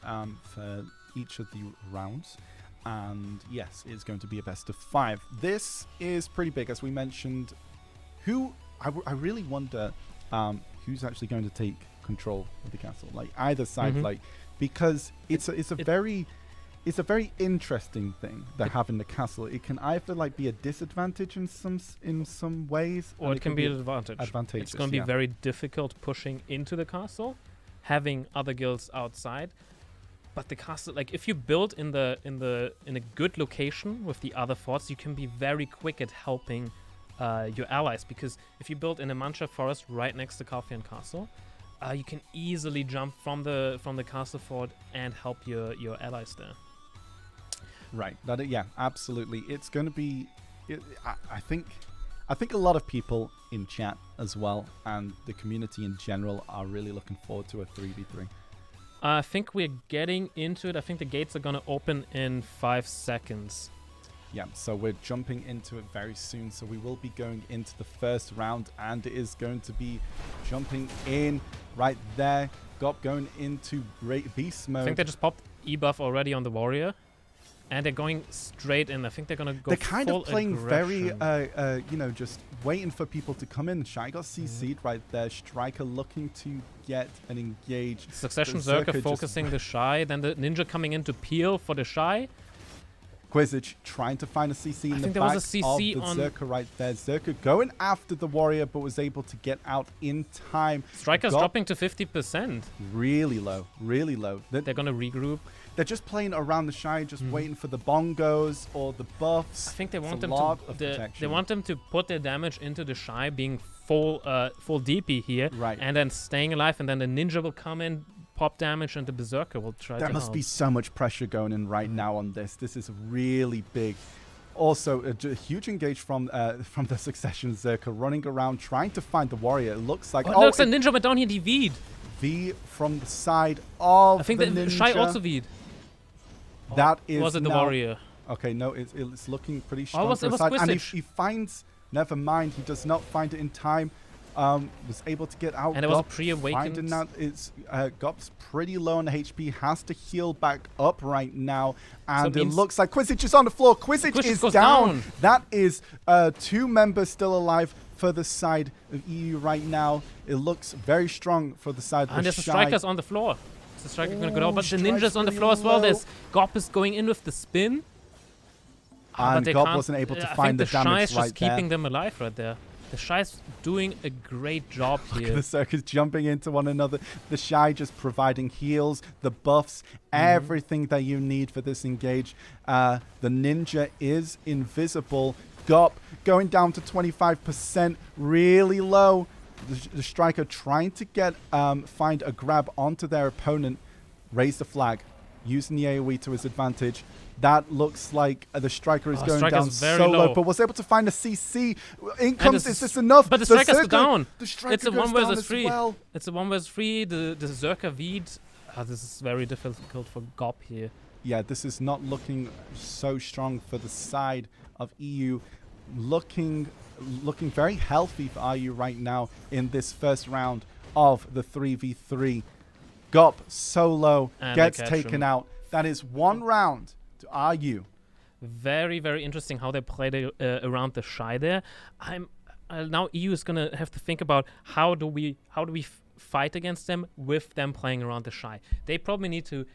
for each of the rounds. And yes, it's going to be a best of 5. This is pretty big, as we mentioned. I really wonder who's actually going to take control of the castle, like either side, like, because it's a very interesting thing that having the castle. It can either like be a disadvantage in some ways, or it can be an advantage. It's going to be very difficult pushing into the castle, having other guilds outside. But the castle, like if you build in a good location with the other forts, you can be very quick at helping your allies, because if you build in a Mancha forest right next to Calfian Castle, you can easily jump from the castle fort and help your allies there. Right. Absolutely. It's going to be. I think a lot of people in chat as well, and the community in general, are really looking forward to a 3v3. I think we're getting into it. I think the gates are going to open in 5 seconds. Yeah, so we're jumping into it very soon. So we will be going into the first round, and it is going to be jumping in right there. Gop going into beast mode. I think they just popped E-buff already on the warrior, and they're going straight in. I think they're gonna go. They're kind full of playing aggression. very, you know, just waiting for people to come in. Shy got CC'd right there. Striker looking to get an engage. Succession Berserker Zerker focusing the Shy, then the Ninja coming in to peel for the Shy. Quizich trying to find a CC in the think there back was a CC of the on- Zerker right there. Zerker going after the warrior, but was able to get out in time. Striker's Gop dropping to 50%. really low, really low. They're gonna regroup. They're just playing around the Shy, just waiting for the bongos or the buffs. I think they want It's a them lot to of they protection. want them to put their damage into the Shy, being full DP here, Right. and then staying alive, and then the Ninja will come in, pop damage, and the Berserker will try There to must help. be so much pressure going in right now on this. This is really big. Also, a huge engage from the Succession Zerker running around trying to find the warrior. It looks like Oh, looks like Ninja went down here, he V'd. V from the side of I think the the Ninja. Shy also V'd. That is Was it the now- warrior? Okay, no, it's looking pretty strong. it was for the side. And Quisich. he finds, never mind, he does not find it in time. Was able to get out. And it was a Gop pre-awakened- finding that it's Gop's pretty low on HP, has to heal back up right now, and it it means- looks like Quisich is on the floor. Quisich is goes down. down. That is 2 members still alive for the side of EU right now. It looks very strong for the side of And the there's a Shy. Striker's on the floor. The Striker gonna go down, but the Strike's Ninja's on the pretty floor as well. low. There's Gop is going in with the spin. And but they Gop can't- wasn't able to I find think the damage Shy's just right there. keeping them alive right there. The Shy's doing a great job here. The circus jumping into one another. The Shy just providing heals, the buffs, everything that you need for this engage. The Ninja is invisible. Gop going down to 25%, really low. The Striker trying to get find a grab onto their opponent. Raise the flag, using the AoE to his advantage. That looks like the Striker is going Striker's down very so low, low. but was able to find a CC. In comes, this is this enough? But the Striker's Zerker- down. The Striker It's a goes 1 down versus as 3. well. It's a 1 versus 3. The Zerker V'd. This is very difficult for Gop here. Yeah, this is not looking so strong for the side of EU. Looking very healthy for RU right now in this first round of the 3v3. Gop so low, And gets they catch taken him. out. That is 1 round to RU. Very, very interesting how they played around the Shy there. Now EU is gonna have to think about how do we fight against them with them playing around the Shy. They probably need to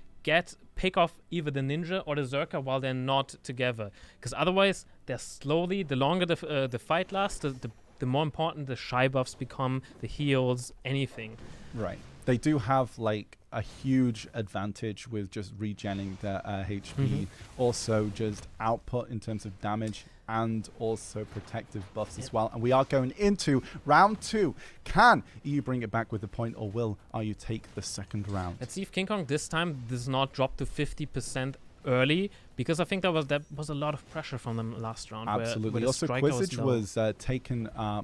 pick off either the Ninja or the Zerker while they're not together, because otherwise they're slowly. The longer the fight lasts, the more important the Shy buffs become, the heals, anything. Right. They do have like a huge advantage with just regenning their HP. Also just output in terms of damage and also protective buffs as well. And we are going into round 2. Can EU bring it back with a point, or will RU take the second round? Let's see if King Kong this time does not drop to 50% early, because I think that was a lot of pressure from them last round. Absolutely. Where the Also, Striker Quizich low.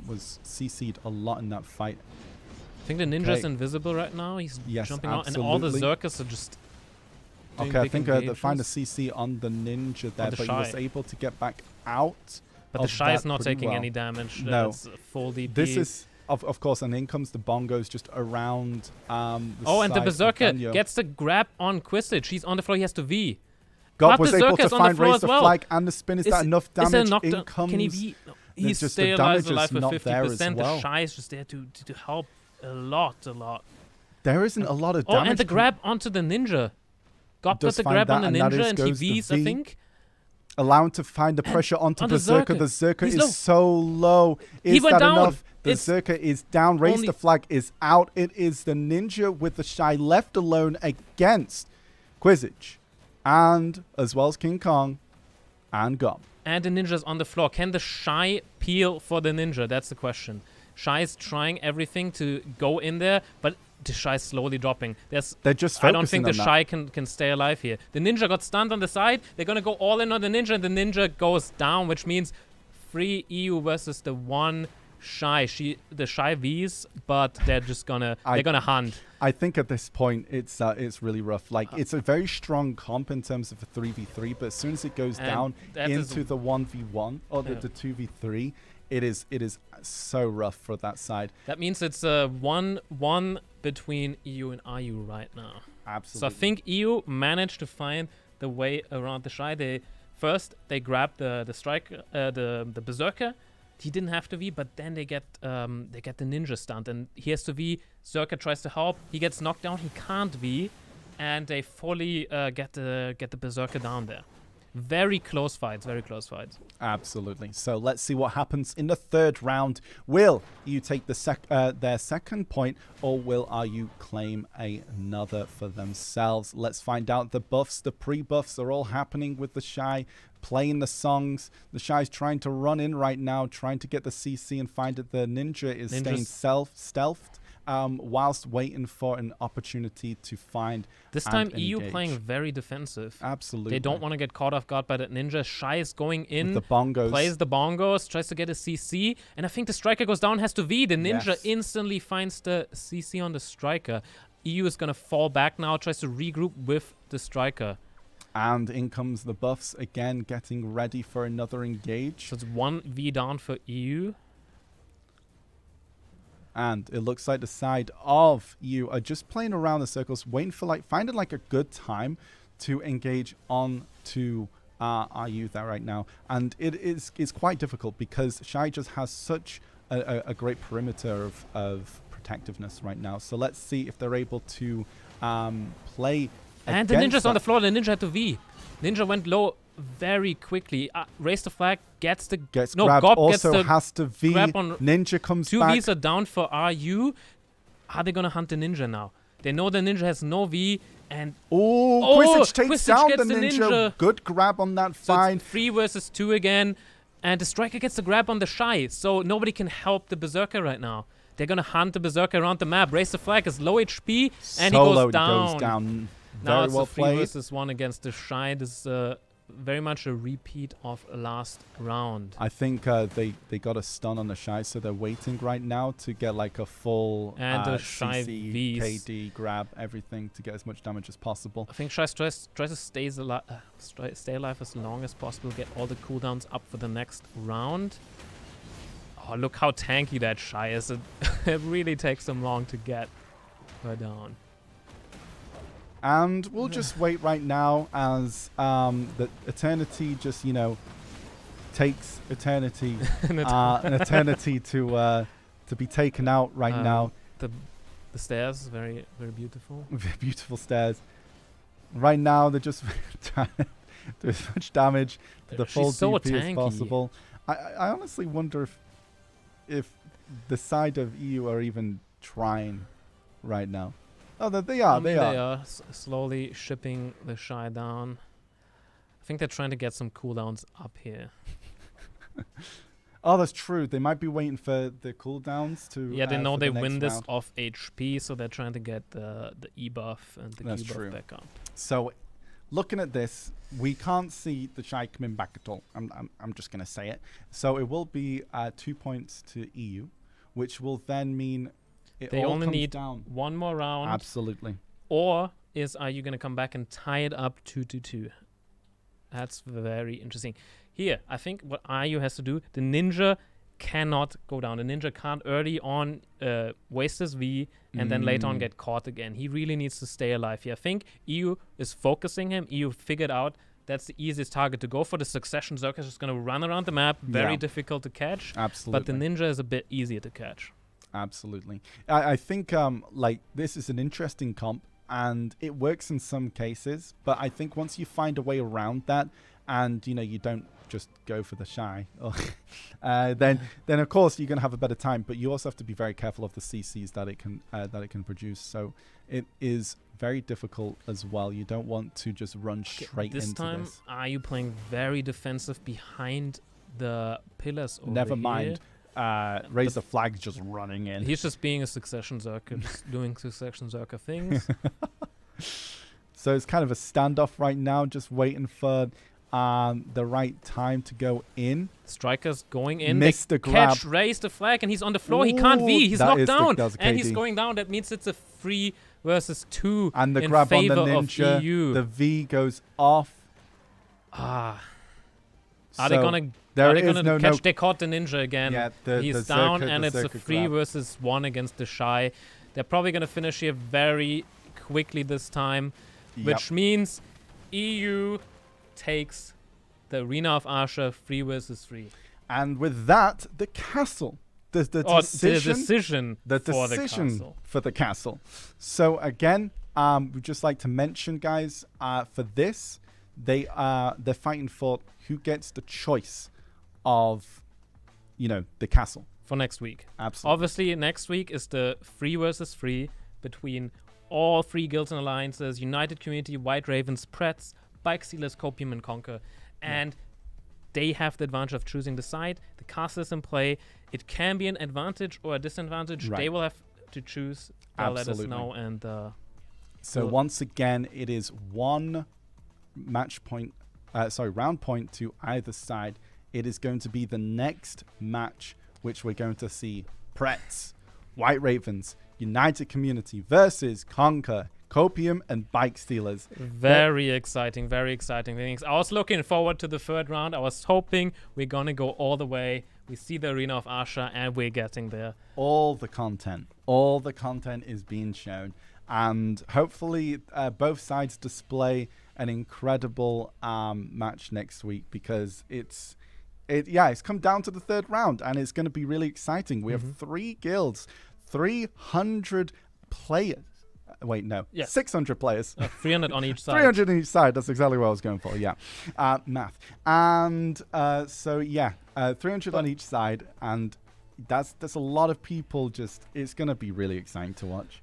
was CC'd a lot in that fight. I think the Ninja's Okay. invisible right now. He's Yes, jumping out, and all the absolutely. Zerkers are just doing Okay, I big think they engages. find a CC on the Ninja there, the but he was Shy. able to get back out. But the of Shy is that not pretty taking well. any damage. No. It's full DP. This is, of course, and in comes the bongos just around the and the side of Berserker Daniel. gets the grab on Quisich. He's on the floor. He has to V. God but was the able to Zerker's on the find floor raise as the well. flag and the spin. Is that enough Is there damage? a knockdown? In comes Can he V? There's He's just still the damage alive is with not there as 50%. well. The Shy is just there to help a lot. There isn't a lot of Oh, damage. and the grab onto the Ninja. Gop Does got the find grab on that, the and that Ninja, is and he goes the V's, I V. think. Allowing to find the pressure onto on the the Zerker. Zerker. The Zerker He's is low. so low. He Is went that down. enough? The It's Zerker is down. Raise only- the flag is out. It is the Ninja with the Shy left alone against Quizich, and as well as King Kong and Gop. And the Ninja's on the floor. Can the Shy peel for the Ninja? That's the question. Shy is trying everything to go in there, but the Shy is slowly dropping. They're just I don't focusing think the on that. Shy can stay alive here. The Ninja got stunned on the side. They're going to go all in on the Ninja, and the Ninja goes down, which means 3 EU versus the 1 Shy. The Shy V's, but they're just gonna hunt. I think at this point it's really rough. Like it's a very strong comp in terms of a 3v3, but as soon as it goes down into the 1v1 or the 2v3, it is so rough for that side. That means it's a 1-1 between EU and RU right now. Absolutely. So I think EU managed to find the way around the Shy. They grabbed the striker, the Berserker. He didn't have to V, but then they get the Ninja stunned, and he has to V. Zerker tries to help. He gets knocked down. He can't V, and they fully get the Berserker down there. Very close fights. Very close fights. Absolutely. So let's see what happens in the third round. Will you take their second point, or will RU claim another for themselves? Let's find out. The buffs, the pre-buffs are all happening with the Shy, playing the songs. The Shy's trying to run in right now, trying to get the CC and find that the Ninja is staying stealthed. Whilst waiting for an opportunity to find. This time EU playing very defensive. Absolutely. They don't want to get caught off guard by that Ninja. Shy is going in, with the bongos. Plays the bongos, tries to get a CC, and I think the Striker goes down, has to V. The Ninja instantly finds the CC on the Striker. EU is going to fall back now, tries to regroup with the Striker. And in comes the buffs again, getting ready for another engage. So it's 1v down for EU. And it looks like the side of you are just playing around the circles, waiting for finding a good time to engage on to RU there right now. And it's quite difficult because Shy just has such a great perimeter of protectiveness right now. So let's see if they're able to play. And the Ninja's on the floor. The Ninja had to V. Ninja went low very quickly. Raised the flag, gets grabbed. Gob also gets the has to V. Ninja comes back. 2 Vs are down for RU. Are they gonna hunt the Ninja now? They know the Ninja has no V, and Quisich takes down the Ninja. Good grab on that find. So 3 versus 2 again, and the Striker gets the grab on the Shy, so nobody can help the Berserker right now. They're gonna hunt the Berserker around the map. Raise the flag is low HP, and he goes down. Now it's a 3 versus 1 against the Shy. This is very much a repeat of last round. I think they got a stun on the Shy, so they're waiting right now to get a full the Shy CC, Vs. KD, grab everything to get as much damage as possible. I think Shy tries to stay alive as long as possible, get all the cooldowns up for the next round. Oh, look how tanky that Shy is. It really takes them long to get her down. And we'll just wait right now as the Eternity just, takes eternity, an eternity to be taken out right now. The stairs, very, very beautiful. Beautiful stairs. Right now, they're just trying to do as much damage to the full DP as possible. I honestly wonder if the side of EU are even trying right now. Oh, they are. They are slowly shipping the Shy down. I think they're trying to get some cooldowns up here. Oh, that's true. They might be waiting for the cooldowns to. Yeah, they know they win this off HP, so they're trying to get the E buff and the Q buff back up. So, looking at this, we can't see the Shy coming back at all. I'm just gonna say it. So it will be 2 points to EU, which will then mean. They only need one more round. Absolutely. Or are you going to come back and tie it up 2-2? That's very interesting. Here, I think what RU has to do, the Ninja cannot go down. The Ninja can't early on waste his V and then later on get caught again. He really needs to stay alive here. I think EU is focusing him. EU figured out that's the easiest target to go for. The Succession Zerker is just going to run around the map. Very difficult to catch. Absolutely. But the Ninja is a bit easier to catch. Absolutely. I think this is an interesting comp and it works in some cases, but I think once you find a way around that and you don't just go for the Shy, then of course you're going to have a better time, but you also have to be very careful of the CCs that it can produce. So it is very difficult as well. You don't want to just run straight into this. This time, are you playing very defensive behind the pillars over Never here? mind. Raise the flag just running in. He's just being a Succession Zerker, just doing Succession Zerker things. So it's kind of a standoff right now, just waiting for the right time to go in. Striker's going in. Missed the grab. Raise the flag, and he's on the floor. He can't V. He's knocked down. And he's going down. That means it's a free versus 2 And the in grab on the favor of ninja, EU. the V goes off. Are So they gonna catch? They caught the ninja again. Yeah, He's down, and it's a 3 versus 1 against the Shy. They're probably gonna finish here very quickly this time, which means EU takes the Arena of Asha 3 versus 3. And with that, the castle. The decision for the castle. So again, we'd just like to mention, guys, for this, they're fighting for who gets the choice of, the castle for next week. Absolutely. Obviously, next week is the 3 versus 3 between all 3 guilds and alliances: United Community, White Ravens, Pretz, Bike Stealers, Copium, and Conquer. And they have the advantage of choosing the side. The castle is in play. It can be an advantage or a disadvantage. Right. They will have to choose. They'll let us know. And so once again, it is 1 round point to either side. It is going to be the next match, which we're going to see Pretz, White Ravens, United Community versus Conquer, Copium, and Bike Stealers. Very exciting things. I was looking forward to the 3rd round. I was hoping we're going to go all the way. We see the Arena of Asha, and we're getting there. All the content is being shown. And hopefully both sides display an incredible match next week, because it's come down to the 3rd round, and it's going to be really exciting. We have 3 guilds, 300 players. Wait, no. Yeah. 600 players. 300 on each side. 300 on each side. That's exactly what I was going for. Yeah. Math. And 300 on each side. And that's a lot of people. It's going to be really exciting to watch.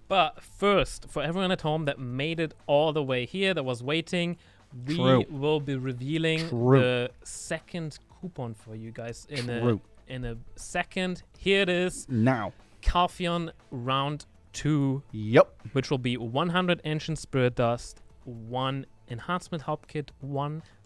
But first, for everyone at home that made it all the way here, that was waiting, we will be revealing the 2nd coupon for you guys in a second. Here it is. Now. Calphion round 2. Yep. Which will be 100 Ancient Spirit Dust, 1 Enhancement Hop Kit,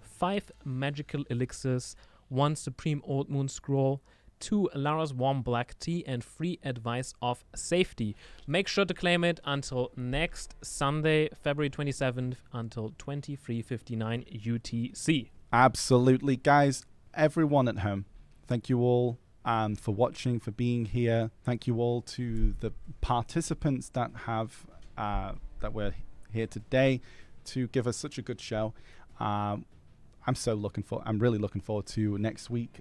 5 Magical Elixirs, 1 Supreme Old Moon Scroll, 2 Lara's Warm Black Tea, and 3 Advice of Safety. Make sure to claim it until next Sunday, February 27th, until 23:59 UTC. Absolutely, guys. Everyone at home, thank you all for watching, for being here. Thank you all to the participants that have that were here today to give us such a good show. I'm really looking forward to next week.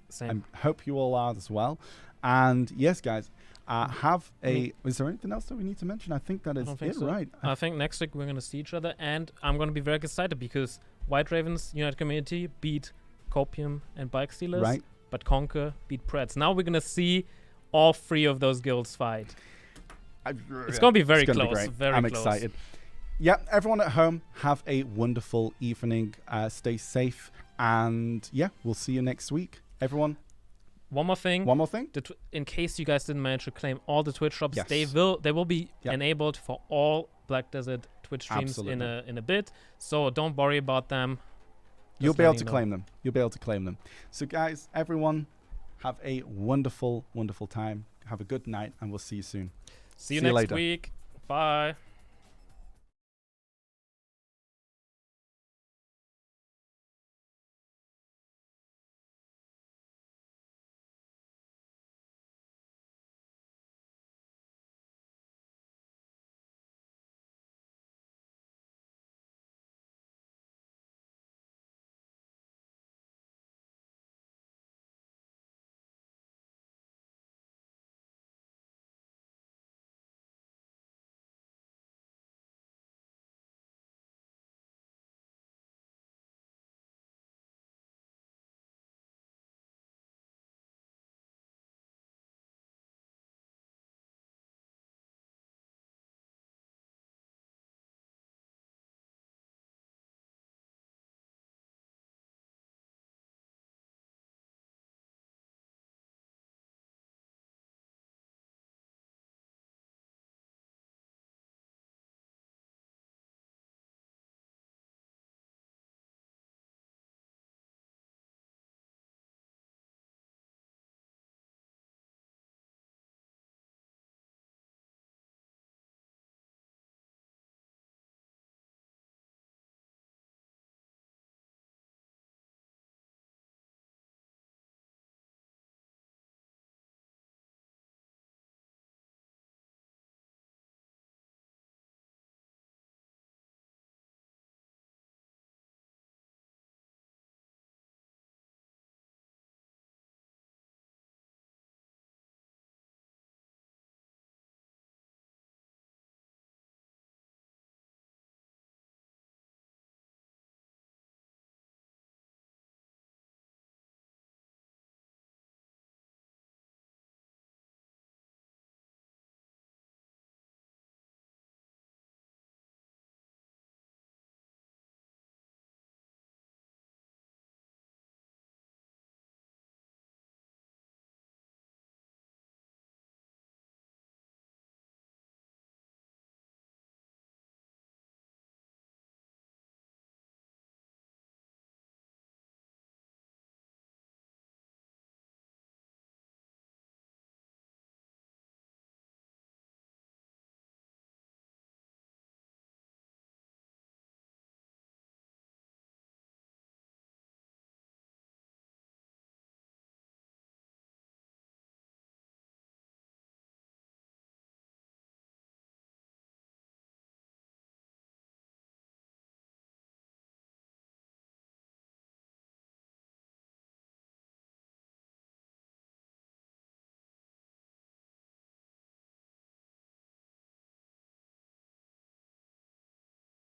Same. I hope you all are as well. And yes, guys, is there anything else that we need to mention? I think that is it, so. Right? I think next week we're going to see each other, and I'm going to be very excited because White Ravens United Community beat Copium and Bike Stealers. Right. But Conquer beat Pretz. Now we're going to see all 3 of those guilds fight. It's going to be very close. I'm excited. Yeah, everyone at home, have a wonderful evening. Stay safe. And yeah, we'll see you next week. Everyone. One more thing. In case you guys didn't manage to claim all the Twitch shops, they will be enabled for all Black Desert Twitch streams in a bit. So don't worry about them. You'll be able to claim them. So guys, everyone, have a wonderful, wonderful time. Have a good night, and we'll see you soon. See you next week. Bye.